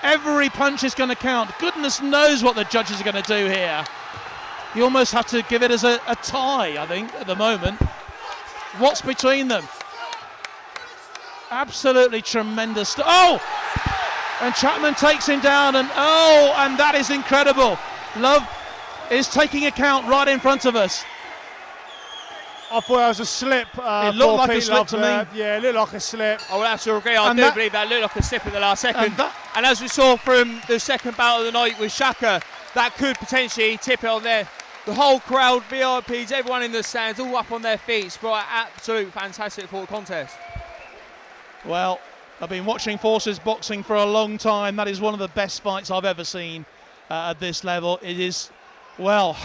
Every punch is going to count. Goodness knows what the judges are going to do here. You almost have to give it as a tie, I think, at the moment. What's between them? Absolutely tremendous stuff. Oh! And Chapman takes him down, and and that is incredible. Love is taking a count right in front of us. I thought that was a slip. It looked like a slip to me. Yeah, it looked like a slip. I will have to agree. I do believe that looked like a slip at the last second. And as we saw from the second bout of the night with Shaka, that could potentially tip it on there. The whole crowd, VIPs, everyone in the stands, all up on their feet for an absolute fantastic full contest. Well, I've been watching Forces boxing for a long time. That is one of the best fights I've ever seen at this level. It is, well,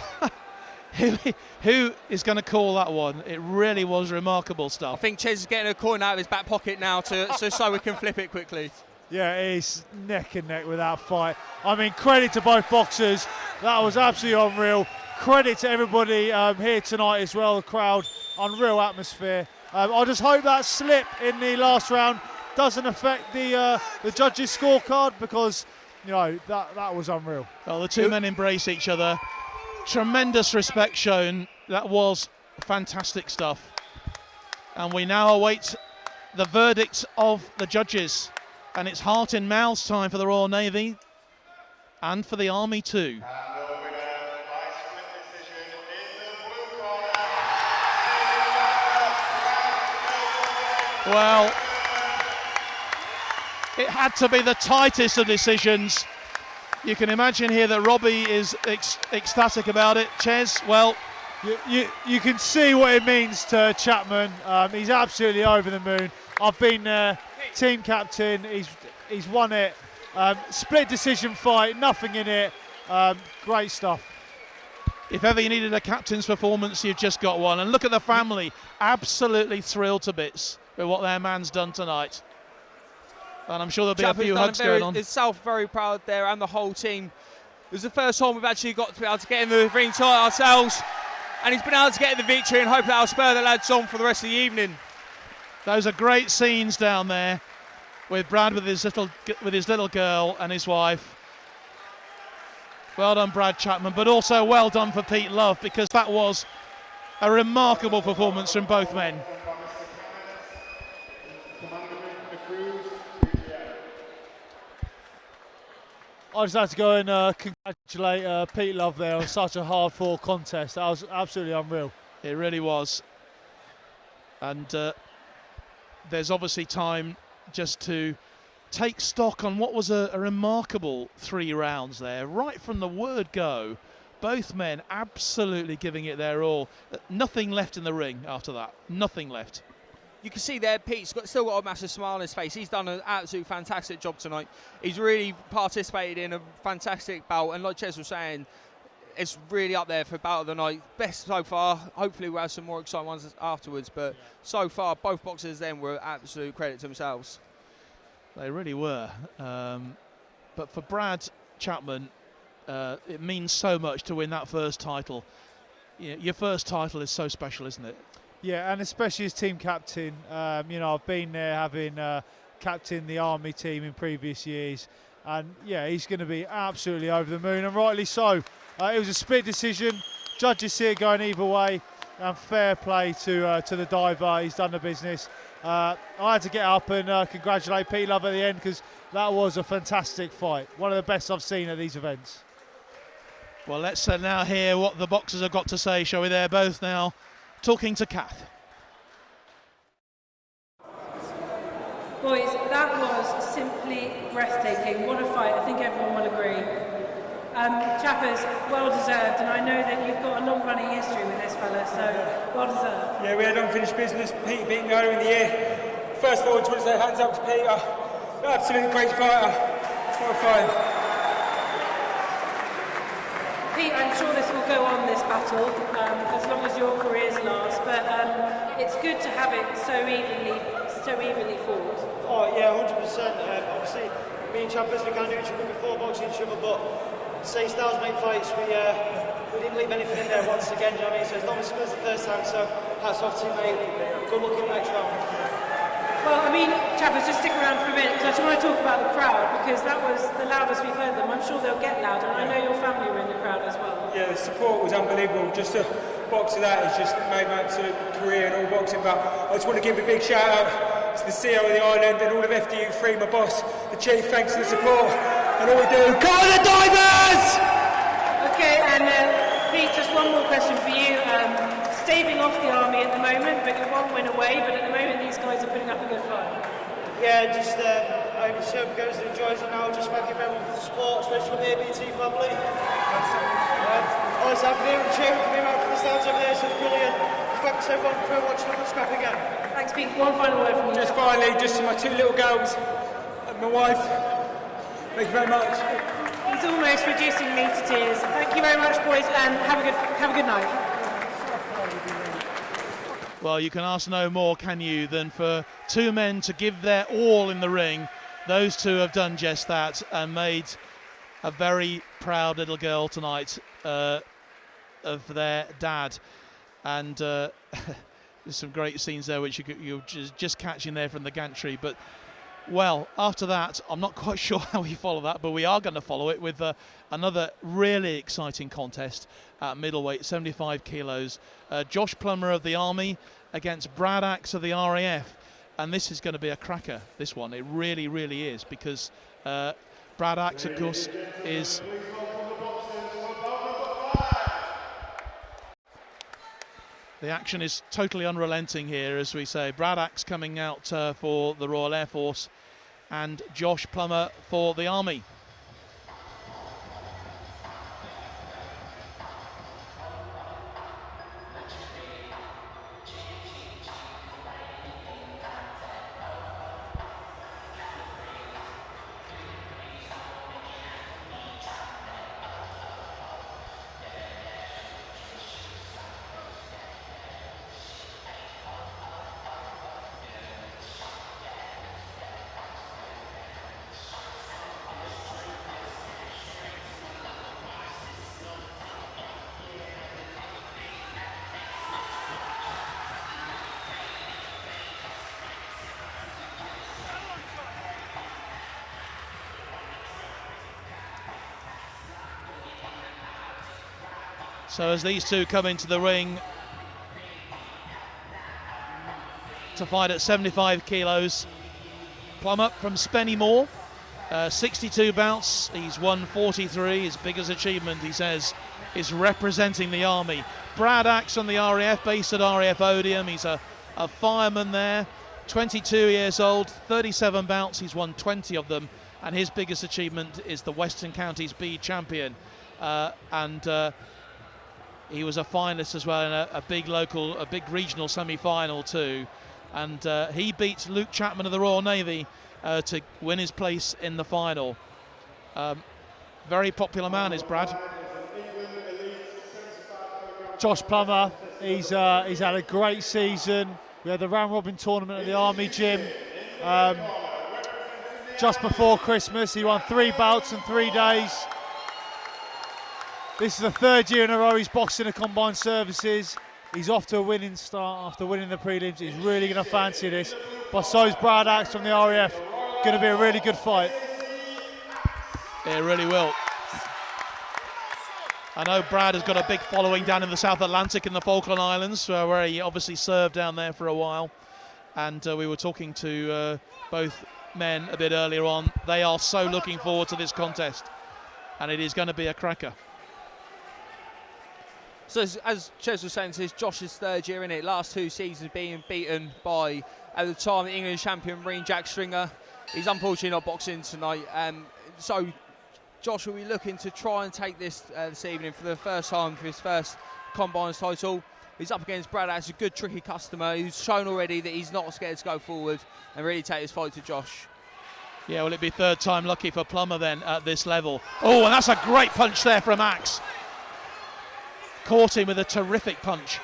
who is going to call that one? It really was remarkable stuff. I think Ches is getting a coin out of his back pocket now so we can flip it quickly. Yeah, it is neck and neck with that fight. I mean, credit to both boxers. That was absolutely unreal. Credit to everybody here tonight as well, the crowd. Unreal atmosphere. I just hope that slip in the last round doesn't affect the judges' scorecard, because you know that was unreal. Well, the two men embrace each other. Tremendous respect shown. That was fantastic stuff. And we now await the verdict of the judges. And it's heart in mouths time for the Royal Navy and for the Army too. Well, it had to be the tightest of decisions. You can imagine here that Robbie is ecstatic about it. Ches, well, you can see what it means to Chapman. He's absolutely over the moon. I've been team captain. He's won it. Split decision fight, nothing in it. Great stuff. If ever you needed a captain's performance, you've just got one. And look at the family, absolutely thrilled to bits with what their man's done tonight. And I'm sure there'll be Chap a few hugs going on. Himself very proud there, and the whole team. It was the first time we've actually got to be able to get in the ring tight ourselves, and he's been able to get the victory, and hope that'll spur the lads on for the rest of the evening. Those are great scenes down there with Brad with his little girl and his wife. Well done, Brad Chapman, but also well done for Pete Love, because that was a remarkable performance from both men. I just had to go and congratulate Pete Love there on such a hard-fought contest. That was absolutely unreal. It really was. And there's obviously time just to take stock on what was a remarkable 3 rounds there. Right from the word go, both men absolutely giving it their all. Nothing left in the ring after that. Nothing left. You can see there Pete's still got a massive smile on his face. He's done an absolute fantastic job tonight. He's really participated in a fantastic bout, and like Ches was saying, it's really up there for bout of the night. Best so far. Hopefully we'll have some more exciting ones afterwards, but so far both boxers then were absolute credit to themselves. They really were. But for Brad Chapman, it means so much to win that first title. You know, your first title is so special, isn't it? Yeah, and especially as team captain. You know, I've been there having captained the Army team in previous years, and yeah, he's going to be absolutely over the moon, and rightly so. It was a split decision. Judges see it going either way, and fair play to the diver. He's done the business. I had to get up and congratulate Pete Love at the end, because that was a fantastic fight. One of the best I've seen at these events. Well, let's now hear what the boxers have got to say, shall we? They're both now talking to Kath. Boys, that was simply breathtaking. What a fight, I think everyone will agree. Chappers, well deserved, and I know that you've got a long running history with this fella, so well deserved. Yeah, we had unfinished business. Pete beat me earlier in the year. First of all, I just want to say hands up to Peter. Absolute great fighter. What a fight. Pete, I'm sure this will go on, this battle, as long as your careers last, but it's good to have it so evenly fought. Oh yeah, 100%. Obviously, me and Chappers, we can't do each other before boxing each other, but say styles make fights, we didn't leave anything in there once again, you know what I mean? So as long as it was the first time, so hats off to you, mate. Good luck in the next round. Well, I mean, Chappers, just stick around for a minute, because I just want to talk about the crowd, because that was the loudest we've heard them. I'm sure they'll get louder, and I know your family were in the crowd as well. Yeah, the support was unbelievable. Just to box of that has just made my absolute career in all boxing. But I just want to give a big shout out to the CEO of the island and all of FDU3, my boss, the chief. Thanks for the support and all we do. Come on, the Divers! Okay, and Pete, just one more question for you. Staving off the Army at the moment, but you won't win away. But at the moment, these guys are putting up a good fight. Yeah, just I hope he goes and enjoys it now. Just thank you everyone for the support, especially from the ABT family. Honestly, I've been here and cheering for me out from the stands over there, so it's brilliant. Thanks everyone for watching and scrapping again. Thanks, Pete. One final word from you. Just finally, just to my 2 little girls and my wife. Thank you very much. He's almost reducing me to tears. Thank you very much, boys, and have a good night. Well, you can ask no more, can you, than for 2 men to give their all in the ring. Those 2 have done just that and made a very proud little girl tonight of their dad. And there's some great scenes there which you're just catching there from the gantry. But, well, after that, I'm not quite sure how we follow that, but we are going to follow it with another really exciting contest at middleweight, 75 kilos. Josh Plummer of the Army against Brad Axe of the RAF. And this is going to be a cracker, this one. It really, really is, because Brad Axe, of course, is... The action is totally unrelenting here, as we say. Brad Axe coming out for the Royal Air Force and Josh Plummer for the Army. So as these two come into the ring to fight at 75 kilos, Plummer from Spennymoor, 62 bouts, he's won 43. His biggest achievement, he says, is representing the Army. Brad Axe on the RAF, based at RAF Odium. He's a fireman there, 22 years old, 37 bouts, he's won 20 of them, and his biggest achievement is the Western Counties B champion. He was a finalist as well in a big regional semi-final too. And he beat Luke Chapman of the Royal Navy to win his place in the final. Very popular man is Brad. Josh Plummer, he's had a great season. We had the round robin tournament at the Army Gym just before Christmas. He won 3 bouts in 3 days. This is the 3rd year in a row he's boxing the Combined Services. He's off to a winning start after winning the prelims. He's really going to fancy this. But so is Brad Axe from the RAF. Going to be a really good fight. It really will. I know Brad has got a big following down in the South Atlantic in the Falkland Islands, where he obviously served down there for a while. And we were talking to both men a bit earlier on. They are so looking forward to this contest. And it is going to be a cracker. So as Ches was saying, this is Josh's 3rd year in it. Last 2 seasons being beaten by, at the time, the England champion Marine Jack Stringer. He's unfortunately not boxing tonight. So Josh will be looking to try and take this this evening for the first time for his first Combines title. He's up against Brad Axe, a good tricky customer who's shown already that he's not scared to go forward and really take this fight to Josh. Yeah, will it be 3rd time lucky for Plummer then at this level? Oh, and that's a great punch there from Axe. Caught him with a terrific punch.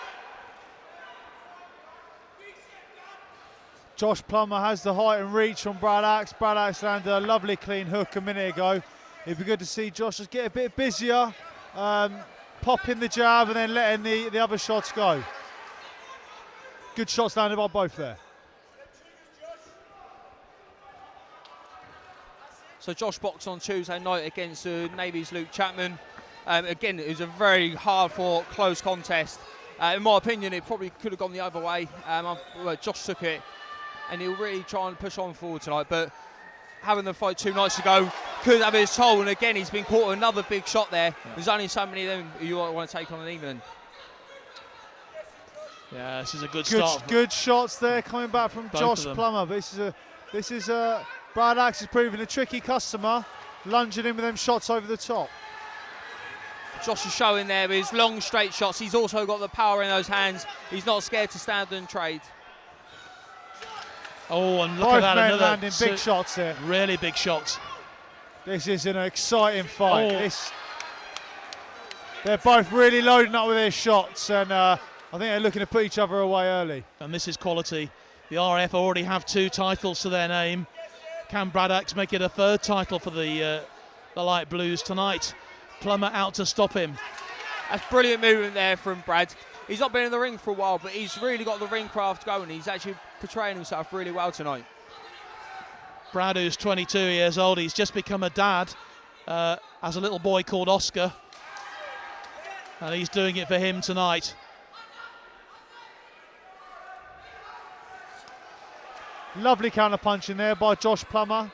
Josh Plummer has the height and reach from Brad Axe. Brad Axe landed a lovely clean hook a minute ago. It'd be good to see Josh just get a bit busier, popping the jab and then letting the other shots go. Good shots landed by both there. So Josh boxed on Tuesday night against the Navy's Luke Chapman. Again, it was a very hard-fought, close contest. In my opinion, it probably could have gone the other way. Josh took it, and he'll really try and push on forward tonight. But having the fight 2 nights ago could have his toll. And again, he's been caught with another big shot there. Yeah. There's only so many of them you want to take on in England. Yeah, this is a good start. Good shots there coming back from Josh Plummer. But this is Brad Axe is proving a tricky customer, lunging in with them shots over the top. Josh is showing there his long straight shots. He's also got the power in those hands. He's not scared to stand and trade. Oh, and look at that, another landing big shots here. Really big shots. This is an exciting fight. Oh. They're both really loading up with their shots, and I think they're looking to put each other away early. And this is quality. The RAF already have 2 titles to their name. Can Brad Axe make it a 3rd title for the Light Blues tonight? Plummer out to stop him. That's brilliant movement there from Brad. He's not been in the ring for a while, but he's really got the ring craft going. He's actually portraying himself really well tonight. Brad, who's 22 years old, he's just become a dad, as a little boy called Oscar. And he's doing it for him tonight. Lovely counter punching there by Josh Plummer.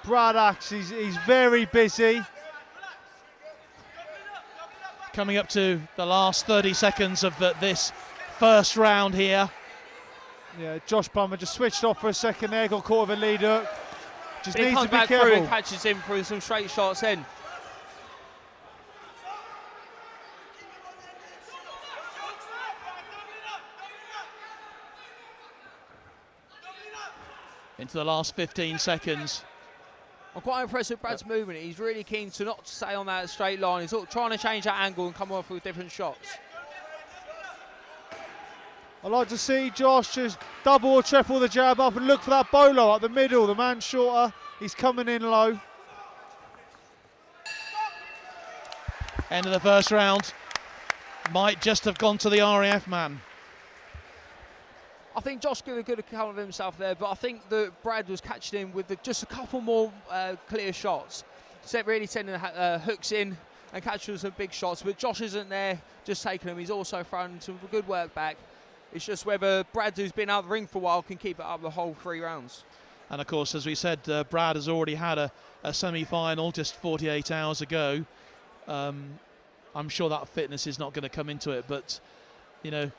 Brad Axe, he's very busy. Coming up to the last 30 seconds of this first round here. Yeah, Josh Plummer just switched off for a second there, got caught with a lead hook. Just needs to be back careful. Through and catches him for some straight shots in. Into the last 15 seconds. I'm quite impressed with Brad's movement. He's really keen to not stay on that straight line. He's trying to change that angle and come off with different shots. I'd like to see Josh just double or triple the jab up and look for that bolo up the middle. The man shorter, he's coming in low. End of the first round. Might just have gone to the RAF man. I think Josh gave a good account of himself there, but I think that Brad was catching him with just a couple more clear shots. Really sending hooks in and catching some big shots. But Josh isn't there just taking them. He's also thrown some good work back. It's just whether Brad, who's been out of the ring for a while, can keep it up the whole 3 rounds. And of course, as we said, Brad has already had a semi-final just 48 hours ago. I'm sure that fitness is not going to come into it, but you know,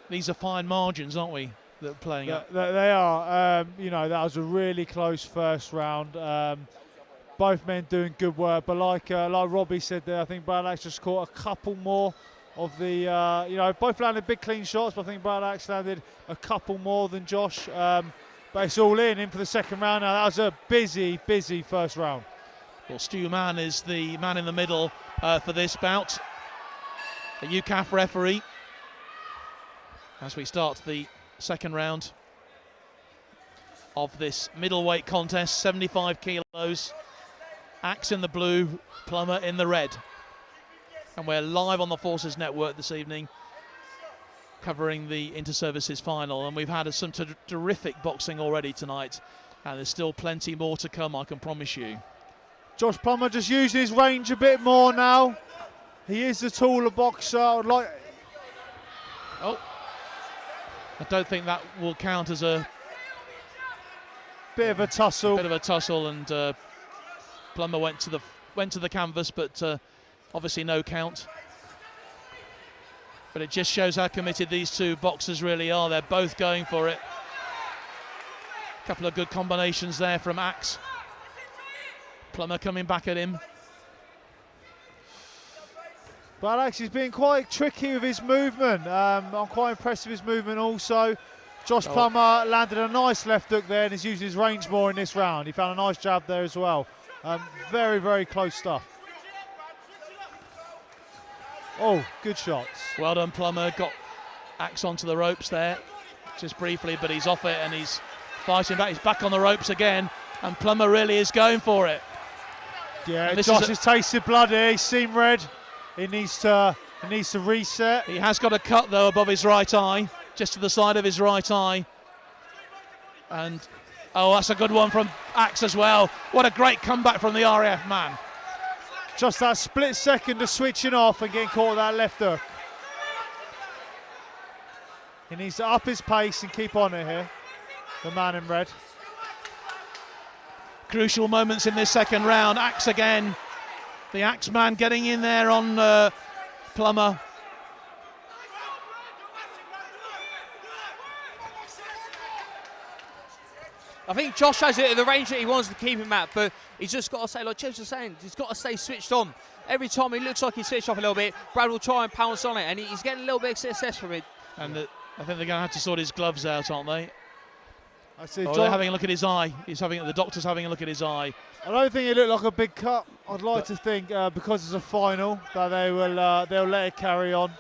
these are fine margins, aren't we, that are playing up? They are. You know, that was a really close first round. Both men doing good work, but like Robbie said there, I think Brad Axe just caught a couple more of the, you know, both landed big clean shots, but I think Brad Axe landed a couple more than Josh. But it's all in for the second round now. That was a busy first round. Well, Stu Mann is the man in the middle for this bout. A UCAF referee. As we start the second round of this middleweight contest, 75 kilos. Axe in the blue, Plummer in the red. And we're live on the Forces Network this evening, covering the Inter-Services final. And we've had some terrific boxing already tonight, and there's still plenty more to come, I can promise you. Josh Plummer just using his range a bit more now. He is the taller boxer. Oh, I don't think that will count as a bit of a tussle. And Plummer went to the canvas, but obviously no count. But it just shows how committed these two boxers really are. They're both going for it. A couple of good combinations there from Axe. Plummer coming back at him. But Axe is being quite tricky with his movement. I'm quite impressed with his movement also. Josh Plummer landed a nice left hook there and is using his range more in this round. He found a nice jab there as well. Very close stuff. Oh, good shots. Well done, Plummer. Got Axe onto the ropes there, just briefly, but he's off it and he's fighting back. He's back on the ropes again, and Plummer really is going for it. Yeah, Josh has tasted blood here. He's seen red. He needs to reset. He has got a cut though above his right eye, just to the side of his right eye. And oh, that's a good one from Axe as well. What a great comeback from the RAF man. Just that split second of switching off and getting caught with that left hook. He needs to up his pace and keep on it here, the man in red. Crucial moments in this second round. Axe again. The Axe man getting in there on Plummer. I think Josh has it at the range that he wants to keep him at, but he's just got to say, like James was saying, he's got to stay switched on. Every time he looks like he's switched off a little bit, Brad will try and pounce on it, and he's getting a little bit of success from it. And I think they're going to have to sort his gloves out, aren't they? I see. They're having a look at his eye. The doctor's having a look at his eye. I don't think it looked like a big cut. I'd like to think because it's a final that they'll let it carry on.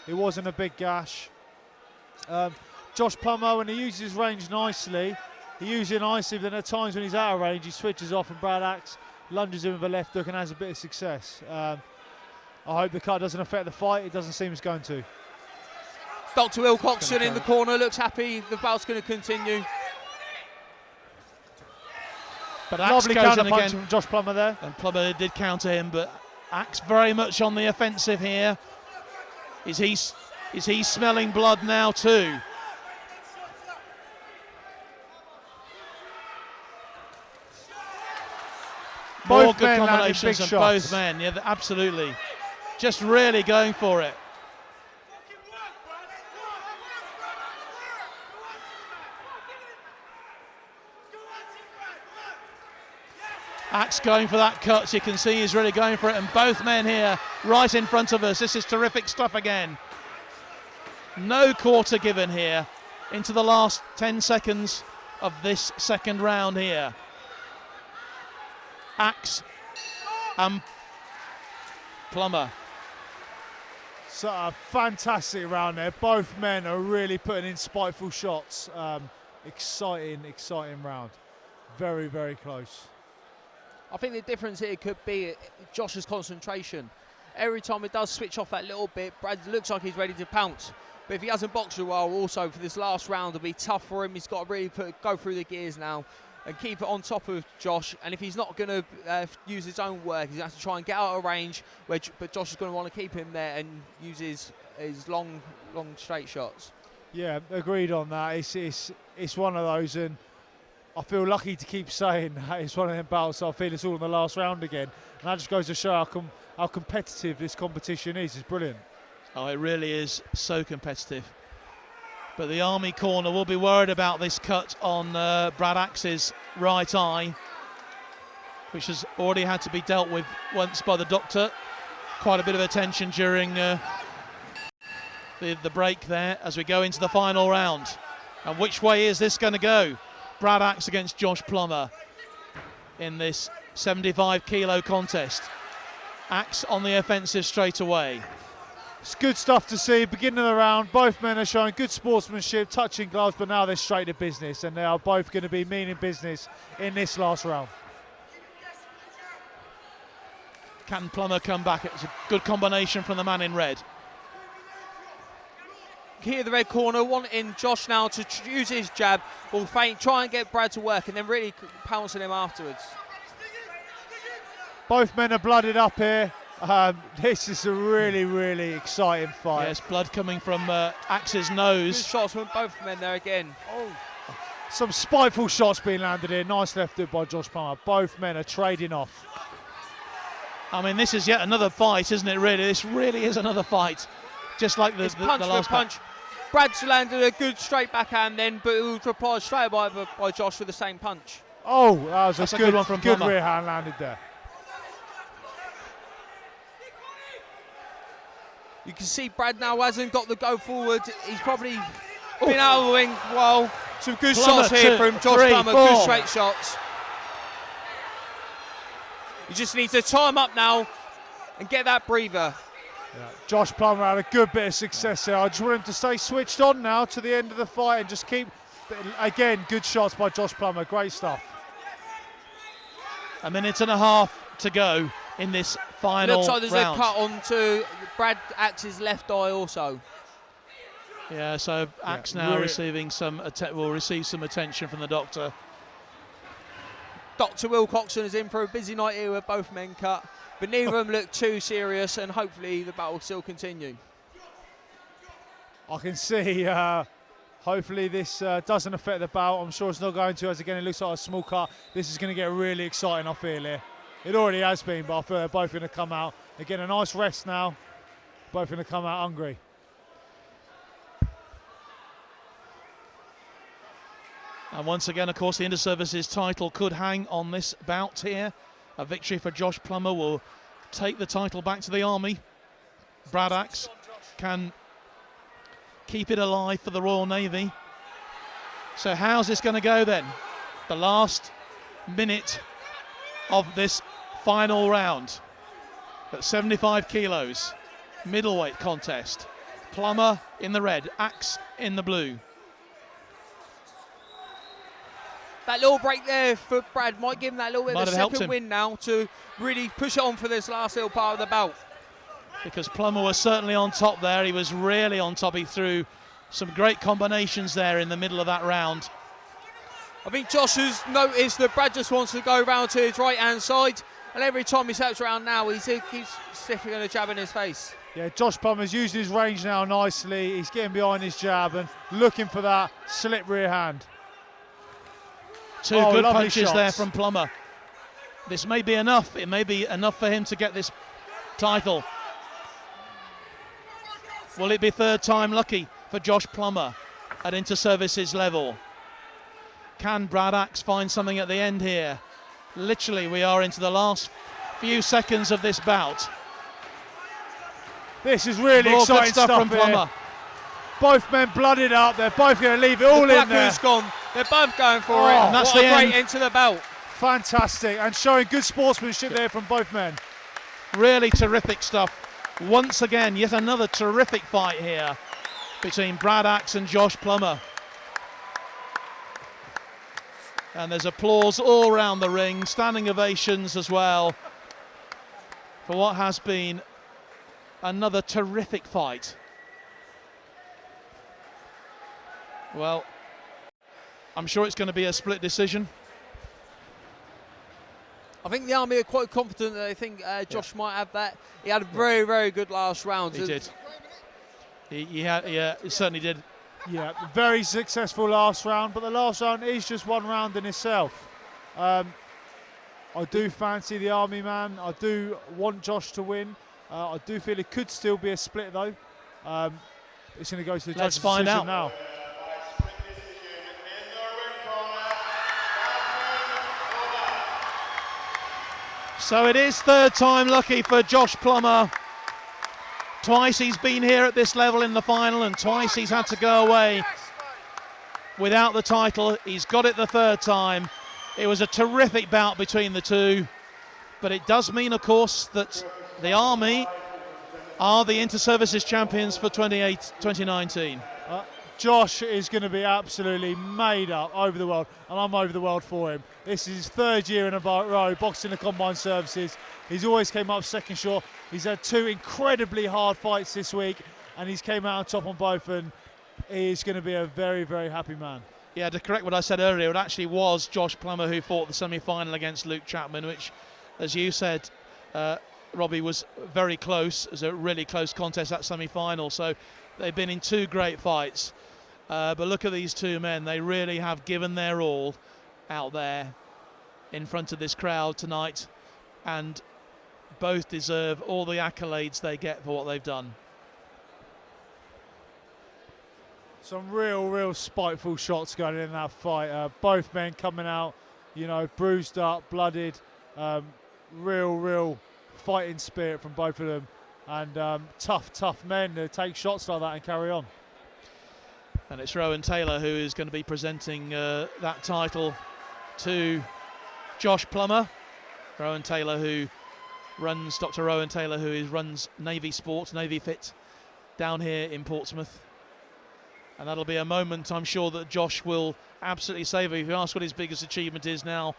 It wasn't a big gash. Josh Plummer, when he uses his range nicely, he uses it nicely, but then at times when he's out of range, he switches off and Brad Axe lunges him with a left hook and has a bit of success. I hope the cut doesn't affect the fight. It doesn't seem it's going to. Dr. Wilcoxon in the corner looks happy. The bout's going to continue. But Axe lovely goes counter in punch again. from Josh Plummer there. And Plummer did counter him, but Axe very much on the offensive here. Is he smelling blood now too? More good combinations from both men. Yeah, absolutely. Just really going for it. Axe going for that cut, so you can see he's really going for it, and both men here right in front of us. This is terrific stuff again. No quarter given here into the last 10 seconds of this second round here. Axe and Plummer. So a fantastic round there. Both men are really putting in spiteful shots. Exciting round. Very close. I think the difference here could be Josh's concentration. Every time he does switch off that little bit, Brad looks like he's ready to pounce. But if he hasn't boxed a while, also for this last round, it'll be tough for him. He's got to really go through the gears now. and keep it on top of Josh. And if he's not going to use his own work, he's going to have to try and get out of range. But Josh is going to want to keep him there and use his long straight shots. Yeah, agreed on that. It's one of those, and I feel lucky to keep saying that it's one of them bouts. I feel it's all in the last round again, and that just goes to show how competitive this competition is. It's brilliant. Oh, it really is so competitive. But the Army corner will be worried about this cut on Brad Axe's right eye, which has already had to be dealt with once by the doctor. Quite a bit of attention during the break there as we go into the final round. And which way is this going to go? Brad Axe against Josh Plummer in this 75 kilo contest. Axe on the offensive straight away. It's good stuff to see. Beginning of the round, both men are showing good sportsmanship, touching gloves, but now they're straight to business, and they are both going to be meaning business in this last round. Can Plummer come back? It's a good combination from the man in red. Here the red corner wanting Josh now to use his jab or feint, try and get Brad to work, and then really pouncing him afterwards. Both men are blooded up here. This is a really exciting fight. Yes, blood coming from Axe's nose. Good shots from both men there again. Oh, some spiteful shots being landed here. Nice left hook by Josh Plummer. Both men are trading off. I mean, this is yet another fight, isn't it, really? This really is another fight. Just like the last punch. Brad's landed a good straight backhand then, but it was replied straight by Josh with the same punch. Oh, that was a good one from good Plummer. rear hand landed there. You can see Brad now hasn't got the go forward. He's probably been out of the wing. Well, some good Plummer, shots here from Josh Plummer. 4. Good straight shots. You just need to tie him up now and get that breather. Yeah. Josh Plummer had a good bit of success there. I just want him to stay switched on now to the end of the fight and just keep, again, good shots by Josh Plummer. Great stuff. A minute and a half to go in this final Looks like there's round. a cut onto Brad Axe's left eye also. Yeah, so Axe now receiving some will receive some attention from the doctor. Dr. Wilcoxon is in for a busy night here with both men cut, but neither of them look too serious, and hopefully the battle will still continue. I can see, hopefully this doesn't affect the bout. I'm sure it's not going to, as again, it looks like a small cut. This is going to get really exciting, I feel here. It already has been, but I feel they're both going to come out. Again, a nice rest now. Both going to come out hungry. And once again, of course, the Inter-Services title could hang on this bout here. A victory for Josh Plummer will take the title back to the Army. Brad Axe can keep it alive for the Royal Navy. So how's this going to go then? The last minute of this final round at 75 kilos. Middleweight contest. Plummer in the red, Axe in the blue. That little break there for Brad might give him that little bit of a helped second him. win now to really push it on for this last little part of the bout. Because Plummer was certainly on top there. He was really on top. He threw some great combinations there in the middle of that round. I think Josh has noticed that Brad just wants to go round to his right-hand side, and every time he steps around now, he keeps sniffing and a jab in his face. Yeah, Josh Plummer's using his range now nicely. He's getting behind his jab and looking for that slip rear hand. Two good punches shots there from Plummer. This may be enough. It may be enough for him to get this title. Will it be third time lucky for Josh Plummer at Inter-Services level? Can Brad Axe find something at the end here? Literally, we are into the last few seconds of this bout. This is really More exciting good stuff from here. Plummer. Both men blooded up. They're both going to leave it all in there. Blacker's gone. They're both going for it. And that's what the a great end. end to the bout. Fantastic, and showing good sportsmanship there from both men. Really terrific stuff. Once again, yet another terrific fight here between Brad Axe and Josh Plummer. And there's applause all around the ring, standing ovations as well for what has been another terrific fight. Well, I'm sure it's going to be a split decision. I think the Army are quite confident that they think Josh might have that. He had a very, very good last round. He did. He certainly did. Yeah, very successful last round, but the last round is just one round in itself. I do fancy the Army man. I do want Josh to win. I do feel it could still be a split though. It's going to go to the judges' Let's find out now. So it is third time lucky for Josh Plummer. Twice he's been here at this level in the final, and twice he's had to go away without the title. He's got it the third time. It was a terrific bout between the two, but it does mean, of course, that the Army are the Inter-Services champions for 2019. Josh is going to be absolutely made up over the world, and I'm over the world for him. This is his third year in a row boxing the Combined Services. He's always came up second short. He's had two incredibly hard fights this week, and he's came out on top on both, and he is going to be a very, very happy man. Yeah, to correct what I said earlier, it actually was Josh Plummer who fought the semi-final against Luke Chapman, which, as you said, Robbie, was very close. It was a really close contest, that semi-final. So they've been in two great fights. But look at these two men. They really have given their all out there in front of this crowd tonight, and both deserve all the accolades they get for what they've done. Some real spiteful shots going in that fight. Both men coming out, you know, bruised up, blooded. Real fighting spirit from both of them, and tough men to take shots like that and carry on. And it's Rowan Taylor who is going to be presenting that title to Josh Plummer. Rowan Taylor, who runs, Dr. Rowan Taylor, who runs Navy Sport, Navy Fit, down here in Portsmouth. And that'll be a moment, I'm sure, that Josh will absolutely savour. If you ask what his biggest achievement is now,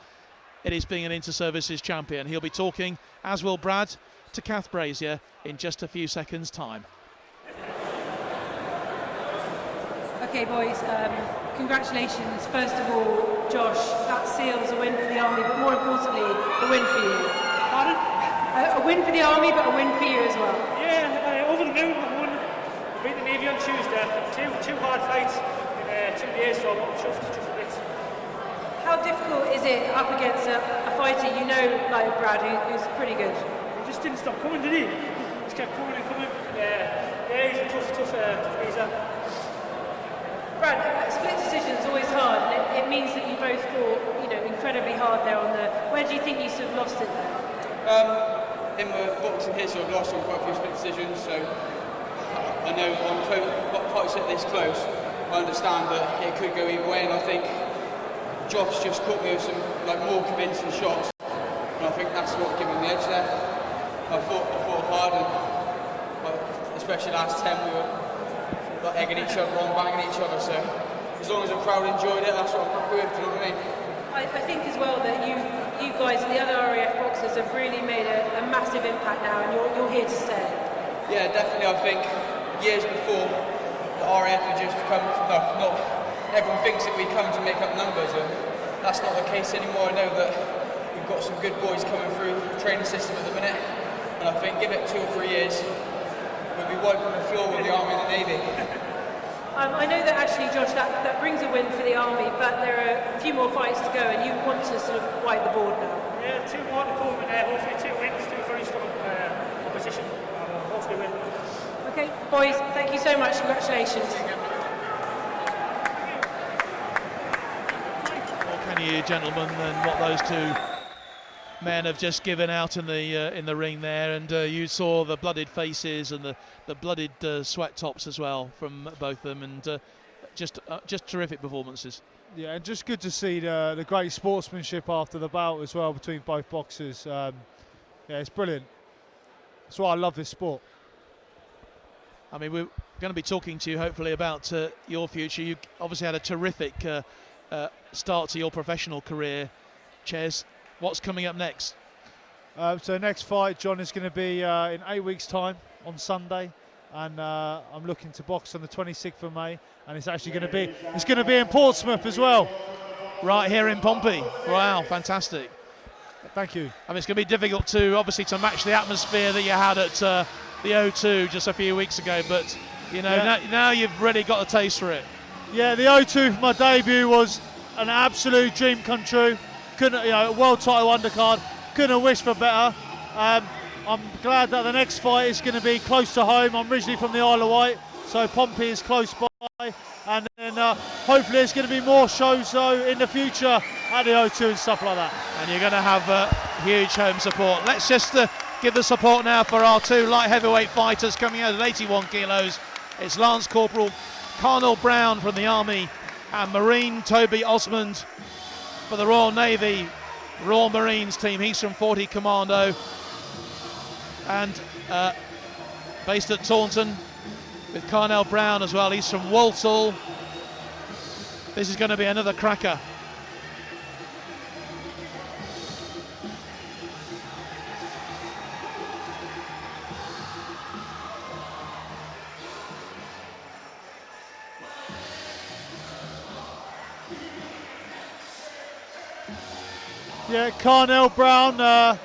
it is being an Inter-Services champion. He'll be talking, as will Brad, to Kath Brazier in just a few seconds' time. Okay, boys, congratulations. First of all, Josh, that seals a win for the Army, but more importantly, a win for you. Pardon? A win for the Army, but a win for you as well. Yeah, over the moon. I won. I beat the Navy on Tuesday. Two hard fights in 2 years, so I'm chuffed a bit. How difficult is it up against a fighter you know, like Brad, who's pretty good? He just didn't stop coming, did he? Just kept coming and coming. Yeah, he's a tough geezer. Brad, split decision's always hard, and it means that you both fought, you know, incredibly hard there on the. Where do you think you sort of lost it there? In the boxing history, I've lost on quite a few split decisions, so I know on fights that this close, I understand that it could go either way, and I think Josh just caught me with some more convincing shots, and I think that's what gave me the edge there. I fought hard, and especially last 10 we were egging each other on, banging each other, so as long as the crowd enjoyed it, that's what I'm happy with, do you know what I mean? I think as well that you guys and the other RAF boxers have really made a massive impact now, and you're here to stay. Yeah, definitely. I think years before, the RAF had just become, not everyone thinks that we come to make up numbers, and that's not the case anymore. I know that we've got some good boys coming through the training system at the minute, and I think give it 2 or 3 years, we'll be wiping the floor with the Army and the Navy. I know that actually, Josh, that brings a win for the Army, but there are a few more fights to go, and you want to sort of wipe the board now. Yeah, 2 more to come, and hopefully 2 wins, 2 very strong opposition. Hopefully win. Okay, boys, thank you so much. Congratulations. What can you, gentlemen, and what those two men have just given out in the ring there, and you saw the blooded faces and the blooded sweat tops as well from both of them, and just terrific performances. Yeah, and just good to see the great sportsmanship after the bout as well between both boxers. Yeah, it's brilliant. That's why I love this sport. I mean, we're going to be talking to you hopefully about your future. You obviously had a terrific start to your professional career, Ches. What's coming up next? So next fight, John, is going to be in 8 weeks' time on Sunday, and I'm looking to box on the 26th of May, and it's actually going to be in Portsmouth as well. Right here in Pompey. Wow, fantastic. Thank you. I mean, it's going to be difficult to obviously to match the atmosphere that you had at the O2 just a few weeks ago, but you know now you've really got a taste for it. Yeah, the O2 for my debut was an absolute dream come true. Couldn't, world title undercard. Couldn't have wished for better. I'm glad that the next fight is going to be close to home. I'm originally from the Isle of Wight, so Pompey is close by, and then hopefully there's going to be more shows though in the future at the O2 and stuff like that. And you're going to have huge home support. Let's just give the support now for our two light heavyweight fighters coming out at 81 kilos. It's Lance Corporal Colonel Brown from the Army and Marine Toby Osmond for the Royal Navy Royal Marines team. He's from 40 Commando and based at Taunton with Colonel Brown as well. He's from Walsall. This is going to be another cracker. Yeah, Colonel Brown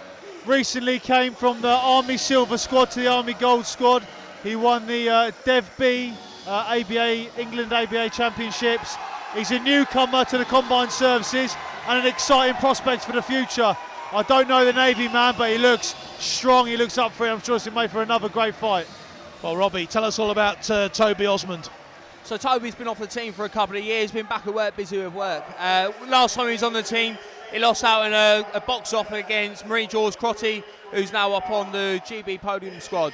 recently came from the Army Silver Squad to the Army Gold Squad. He won the Dev B England ABA Championships. He's a newcomer to the Combined Services and an exciting prospect for the future. I don't know the Navy man, but he looks strong, he looks up for it. I'm sure he's made for another great fight. Well, Robbie, tell us all about Toby Osmond. So Toby's been off the team for a couple of years, been back at work, busy with work. Last time he was on the team, he lost out in a box-off against Marine George Crotty, who's now up on the GB podium squad.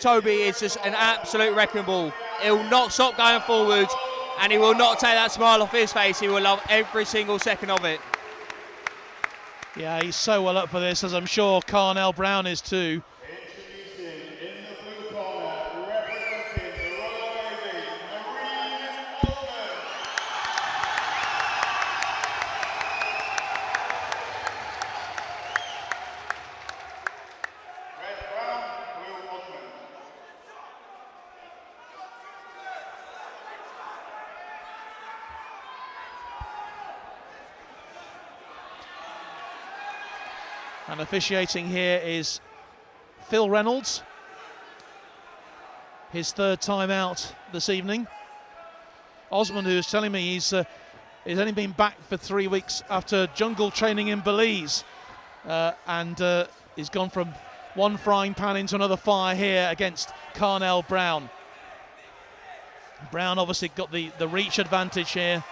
Toby is just an absolute wrecking ball. He'll not stop going forward, and he will not take that smile off his face. He will love every single second of it. Yeah, he's so well up for this, as I'm sure Colonel Brown is too. And officiating here is Phil Reynolds, his third time out this evening. Osmond, who is telling me he's only been back for 3 weeks after jungle training in Belize, and he's gone from one frying pan into another fire here against Colonel Brown. Brown obviously got the reach advantage here.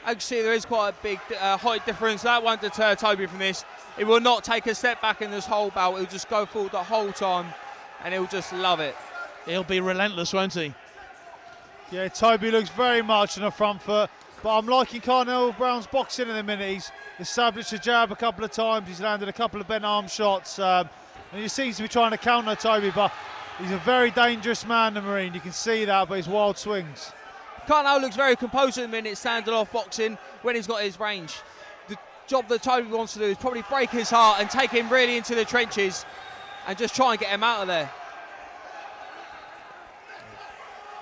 I can see there is quite a big height difference. That won't deter Toby from this. He will not take a step back in this whole bout. He'll just go forward the whole time, and he'll just love it. He'll be relentless, won't he? Yeah, Toby looks very much on the front foot, but I'm liking Colonel Brown's boxing in a minute. He's established a jab a couple of times. He's landed a couple of bent arm shots, and he seems to be trying to counter Toby, but he's a very dangerous man, the Marine. You can see that by his wild swings. Colonel looks very composed at the minute, standing off boxing when he's got his range. The job that Toby wants to do is probably break his heart and take him really into the trenches and just try and get him out of there.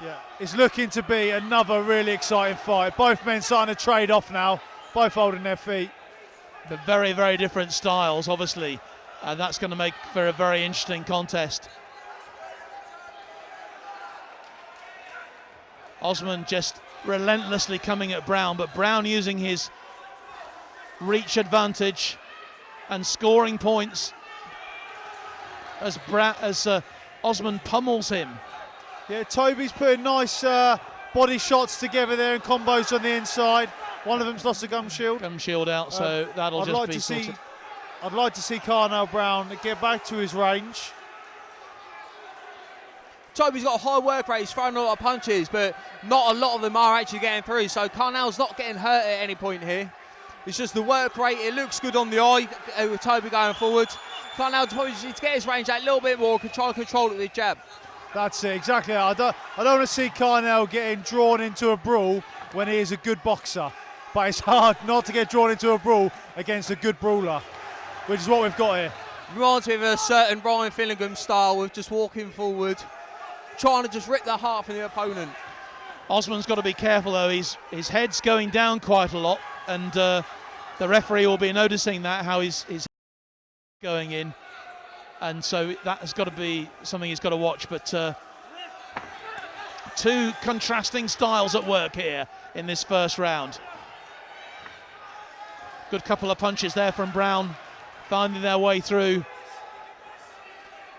Yeah, it's looking to be another really exciting fight. Both men starting to trade off now, both holding their feet. The very, very different styles, obviously, and that's going to make for a very interesting contest. Osmond just relentlessly coming at Brown, but Brown using his reach advantage and scoring points as Osmond pummels him. Yeah, Toby's putting nice body shots together there and combos on the inside. One of them's lost a gum shield. Gum shield out, so that'll just be sorted. I'd like to see Colonel Brown get back to his range. Toby's got a high work rate, he's throwing a lot of punches, but not a lot of them are actually getting through, so Colonel's not getting hurt at any point here. It's just the work rate, it looks good on the eye with Toby going forward. Colonel probably needs to get his range out a little bit more, try to control it with his jab. That's it, exactly. I don't want to see Colonel getting drawn into a brawl when he is a good boxer, but it's hard not to get drawn into a brawl against a good brawler, which is what we've got here. Reminds me of a certain Ryan Finnegan style with just walking forward, trying to just rip the heart from the opponent. Osmond's got to be careful though, his head's going down quite a lot, and the the referee will be noticing that, how he's going in, and so that has got to be something he's got to watch. But two contrasting styles at work here in this first round. Good couple of punches there from Brown, finding their way through.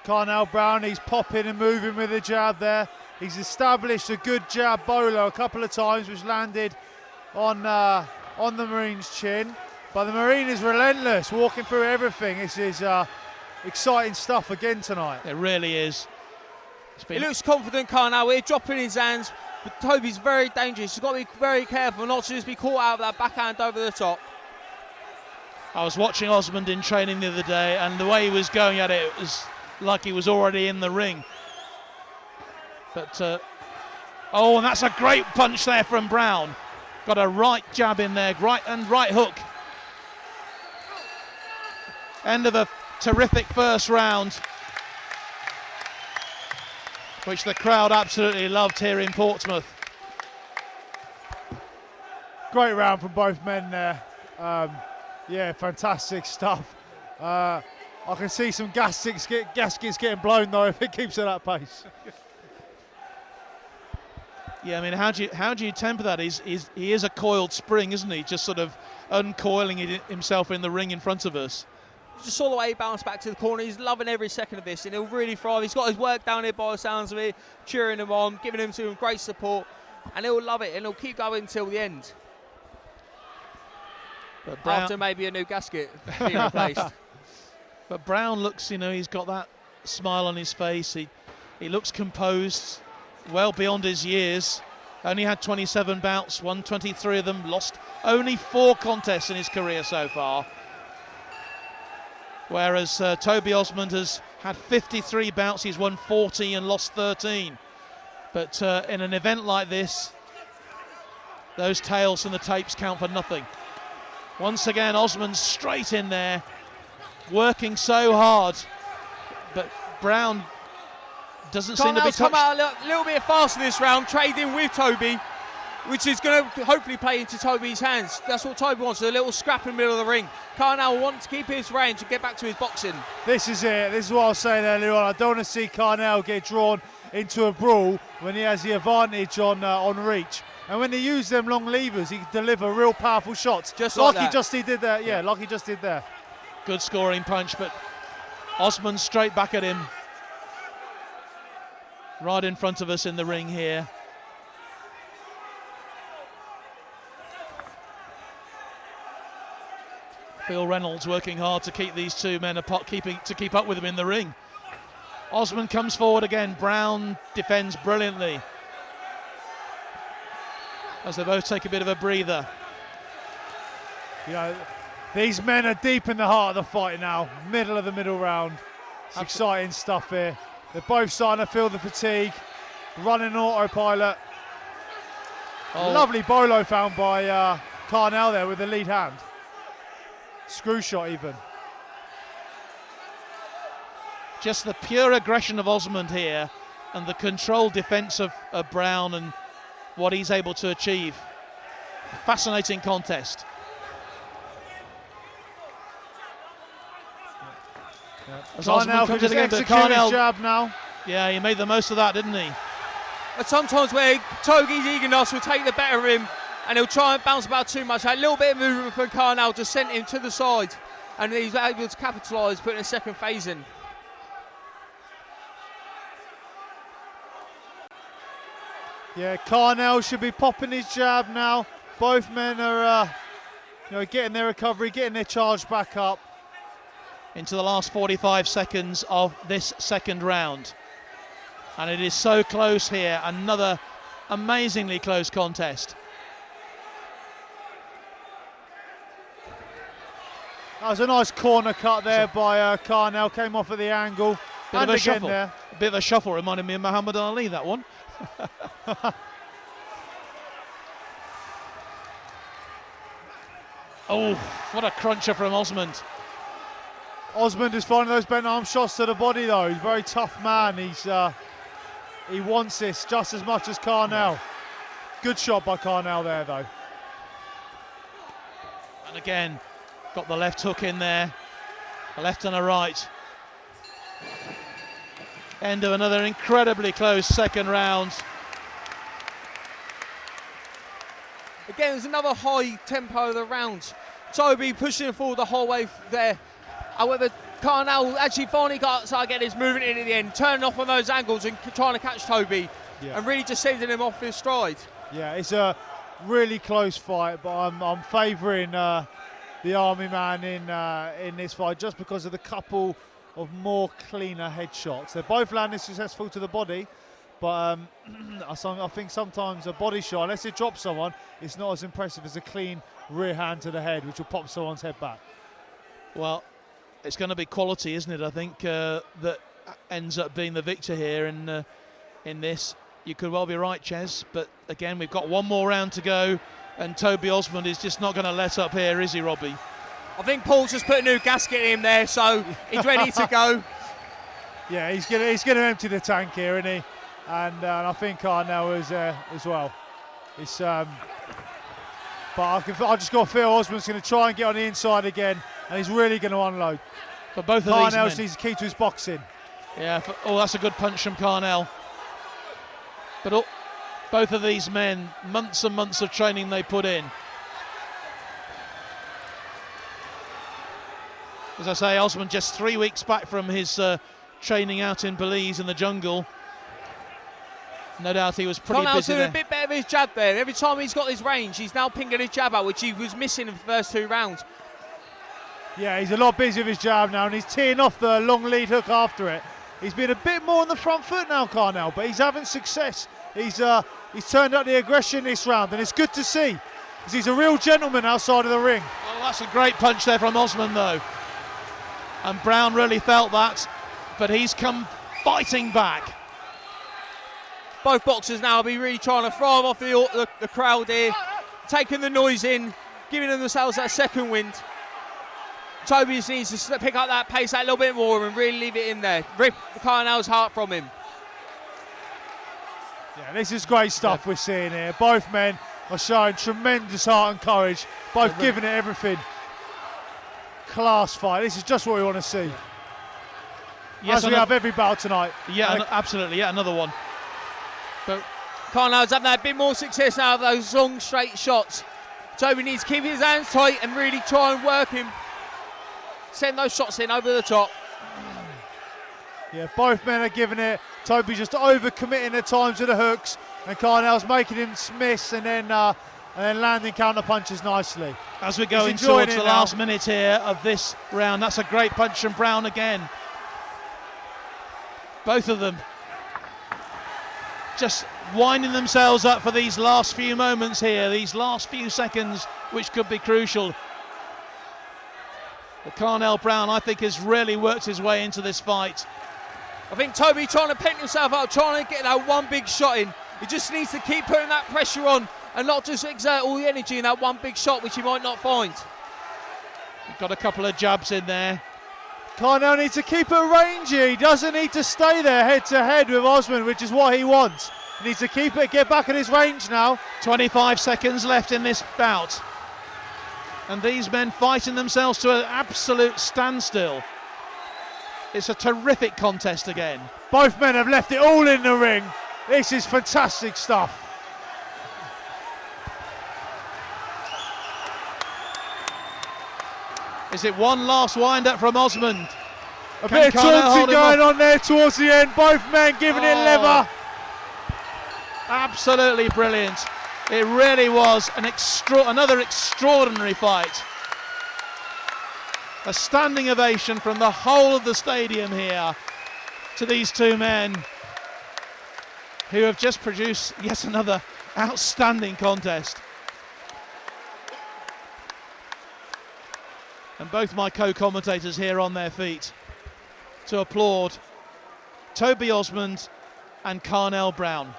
Carnell Brown, he's popping and moving with the jab there. He's established a good jab bolo a couple of times, which landed on the Marine's chin. But the Marine is relentless, walking through everything. This is exciting stuff again tonight. It really is. He looks confident, Carnell here, dropping his hands. But Toby's very dangerous. He's got to be very careful not to just be caught out of that backhand over the top. I was watching Osmond in training the other day, and the way he was going at it was like he was already in the ring. But, oh, and that's a great punch there from Brown. Got a right jab in there, right hook. End of a terrific first round, which the crowd absolutely loved here in Portsmouth. Great round from both men there. Yeah, fantastic stuff. I can see some gaskets getting blown though if it keeps at that pace. Yeah, I mean, how do you temper that? He is a coiled spring, isn't he? Just sort of uncoiling himself in the ring in front of us. Just saw the way he bounced back to the corner. He's loving every second of this, and he'll really thrive. He's got his work down here by the sounds of it, cheering him on, giving him some great support, and he'll love it, and he'll keep going until the end. But Brown, after maybe a new gasket being replaced. But Brown looks, he's got that smile on his face. He looks composed, well beyond his years. Only had 27 bouts, won 23 of them, lost only 4 contests in his career so far. Whereas Toby Osmond has had 53 bouts, he's won 40 and lost 13. But in an event like this, those tails and the tapes count for nothing. Once again, Osmond straight in there, working so hard, but Brown doesn't seem to be touched. Come out a little bit faster this round, trading with Toby, which is going to hopefully play into Toby's hands. That's what Toby wants, a little scrap in the middle of the ring. Carnell wants to keep his range and get back to his boxing. This is it. This is what I was saying earlier on. I don't want to see Carnell get drawn into a brawl when he has the advantage on reach. And when they use them long levers, he can deliver real powerful shots. Just like he just did there. Yeah, like he just did there. Good scoring punch, but Osmond straight back at him. Right in front of us in the ring here. Phil Reynolds working hard to keep these two men apart, to keep up with them in the ring. Osmond comes forward again. Brown defends brilliantly, as they both take a bit of a breather. These men are deep in the heart of the fight now. Middle of the middle round. It's exciting stuff here. They're both starting to feel the fatigue. Running autopilot. Oh. Lovely bolo found by Carnell there with the lead hand. Screw shot even. Just the pure aggression of Osmond here, and the controlled defence of Brown, and what he's able to achieve. A fascinating contest. As Carnell can just execute his jab now. Yeah, he made the most of that, didn't he? But sometimes where Toby's eagerness will take the better of him, and he'll try and bounce about too much. A little bit of movement from Carnell just sent him to the side, and he's able to capitalise, putting a second phase in. Yeah, Carnell should be popping his jab now. Both men are getting their recovery, getting their charge back up. Into the last 45 seconds of this second round. And it is so close here. Another amazingly close contest. That was a nice corner cut there by Carnell. Came off at the angle. Bit of a shuffle. A bit of a shuffle, reminded me of Muhammad Ali, that one. Oh, what a cruncher from Osmond. Osmond is finding those bent arm shots to the body though. He's a very tough man. He wants this just as much as Carnell. Good shot by Carnell there though. And again, Got the left hook in there, a left and a right. End of another incredibly close second round. Again, there's another high tempo of the round. Toby pushing forward the whole way there. However, Carnell actually finally started getting his movement in at the end, turning off on those angles and trying to catch Toby, and really just sending him off his stride. Yeah, it's a really close fight, but I'm favouring the Army man in this fight just because of the couple of more cleaner headshots. They're both landing successful to the body, but I think sometimes a body shot, unless it drops someone, it's not as impressive as a clean rear hand to the head, which will pop someone's head back. Well, it's going to be quality, isn't it? I think that ends up being the victor here in this. You could well be right, Ches, but again, we've got one more round to go, and Toby Osmond is just not going to let up here, is he, Robbie? I think Paul's just put a new gasket in there, so he's ready to go. Yeah, he's gonna empty the tank here, isn't he? And I think Carnell is as well. It's but I just got to feel Osmond's going to try and get on the inside again, and he's really going to unload. But both of Carnell these men needs to keep to his boxing. Yeah, that's a good punch from Carnell. But both of these men, months and months of training they put in. As I say, Osmond just 3 weeks back from his training out in Belize in the jungle. No doubt he was pretty Carnell's busy doing there. a bit better with his jab there. Every time he's got his range, he's now pinging his jab out, which he was missing in the first 2 rounds. Yeah, he's a lot busy with his jab now, and he's teeing off the long lead hook after it. He's been a bit more on the front foot now, Carnell, but he's having success. He's turned up the aggression this round, and it's good to see, because he's a real gentleman outside of the ring. Well, that's a great punch there from Osmond, though. And Brown really felt that, but he's come fighting back. Both boxers now will be really trying to throw him off the crowd here, taking the noise in, giving themselves that second wind. Toby just needs to pick up that pace a little bit more and really leave it in there. Rip Carnell's heart from him. Yeah, this is great stuff we're seeing here. Both men are showing tremendous heart and courage, both giving it everything. Class fight. This is just what we want to see. Yes, as we have every battle tonight. Yeah, absolutely. Yeah, another one. But Carnell's having a bit more success now of those long straight shots. Toby needs to keep his hands tight and really try and work him. Send those shots in over the top. Yeah, both men are giving it. Toby just over-committing at times with the hooks, and Carnell's making him miss and then landing counter punches nicely. As we're going towards the last minute here of this round, that's a great punch from Brown again. Both of them just winding themselves up for these last few moments here, these last few seconds, which could be crucial. But Carnell Brown, I think, has really worked his way into this fight. I think Toby trying to pent himself up, trying to get that one big shot in. He just needs to keep putting that pressure on and not just exert all the energy in that one big shot, which he might not find. Got a couple of jabs in there. Carnell needs to keep it rangy. He doesn't need to stay there head to head with Osmond, which is what he wants. He needs to keep it, get back in his range now. 25 seconds left in this bout. And these men fighting themselves to an absolute standstill. It's a terrific contest again. Both men have left it all in the ring. This is fantastic stuff. Is it one last wind-up from Osmond? A bit of taunting going on there towards the end. Both men giving it leather. Absolutely brilliant. It really was another extraordinary fight. A standing ovation from the whole of the stadium here to these two men who have just produced yet another outstanding contest. And both my co-commentators here on their feet to applaud Toby Osmond and Carnell Brown.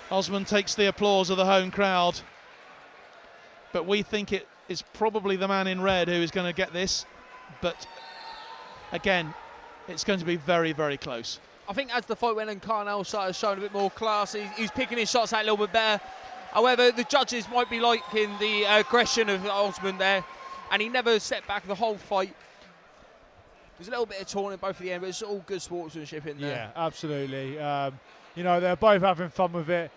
Osmond takes the applause of the home crowd, but we think it is probably the man in red who is going to get this. But again, it's going to be very, very close. I think as the fight went on, Carnell started showing a bit more class. He's picking his shots out a little bit better. However, the judges might be liking the aggression of Osman there, and he never stepped back the whole fight. There's a little bit of taunting at both at the end, but it's all good sportsmanship in there. Yeah, absolutely. You know, they're both having fun with it.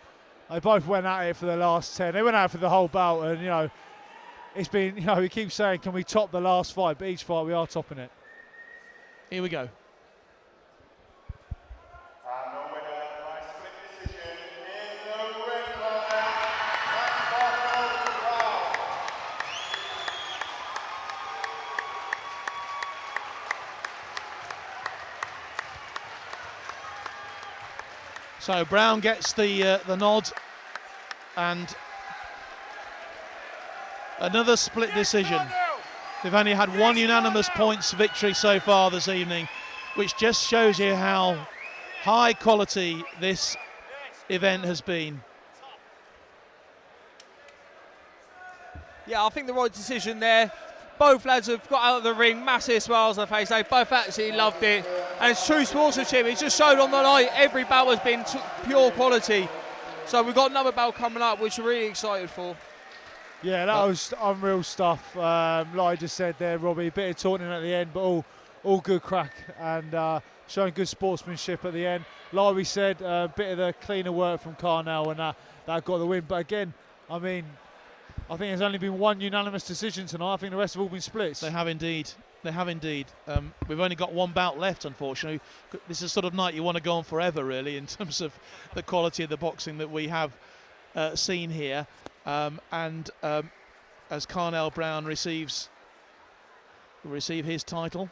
They both went at it for the last 10. They went at it for the whole bout, and, you know, it's been, you know, we keep saying, can we top the last fight? But each fight, we are topping it. Here we go. So Brown gets the nod, and another split decision. They've only had one unanimous points victory so far this evening, which just shows you how high quality this event has been. Yeah, I think the right decision there. Both lads have got out of the ring, massive smiles on their face. They both absolutely loved it. And it's true sportsmanship. It's just showed on the night. Every bout has been pure quality. So we've got another bout coming up, which we're really excited for. Yeah, that was unreal stuff. Like I just said there, Robbie, a bit of taunting at the end, but all good crack, and showing good sportsmanship at the end. Like we said, a bit of the cleaner work from Carnell, and that got the win. But again, I mean, I think there's only been one unanimous decision tonight. I think the rest have all been splits. They have indeed. They have indeed. We've only got one bout left, unfortunately. This is the sort of night you want to go on forever, really, in terms of the quality of the boxing that we have seen here. As Carnell Brown will receive his title.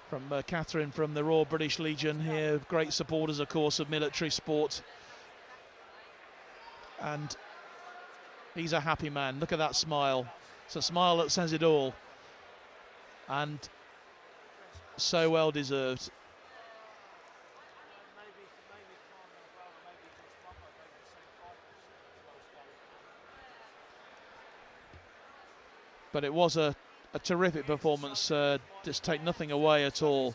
From Catherine from the Royal British Legion here, great supporters, of course, of military sport. And he's a happy man. Look at that smile. It's a smile that says it all. And so well deserved. But it was a terrific performance. Just take nothing away at all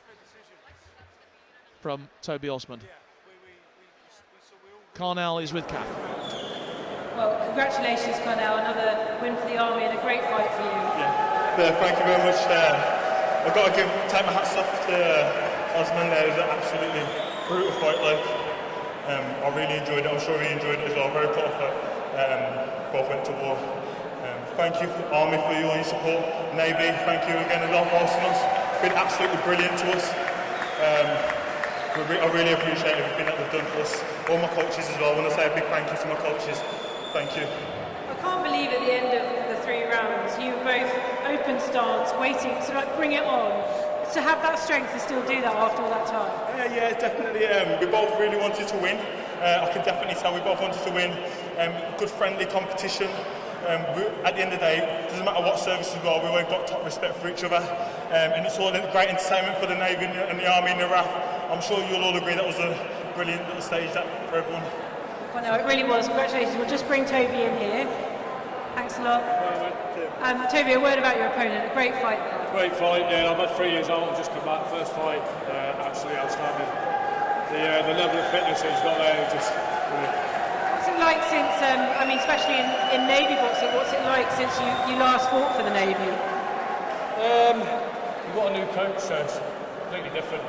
from Toby Osman. Carnell is with Kath. Well, congratulations, Carnell. Another win for the Army and a great fight for you. Yeah, thank you very much. I've got to take my hats off to Osman there. It was an absolutely brutal fight. I really enjoyed it. I'm sure he enjoyed it as well. Very proud of it. Both went to war. Thank you, Army, for all your support. Navy, thank you again as well for hosting us. It's been absolutely brilliant to us. I really appreciate everything that they've done for us. All my coaches as well. I want to say a big thank you to my coaches. Thank you. I can't believe at the end of the 3 rounds you were both open stance, waiting to bring it on. To have that strength to still do that after all that time. Yeah, definitely. We both really wanted to win. I can definitely tell we both wanted to win. Good friendly competition. At the end of the day, it doesn't matter what services we are, we always got top respect for each other, and it's all a great entertainment for the Navy and the Army and the RAF. I'm sure you'll all agree that was a brilliant little stage for everyone. Well, no, it really was. Congratulations. We'll just bring Toby in here. Thanks a lot. Toby, a word about your opponent. A great fight. Great fight, yeah. I've had 3 years old, just come back. First fight, absolutely outstanding. The level of fitness he's got there is just brilliant. What's it like since, especially in Navy boxing, what's it like since you last fought for the Navy? We've got a new coach, so it's completely different.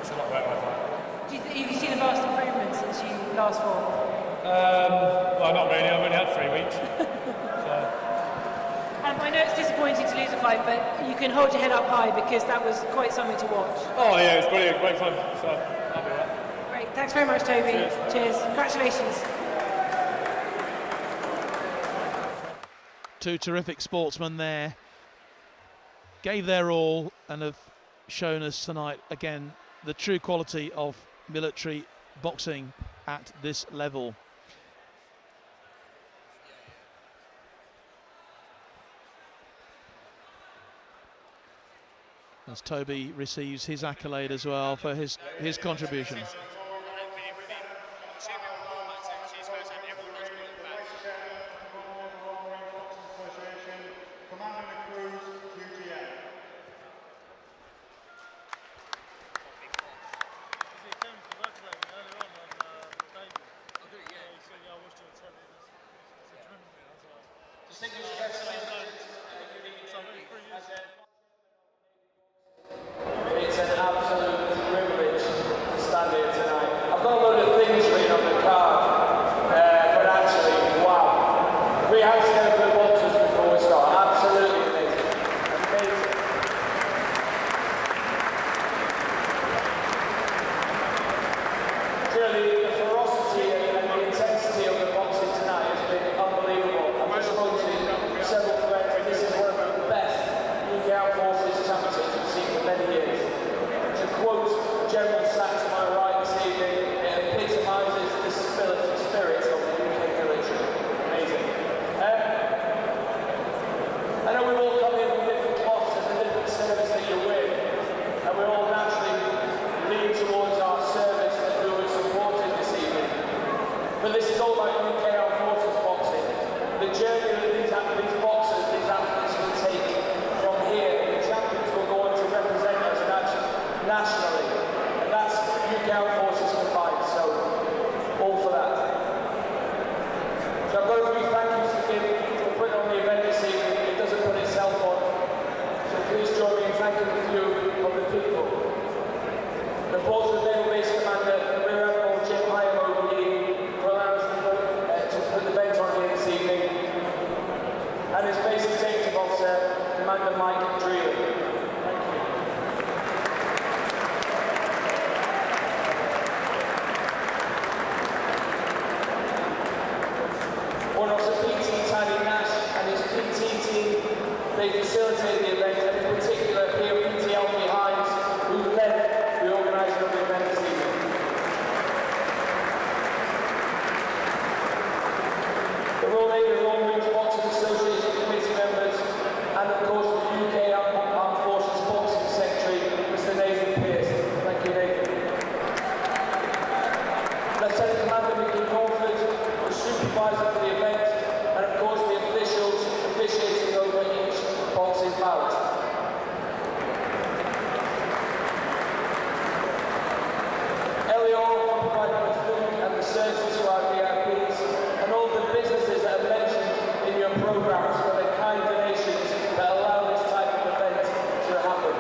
It's a lot better, I find. Have you seen a vast improvement since you last fought? Well, not really. I've only had 3 weeks. I know it's disappointing to lose a fight, but you can hold your head up high because that was quite something to watch. Oh yeah, it was brilliant. Great fun. So, I'll be right. Great. Thanks very much, Toby. Cheers. Congratulations. 2 terrific sportsmen there, gave their all and have shown us tonight again the true quality of military boxing at this level. as Toby receives his accolade as well for his contribution. It's an absolute privilege to stand here tonight. I've got a load of things written on the card, but actually, wow. 3 hands together for the boxers before we start. Absolutely amazing. Amazing. Really, the ferocity and the intensity of the boxing tonight has been unbelievable. I've just spoken to several friends, and this is one of the best UK Armed Forces championships we've seen for many years. To quote General Sachs to my right this evening, it epitomises the spirit of the UK military. Amazing. I know we've all come in from different cloths and the different service that you're with, and we all naturally lean towards our service and who we're supporting this evening. But this is all about UK Armed Forces boxing. The journey that these boxers, these athletes will take from here, the champions will go on to represent us nationally. And that's UK Armed Forces combined, so all for that. So I've got a few thank yous to give for putting on the event this evening. It doesn't put itself on. So please join me in thanking a few of the people. The Portsmouth Naval Base Commander, Rear Admiral Jim Hyam OBE, for allowing us to put the event on here this evening. And his Base Executive Officer, Commander Mike Dreely. Thank you. One Officer PT Tiny Nash and his PT team, they facilitated the event, and in particular here PT Alfie Hines, who led the organising of the event this evening. The Royal Navy and Royal Marines Boxing Association committee members, and of course the UK Armed Forces Boxing Secretary, Mr Nathan Pearce. Thank you, Nathan. Lieutenant Commander Mickey Norford, the supervisor for the event, and of course the officials officiating over each boxing bout. Elior providing the food and the services for our VIPs, and all the businesses that are mentioned in your programmes for the kind donations that allow this type of event to happen.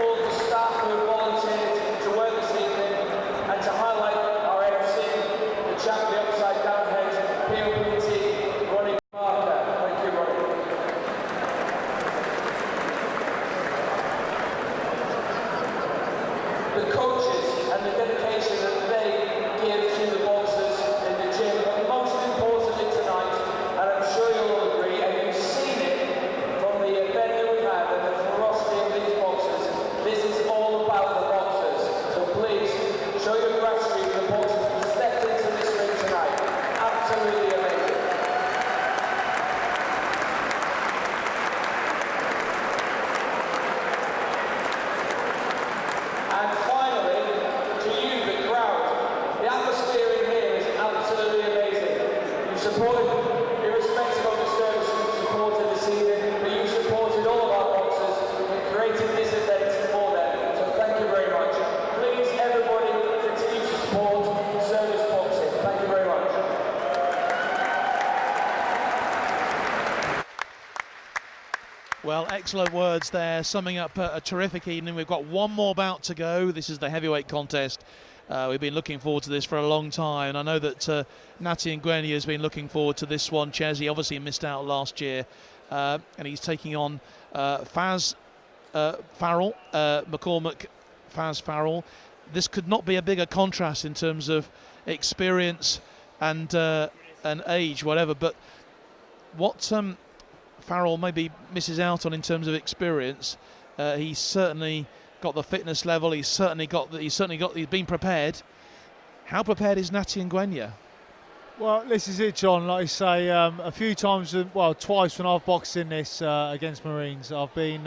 All the staff who have volunteered to work this evening, and to highlight our MC, the chap with the upside down head, POPT, Ronnie Parker. Thank you, Ronnie. The coaches and the dedication that they give to the boxers in the gym, but most importantly tonight, and I'm sure you'll all agree, and you've seen it from the event that we've had and the ferocity of these boxers, this is all about the boxers. So please, show your gratitude to the boxers who stepped into this ring tonight. Absolutely amazing. And finally, to you, the crowd, the atmosphere in here is absolutely amazing. You've supported, irrespective of the service you've supported this evening, but you've supported all of our boxers and created this event for them. So thank you very much. Please, everybody, continue to support service boxing. Thank you very much. Well, excellent words there, summing up a terrific evening. We've got one more bout to go. This is the heavyweight contest. We've been looking forward to this for a long time, and I know that Natty Ngwenya has been looking forward to this one. Ches, he obviously missed out last year, and he's taking on Faz Farrell, McCormack Faz Farrell. This could not be a bigger contrast in terms of experience and age, whatever, but what Farrell maybe misses out on in terms of experience, he's certainly got the fitness level. He's been prepared. How prepared is Natty Ngwenya? Well, this is it, John. Like I say, a few times, well, twice when I've boxed in this against Marines, I've been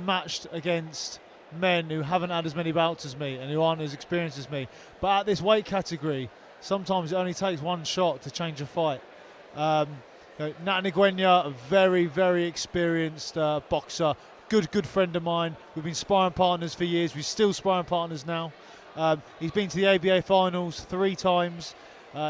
matched against men who haven't had as many bouts as me and who aren't as experienced as me. But at this weight category, sometimes it only takes one shot to change a fight. Natty Ngwenya, a very, very experienced boxer, good friend of mine. We've been sparring partners for years. We're still sparring partners now. He's been to the ABA finals 3 times.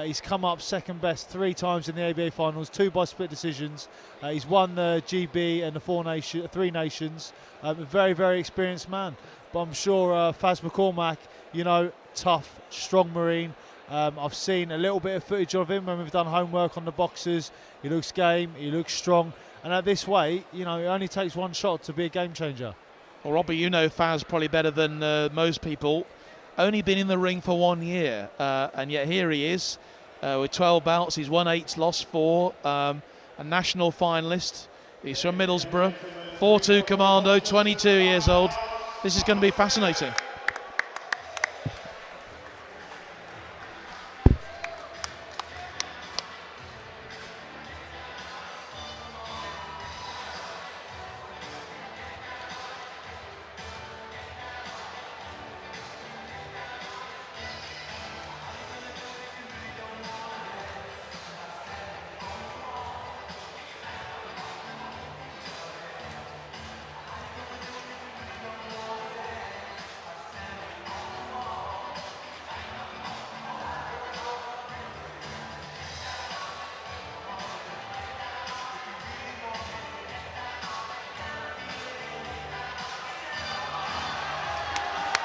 He's come up second best 3 times in the ABA finals, 2 by split decisions. He's won the GB and the 3 nations. A very, very experienced man. But I'm sure Faz McCormack, you know, tough, strong Marine. I've seen a little bit of footage of him when we've done homework on the boxers. He looks game, he looks strong. And at this weight, you know, it only takes one shot to be a game changer. Well, Robbie, you know Faz probably better than most people. Only been in the ring for 1 year, and yet here he is with 12 bouts. He's won 8, lost 4, a national finalist. He's from Middlesbrough, 4-2 commando, 22 years old. This is going to be fascinating.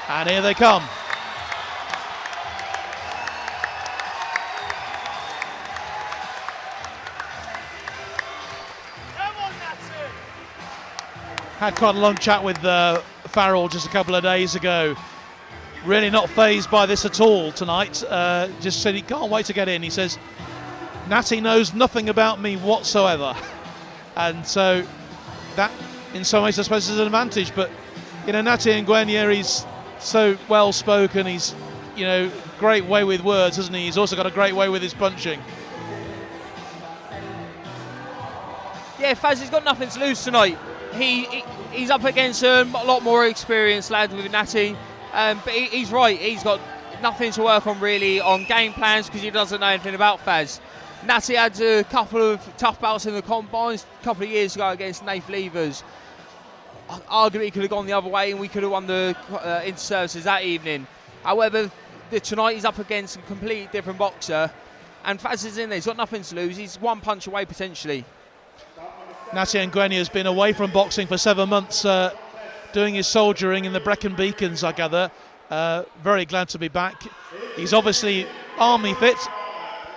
And here they come. Had quite a long chat with Farrell just a couple of days ago. Really not fazed by this at all tonight. Just said he can't wait to get in. He says, Natty knows nothing about me whatsoever. And so that, in some ways, I suppose is an advantage. But, you know, Natty Ngwenya, he's so well spoken. He's, you know, great way with words, hasn't he? He's also got a great way with his punching. Yeah, Faz has got nothing to lose tonight. He's up against a lot more experienced lads with Natty, but he's right. He's got nothing to work on really on game plans because he doesn't know anything about Faz. Natty had a couple of tough bouts in the combines a couple of years ago against Nath Levers. Arguably, he could have gone the other way and we could have won the inter-services that evening. However, tonight he's up against a completely different boxer, and Faz is in there. He's got nothing to lose. He's one punch away potentially. Natty Ngwenya has been away from boxing for 7 months, doing his soldiering in the Brecon Beacons, I gather. Very glad to be back. He's obviously army fit.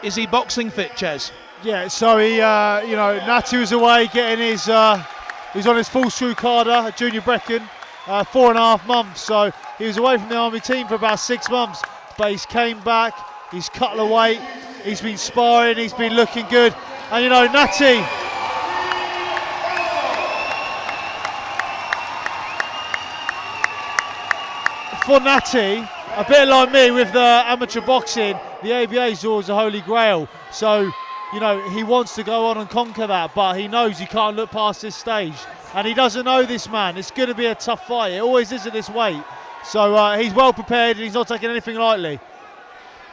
Is he boxing fit, Ches? Yeah, so he, you know, Natty was away getting his, he's on his full screw carder at Junior Brecon, 4.5 months. So he was away from the army team for about 6 months, but he's came back, he's cut the weight, he's been sparring, he's been looking good. And you know, Natty, for Natty, a bit like me with the amateur boxing, the ABA is always a holy grail. So, you know, he wants to go on and conquer that, but he knows he can't look past this stage. And he doesn't know this man. It's going to be a tough fight. It always is at this weight. So he's well prepared and he's not taking anything lightly.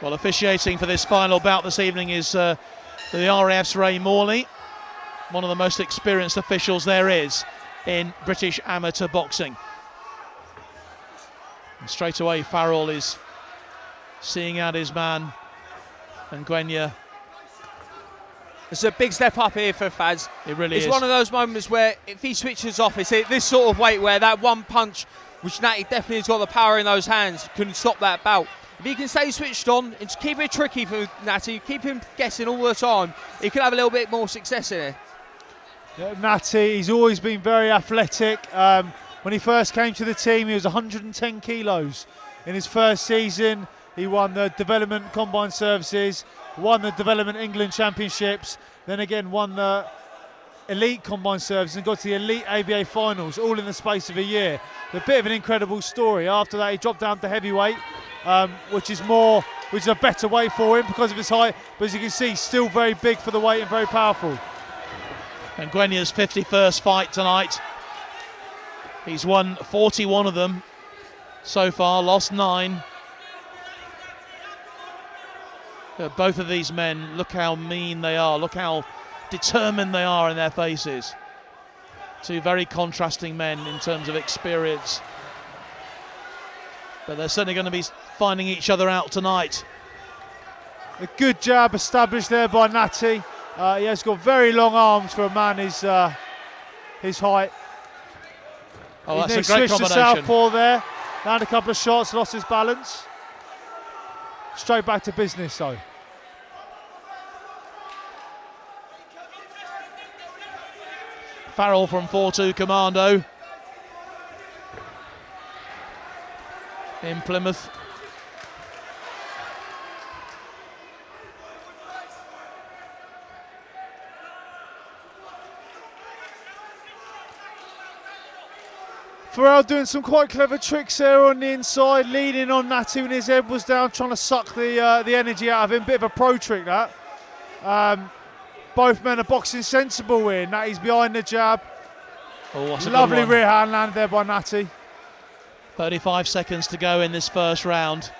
Well, officiating for this final bout this evening is the RAF's Ray Morley, one of the most experienced officials there is in British amateur boxing. And straight away, Farrell is seeing out his man, and Ngwenya. It's a big step up here for Faz. It really is. It's one of those moments where if he switches off, it's this sort of weight where that one punch, which Natty definitely has got the power in those hands, can stop that bout. If he can stay switched on and keep it tricky for Natty, keep him guessing all the time, he could have a little bit more success in it. Yeah, Natty, he's always been very athletic. When he first came to the team, he was 110 kilos. In his first season, he won the Development Combine Services, won the Development England Championships, then again won the Elite Combine Services and got to the Elite ABA Finals, all in the space of a year. A bit of an incredible story. After that, he dropped down to heavyweight, which is more which is a better weight for him because of his height. But as you can see, still very big for the weight and very powerful. And Ngwenya's 51st fight tonight. He's won 41 of them so far, lost 9. Both of these men, look how mean they are, look how determined they are in their faces. Two very contrasting men in terms of experience. But they're certainly going to be finding each other out tonight. A good jab established there by Natty. He has got very long arms for a man his height. Oh, that's he a great switched to combination. southpaw there, landed a couple of shots, lost his balance. Straight back to business though. Farrell from 4-2 Commando in Plymouth. Farrell doing some quite clever tricks there on the inside, leaning on Natty when his head was down, trying to suck the energy out of him. Bit of a pro trick that. Both men are boxing sensible here. Natty's behind the jab. Oh, what's a lovely good one. rear hand landed there by Natty. 35 seconds to go in this first round.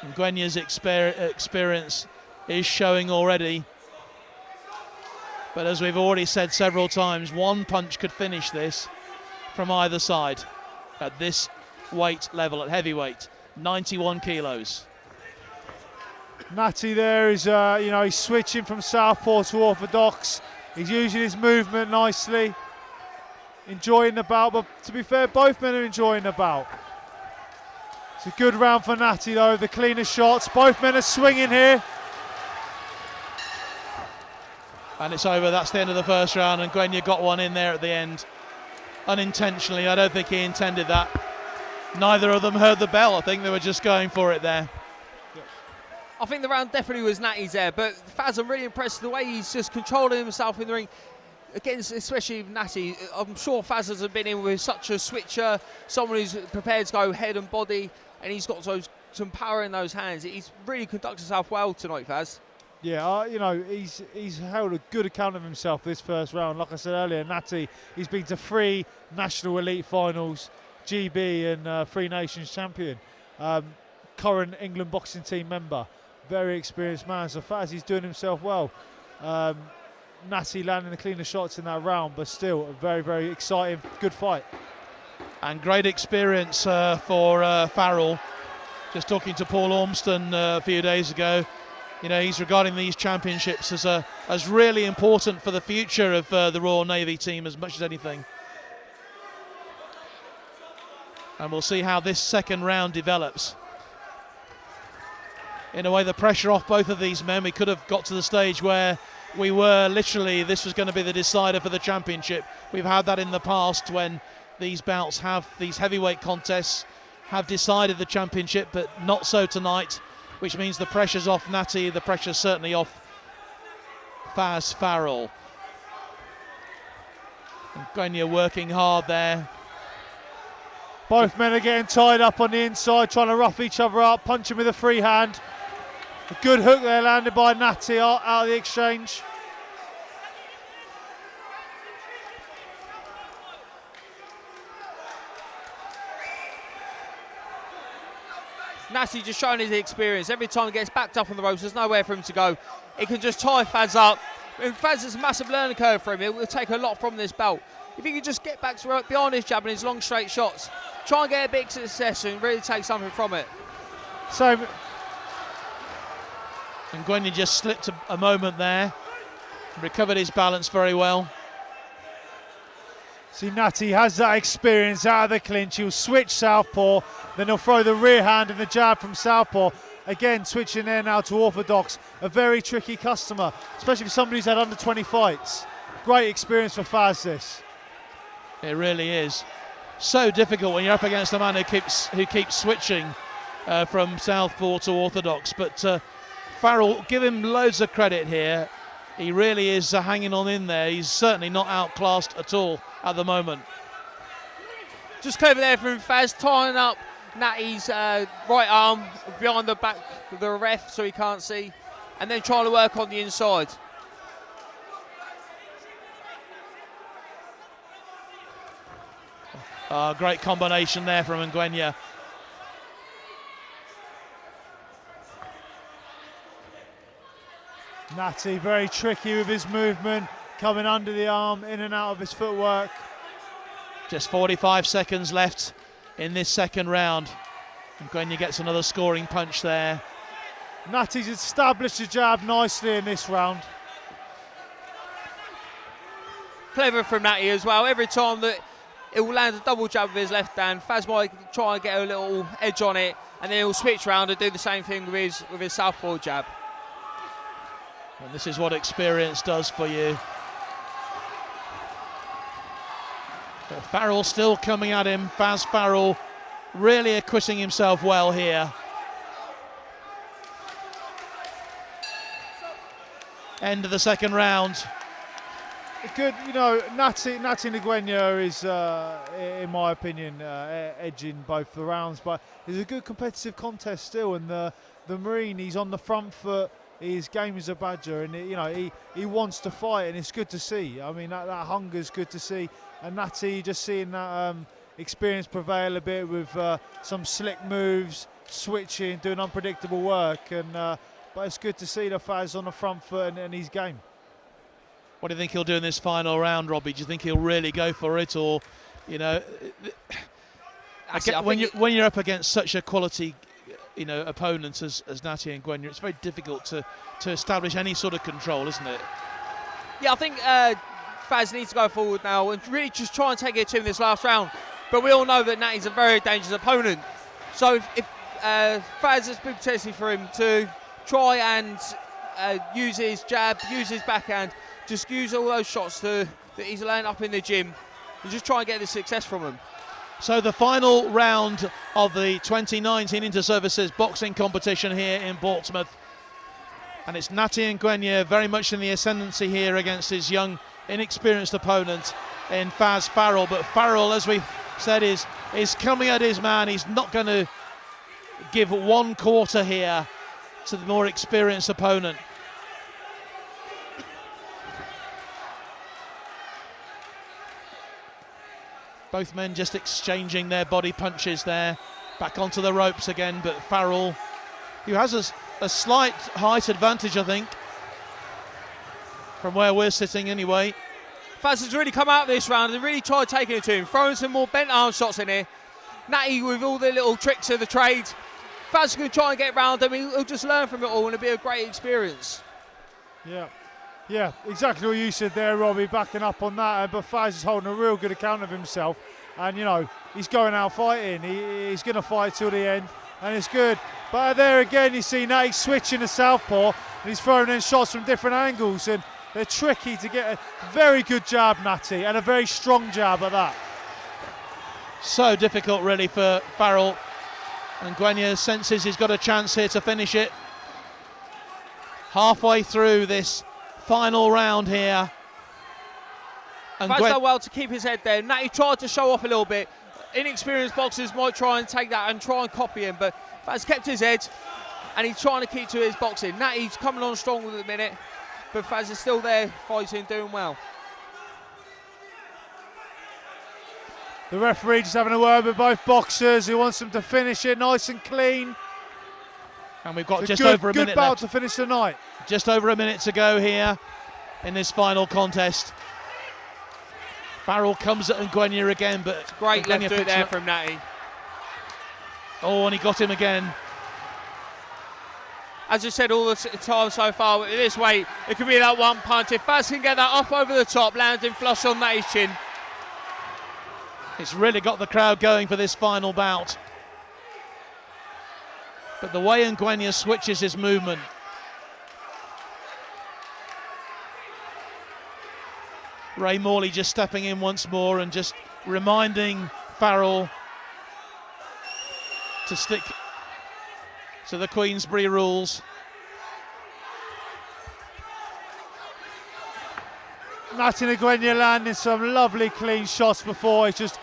And Ngwenya's experience is showing already. But as we've already said several times, one punch could finish this from either side at this weight level, at heavyweight, 91 kilos. Natty there is, he's switching from southpaw to orthodox. He's using his movement nicely, enjoying the bout. But to be fair, both men are enjoying the bout. It's a good round for Natty though, the cleaner shots. Both men are swinging here. And it's over. That's the end of the first round, and Ngwenya got one in there at the end unintentionally. I don't think he intended that. Neither of them heard the bell. I think they were just going for it there. I think the round definitely was Natty's there, but Faz, I'm really impressed with the way he's just controlling himself in the ring against, especially Natty. I'm sure Faz hasn't been in with such a switcher, someone who's prepared to go head and body, and he's got some power in those hands. He's really conducted himself well tonight, Faz. Yeah, he's held a good account of himself this first round. Like I said earlier, Natty, he's been to 3 national elite finals, GB and 3 Nations champion, current England boxing team member. Very experienced man, so Faz, he's doing himself well. Natty landing the cleaner shots in that round, but still a very, very exciting, good fight. And great experience for Farrell. Just talking to Paul Ormston a few days ago, he's regarding these championships as really important for the future of the Royal Navy team as much as anything. And we'll see how this second round develops. In a way, the pressure off both of these men. We could have got to the stage where we were literally, this was going to be the decider for the championship. We've had that in the past when these bouts these heavyweight contests have decided the championship, but not so tonight, which means the pressure's off Natty, the pressure's certainly off Faz Farrell. And Ngwenya working hard there. Both men are getting tied up on the inside, trying to rough each other up, punching with a free hand. A good hook there landed by Natty out of the exchange. Natty just showing his experience. Every time he gets backed up on the ropes, there's nowhere for him to go. He can just tie Faz up. And Faz is a massive learning curve for him. It will take a lot from this belt. If he can just get back to beyond his jab and his long straight shots, try and get a big success and really take something from it. So, and Ngwenya just slipped a moment there, recovered his balance very well. See, Natty has that experience out of the clinch. He'll switch southpaw, then he'll throw the rear hand and the jab from southpaw. Again, switching there now to orthodox. A very tricky customer, especially for somebody who's had under 20 fights. Great experience for Faz, this. It really is. So difficult when you're up against a man who keeps switching from southpaw to orthodox. But Farrell, give him loads of credit here. He really is hanging on in there. He's certainly not outclassed at all at the moment. Just clever there from Faz, tying up Natty's right arm behind the back of the ref so he can't see, and then trying to work on the inside. Great combination there from Ngwenya. Natty very tricky with his movement, coming under the arm, in and out of his footwork. Just 45 seconds left in this second round. Ngwenya gets another scoring punch there. Natty's established the jab nicely in this round. Clever from Natty as well. Every time that it will land a double jab with his left hand, Faz might try and get a little edge on it, and then he'll switch round and do the same thing with his southpaw jab. And this is what experience does for you. But Farrell still coming at him. Faz Farrell really acquitting himself well here. End of the second round. Good, you know, Natty Ngwenya is, in my opinion, edging both the rounds, but it's a good competitive contest still. And the Marine, he's on the front foot. His game is a badger, and you know he wants to fight, and it's good to see. I mean, that hunger is good to see. And Natty, just seeing that experience prevail a bit with some slick moves, switching, doing unpredictable work, and but it's good to see the Faz on the front foot and his game. What do you think he'll do in this final round, Robbie? Do you think he'll really go for it, or, you know, when you're up against such a quality, you know, opponent as Natty Ngwenya, it's very difficult to establish any sort of control, isn't it? Yeah, I think Faz needs to go forward now and really just try and take it to him this last round. But we all know that Natty's a very dangerous opponent. So if Faz has been potentially for him to try and use his jab, use his backhand, just use all those shots that he's learned up in the gym, and just try and get the success from him. So the final round of the 2019 Inter-Services boxing competition here in Portsmouth. And it's Natty Ngwenya very much in the ascendancy here against his young, inexperienced opponent in Faz Farrell. But Farrell, as we've said, is coming at his man. He's not going to give 1 quarter here to the more experienced opponent. Both men just exchanging their body punches there. Back onto the ropes again, but Farrell, who has a slight height advantage, I think, from where we're sitting anyway. Faz has really come out this round and really tried taking it to him, throwing some more bent arm shots in here. Natty with all the little tricks of the trade. Faz is going to try and get round him. He'll just learn from it all, and it'll be a great experience. Yeah, exactly what you said there, Robbie, backing up on that. But Faz is holding a real good account of himself. And, you know, he's going out fighting. He's going to fight till the end, and it's good. But there again, you see Natty switching to southpaw, and he's throwing in shots from different angles. And they're tricky to get a very good jab, Natty, and a very strong jab at that. So difficult, really, for Farrell. And Ngwenya senses he's got a chance here to finish it. Halfway through this final round here. And Faz done well to keep his head there. Natty tried to show off a little bit. Inexperienced boxers might try and take that and try and copy him, but Faz kept his head and he's trying to keep to his boxing. Natty's coming on strong with it at the minute, but Faz is still there fighting, doing well. The referee just having a word with both boxers. He wants them to finish it nice and clean. And we've got just over a minute left. Good bout to finish the night. Just over a minute to go here in this final contest. Farrell comes at Ngwenya again, but it's great left hook there from Natty. Oh, and he got him again. As I said all the time so far, with this weight, it could be that one punch. If Faz can get that up over the top, landing flush on Natty's chin. It's really got the crowd going for this final bout. But the way Ngwenya switches his movement. Ray Morley just stepping in once more and just reminding Farrell to stick to the Queensberry rules. Natty Ngwenya landing some lovely clean shots before. It's just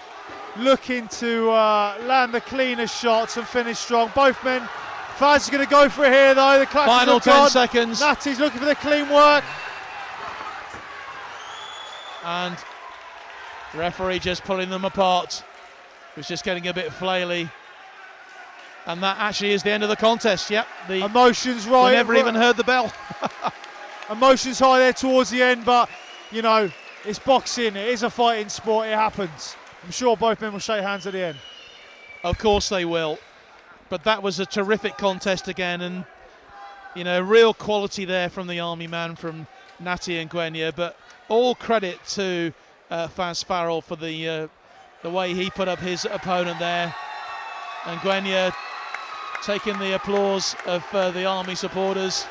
looking to land the cleaner shots and finish strong. Both men. Faz is going to go for it here though. The clutches Final 10 seconds. Natty's looking for the clean work. And the referee just pulling them apart. It was just getting a bit flaily. And that actually is the end of the contest. Yep. The emotions right. We never even heard the bell. Emotions high there towards the end, but you know, it's boxing. It is a fighting sport. It happens. I'm sure both men will shake hands at the end. Of course they will. But that was a terrific contest again, and you know, real quality there from the Army man, from Natty Ngwenya. But all credit to Faz Farrell for the way he put up his opponent there. Ngwenya taking the applause of the Army supporters.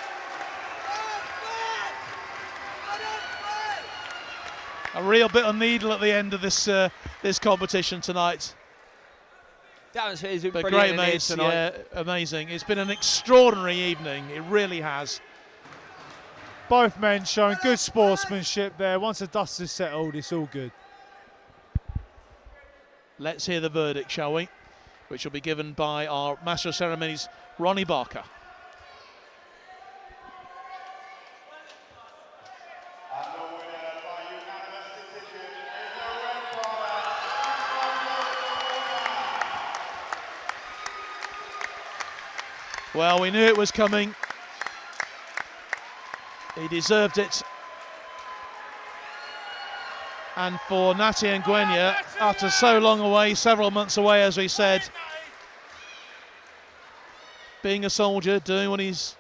A real bit of needle at the end of this this competition tonight. That was his great mates tonight. Yeah, amazing. It's been an extraordinary evening. It really has. Both men showing good sportsmanship there. Once the dust is settled, it's all good. Let's hear the verdict, shall we? Which will be given by our Master of Ceremonies, Ronnie Barker. Well, we knew it was coming. He deserved it. And for Natty Ngwenya, after so long away, several months away, as we said, being a soldier, doing what he's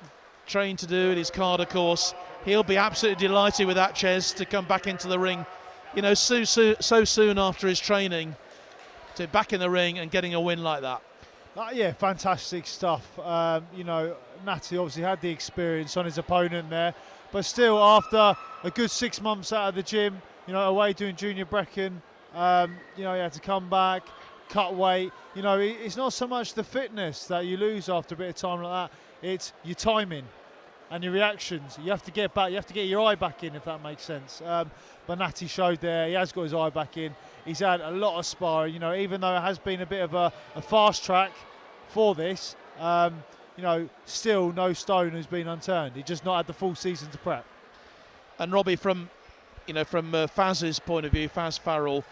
trained to do in his Carter course, he'll be absolutely delighted with that, Ches, to come back into the ring, you know, so soon after his training, to back in the ring and getting a win like that. Yeah, fantastic stuff. You know, Natty obviously had the experience on his opponent there, but still, after a good 6 months out of the gym, you know, away doing junior Brecon, you know, he had to come back, cut weight. You know, it's not so much the fitness that you lose after a bit of time like that, it's your timing and your reactions. You have to get back, you have to get your eye back in, if that makes sense. But Natty showed there, he has got his eye back in. He's had a lot of sparring, you know, even though it has been a bit of a fast track for this, you know, still no stone has been unturned. He just not had the full season to prep. And Robbie, from Faz's point of view, Faz Farrell,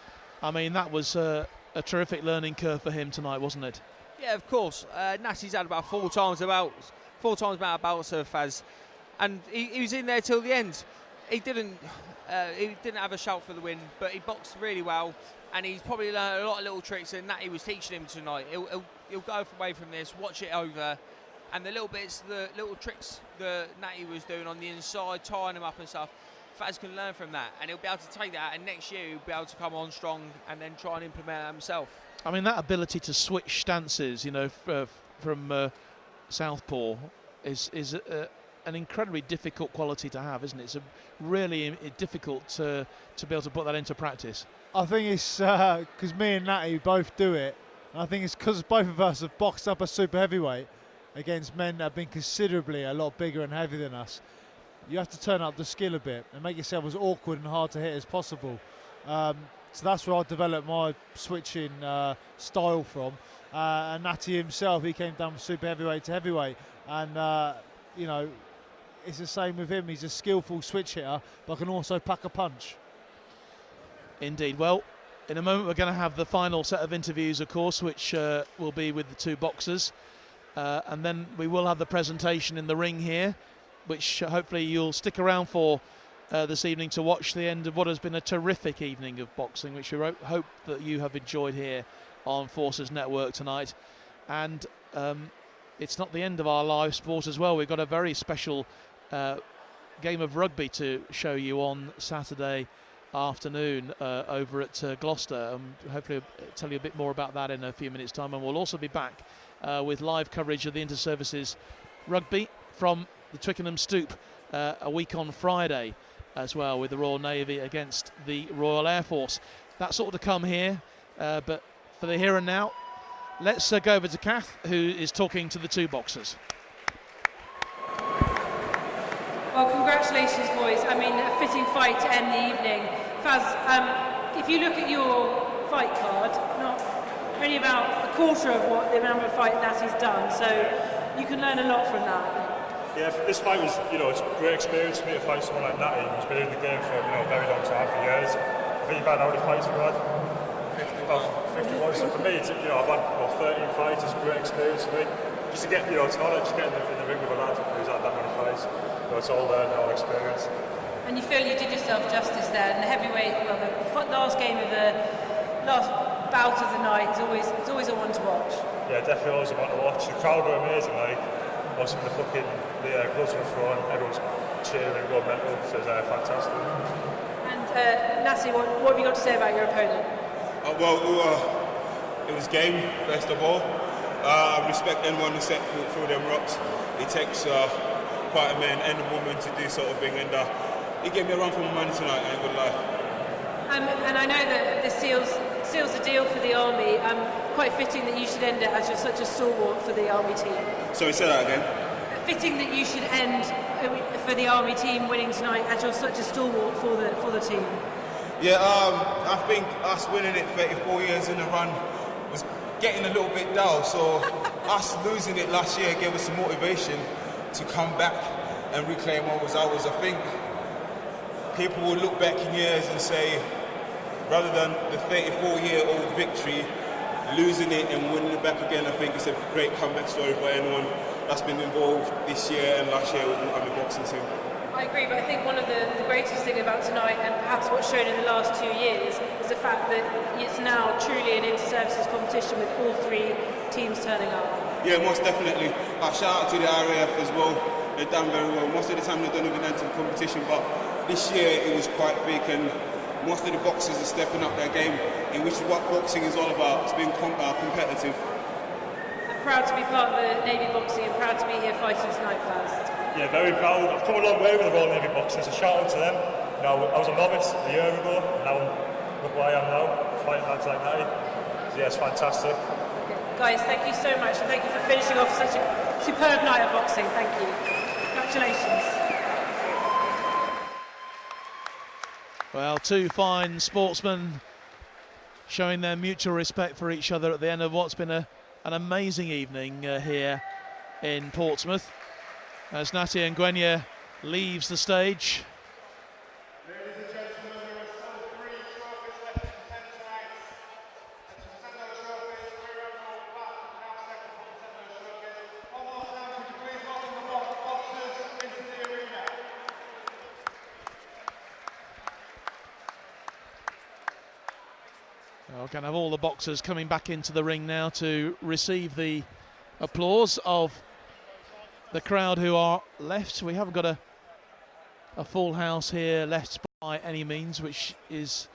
I mean, that was a terrific learning curve for him tonight, wasn't it? Yeah, of course. Natty's had about four times amount of bouts of Faz, and he was in there till the end. He didn't have a shout for the win, but he boxed really well, and he's probably learned a lot of little tricks that Natty was teaching him tonight. He'll go away from this, watch it over, and the little bits, the little tricks that Natty was doing on the inside, tying him up and stuff, Faz can learn from that, and he'll be able to take that, and next year he'll be able to come on strong and then try and implement it himself. I mean, that ability to switch stances, you know, from southpaw is an incredibly difficult quality to have, isn't it? It's really difficult to be able to put that into practice. I think it's because me and Natty both do it. And I think it's because both of us have boxed up a super heavyweight against men that have been considerably a lot bigger and heavier than us. You have to turn up the skill a bit and make yourself as awkward and hard to hit as possible. So that's where I developed my switching style from. And Natty himself, he came down from super heavyweight to heavyweight. And, you know, it's the same with him. He's a skillful switch hitter, but can also pack a punch. Indeed. Well, in a moment we're going to have the final set of interviews, of course, which will be with the two boxers. And then we will have the presentation in the ring here, which hopefully you'll stick around for this evening to watch the end of what has been a terrific evening of boxing, which we hope that you have enjoyed here on Forces Network tonight. And it's not the end of our live sport as well. We've got a very special game of rugby to show you on Saturday afternoon over at Gloucester. Hopefully I'll tell you a bit more about that in a few minutes' time. And we'll also be back with live coverage of the Inter-Services Rugby from the Twickenham Stoop a week on Friday as well, with the Royal Navy against the Royal Air Force. That's all to come here, but for the here and now, let's go over to Kath, who is talking to the two boxers. Well, congratulations, boys. I mean, a fitting fight to end the evening. Faz, if you look at your fight card, not only about a quarter of what the amount of fight Natty's done, so you can learn a lot from that. Yeah, this fight was, it's a great experience for me to fight someone like Natty, who's been in the game for a very long time, for years. I think you've had how many fights you've had? 51. So for me, I've had 13 fights. It's a great experience for me. Just to get, it's an honour just getting in the ring with a lad who's had that many fights. It's all learned, all experience. And you feel you did yourself justice there. And the heavyweight, the last game of the last bout of the night is always a one to watch. Yeah, definitely always a one to watch. The crowd were amazing, also the gloves were thrown, everyone's cheering, going mental, so it was fantastic. And Natty, what have you got to say about your opponent? It was game, first of all. I respect anyone who set through them rocks. It takes quite a man and a woman to do sort of thing, and he gave me a run for my money tonight, I ain't gonna lie. And I know that this seals the deal for the Army. Quite fitting that you should end it as you're such a stalwart for the Army team. Sorry, say that again. Fitting that you should end for the Army team winning tonight as you're such a stalwart for the team. Yeah, I think us winning it 34 years in a run was getting a little bit dull, so us losing it last year gave us some motivation to come back and reclaim what was ours. I think people will look back in years and say, rather than the 34-year-old victory, losing it and winning it back again, I think it's a great comeback story for anyone that's been involved this year and last year with the Army boxing team. I agree, but I think one of the greatest thing about tonight, and perhaps what's shown in the last 2 years, is the fact that it's now truly an inter-services competition with all three teams turning up. Yeah, most definitely. Shout out to the RAF as well. They've done very well. Most of the time they don't even enter the competition, but this year it was quite big, and most of the boxers are stepping up their game, in which is what boxing is all about. It's being competitive. I'm proud to be part of the Navy boxing and proud to be here fighting tonight first. Yeah, very proud. I've come a long way with the Royal Navy boxing, so shout out to them. I was a novice a year ago, and now look where I am now, fighting lads like Natty. So yeah, it's fantastic. Okay. Guys, thank you so much, and thank you for finishing off such a superb night of boxing. Thank you. Congratulations. Well, two fine sportsmen showing their mutual respect for each other at the end of what's been an amazing evening here in Portsmouth, as Natty Ngwenya leaves the stage. Ladies and gentlemen, there are still 3 trophies left to present tonight. And to present those trophies, we're going to go back and now second to present those trophies. One more time, could you please welcome the boxers into the arena? We're going to have all the boxers coming back into the ring now to receive the applause of the crowd who are left. We haven't got a full house here left by any means, which is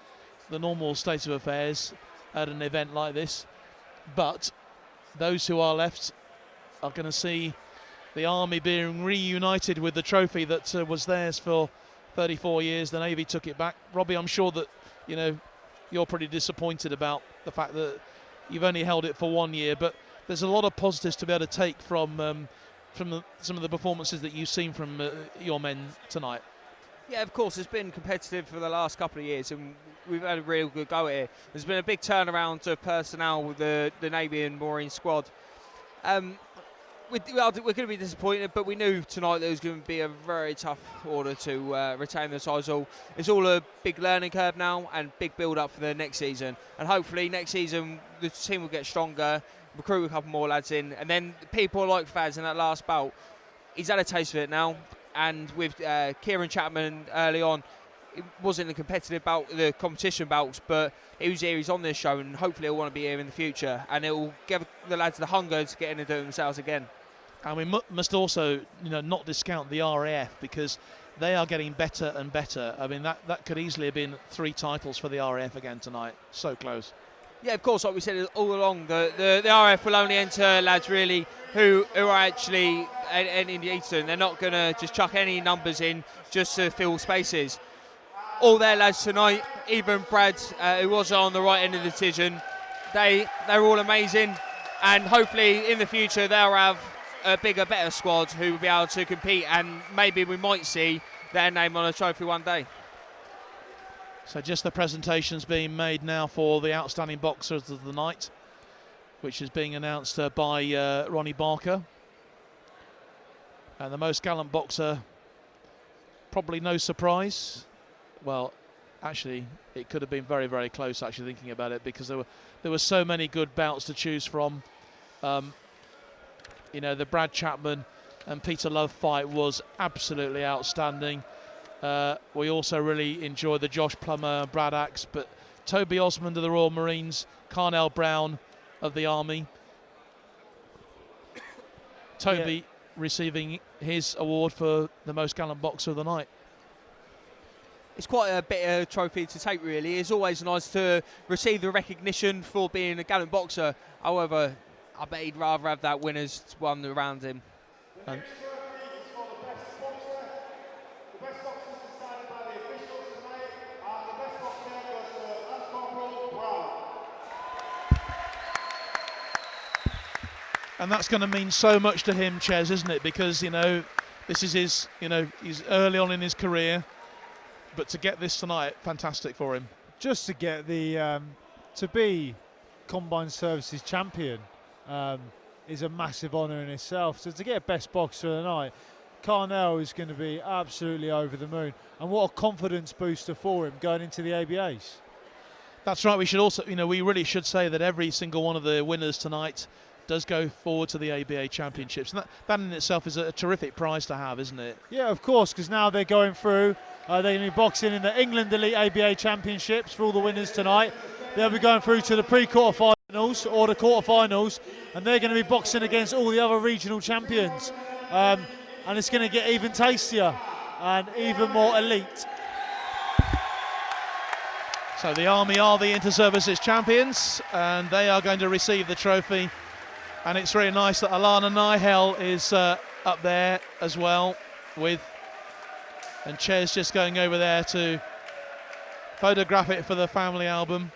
the normal state of affairs at an event like this. But those who are left are going to see the Army being reunited with the trophy that was theirs for 34 years. The Navy took it back. Robbie, I'm sure that, you're pretty disappointed about the fact that you've only held it for 1 year, but there's a lot of positives to be able to take from some of the performances that you've seen from your men tonight. Yeah, of course, it's been competitive for the last couple of years, and we've had a real good go at it. There's been a big turnaround of personnel with the Navy and Marine squad. We're going to be disappointed, but we knew tonight that it was going to be a very tough order to retain the title. It's all a big learning curve now and big build-up for the next season. And hopefully next season the team will get stronger, recruit a couple more lads in, and then people like Faz in that last bout, he's had a taste of it now. And with Kieran Chapman early on, it wasn't a competitive bout, the competition bouts, but he was here, he's on this show, and hopefully he'll want to be here in the future, and it will give the lads the hunger to get in and do it themselves again. And we must also, not discount the RAF, because they are getting better and better. I mean, that could easily have been 3 titles for the RAF again tonight. So close. Yeah, of course, like we said all along, the RAF will only enter lads really who are actually in the Eastern. They're not going to just chuck any numbers in just to fill spaces. All their lads tonight, even Brad, who was on the right end of the decision, they're all amazing, and hopefully in the future they'll have a bigger, better squad who will be able to compete, and maybe we might see their name on a trophy one day. So just the presentations being made now for the outstanding boxers of the night. which is being announced by Ronnie Barker. And the most gallant boxer, probably no surprise. Well, actually, it could have been very, very close, actually, thinking about it, because there were so many good bouts to choose from. You know, the Brad Chapman and Peter Love fight was absolutely outstanding. We also really enjoyed the Josh Plummer and Brad Axe, but Toby Osmond of the Royal Marines, Carnell Brown of the Army. Toby receiving his award for the most gallant boxer of the night. It's quite a bit of trophy to take, really. It's always nice to receive the recognition for being a gallant boxer. However, I bet he'd rather have that winner's one around him. The next trophy is for the best boxer. The best boxer is decided by the officials tonight, and the best boxer was Lance Corporal Brown. And that's going to mean so much to him, Ches, isn't it? Because, you know, this is his, you know, he's early on in his career. But to get this tonight, fantastic for him. Just to get the, to be Combined Services champion is a massive honour in itself. So to get best boxer of the night, Carnell is going to be absolutely over the moon. And what a confidence booster for him going into the ABAs. That's right. We should also, you know, we really should say that every single one of the winners tonight does go forward to the ABA Championships. And that in itself is a terrific prize to have, isn't it? Yeah, of course, because now they're going through. They're going to be boxing in the England Elite ABA Championships for all the winners tonight. They'll be going through to the pre-quarterfinals or the quarterfinals, and they're going to be boxing against all the other regional champions. And it's going to get even tastier and even more elite. So the Army are the Inter-Services champions, and they are going to receive the trophy. And it's really nice that Alana Nihel is up there as well with... And Ches just going over there to photograph it for the family album.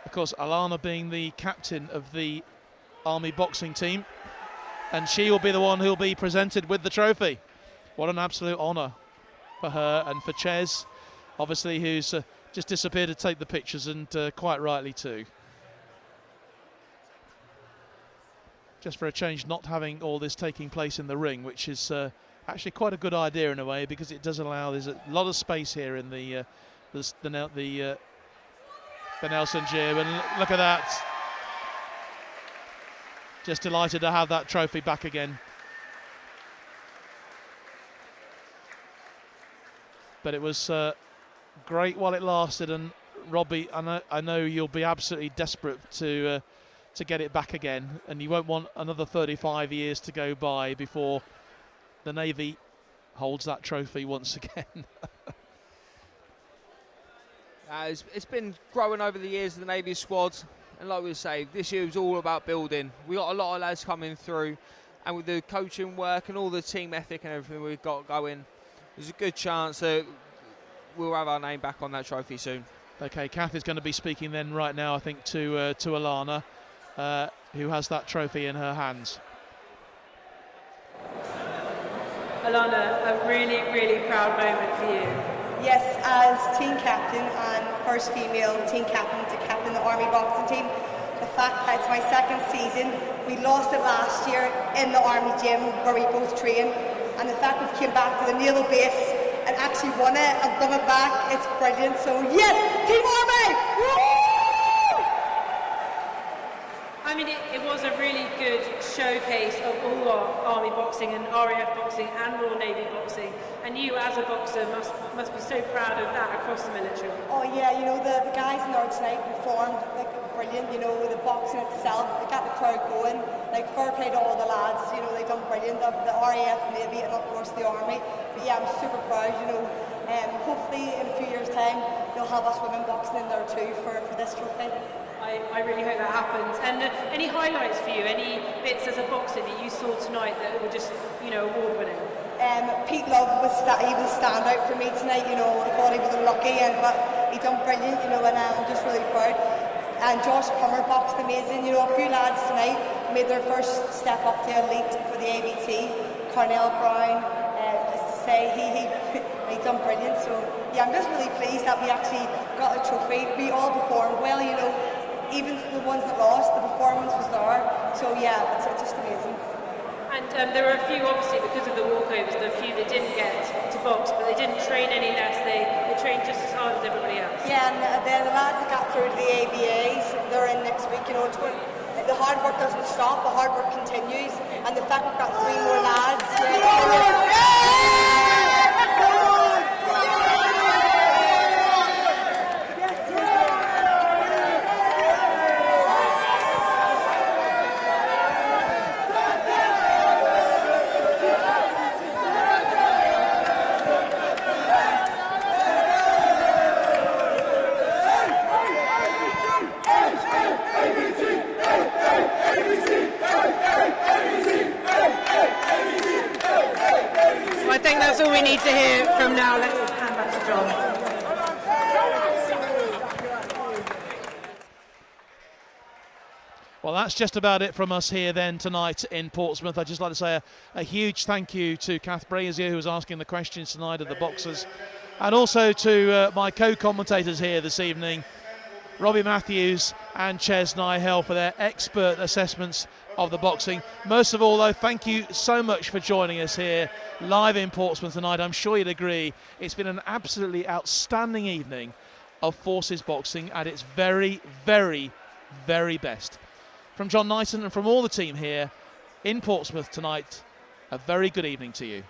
Of course, Alana being the captain of the Army boxing team. And she will be the one who'll be presented with the trophy. What an absolute honour for her and for Ches, obviously, who's just disappeared to take the pictures, and quite rightly too. Just for a change, not having all this taking place in the ring, which is... actually quite a good idea in a way, because it does allow, there's a lot of space here in the Nelson gym, and look at that. Just delighted to have that trophy back again. But it was great while it lasted, and Robbie, I know you'll be absolutely desperate to get it back again, and you won't want another 35 years to go by before the Navy holds that trophy once again. It's been growing over the years of the Navy squad, and like we say, this year was all about building. We got a lot of lads coming through, and with the coaching work and all the team ethic and everything we've got going, there's a good chance that we'll have our name back on that trophy soon. Okay, Kath is going to be speaking then right now, I think, to Alana, who has that trophy in her hands. Alana, a really, really proud moment for you. Yes, as team captain and first female team captain to captain the Army boxing team, the fact that it's my second season, we lost it last year in the Army gym where we both train, and the fact we came back to the naval base and actually won it and brought it back, it's brilliant. So yes, Team Army! Woo! I mean, it was a really good showcase of all our Army boxing and RAF boxing and Royal Navy boxing, and you as a boxer must be so proud of that across the military. Oh yeah, you know, the guys in there tonight performed like brilliant, you know, the boxing itself, they got the crowd going, like fair play to all the lads, you know, they done brilliant, the RAF, Navy and of course the Army. But yeah, I'm super proud, you know, hopefully in a few years time they'll have us women boxing in there too for this trophy. I really hope that happens. And any highlights for you? Any bits as a boxer that you saw tonight that were just, you know, award-winning? Pete Love he was a standout for me tonight. You know, I thought he was unlucky, but he done brilliant. You know, and I'm just really proud. And Josh Plummer boxed amazing. You know, a few lads tonight made their first step up to elite for the ABT. Carnell Brown, just to say he done brilliant. So yeah, I'm just really pleased that we actually got a trophy. We all performed well. You know. even for the ones that lost, the performance was there. So yeah, it's just amazing. And there were a few, obviously, because of the walkovers, there were a few that didn't get to box, but they didn't train any less. They trained just as hard as everybody else. Yeah, and the lads that got through to the ABAs, they're in next week. You know, it's going. The hard work doesn't stop. The hard work continues, and the fact we've got 3 more lads. I think that's all we need to hear from now. Let's hand back to John. Well, that's just about it from us here then tonight in Portsmouth. I'd just like to say a huge thank you to Kath Brazier, who was asking the questions tonight of the boxers, and also to my co-commentators here this evening, Robbie Matthews and Ches Nihel, for their expert assessments of the boxing. Most of all, though, thank you so much for joining us here live in Portsmouth tonight. I'm sure you'd agree it's been an absolutely outstanding evening of Forces boxing at its very, very, very best. From John Knighton and from all the team here in Portsmouth tonight, a very good evening to you.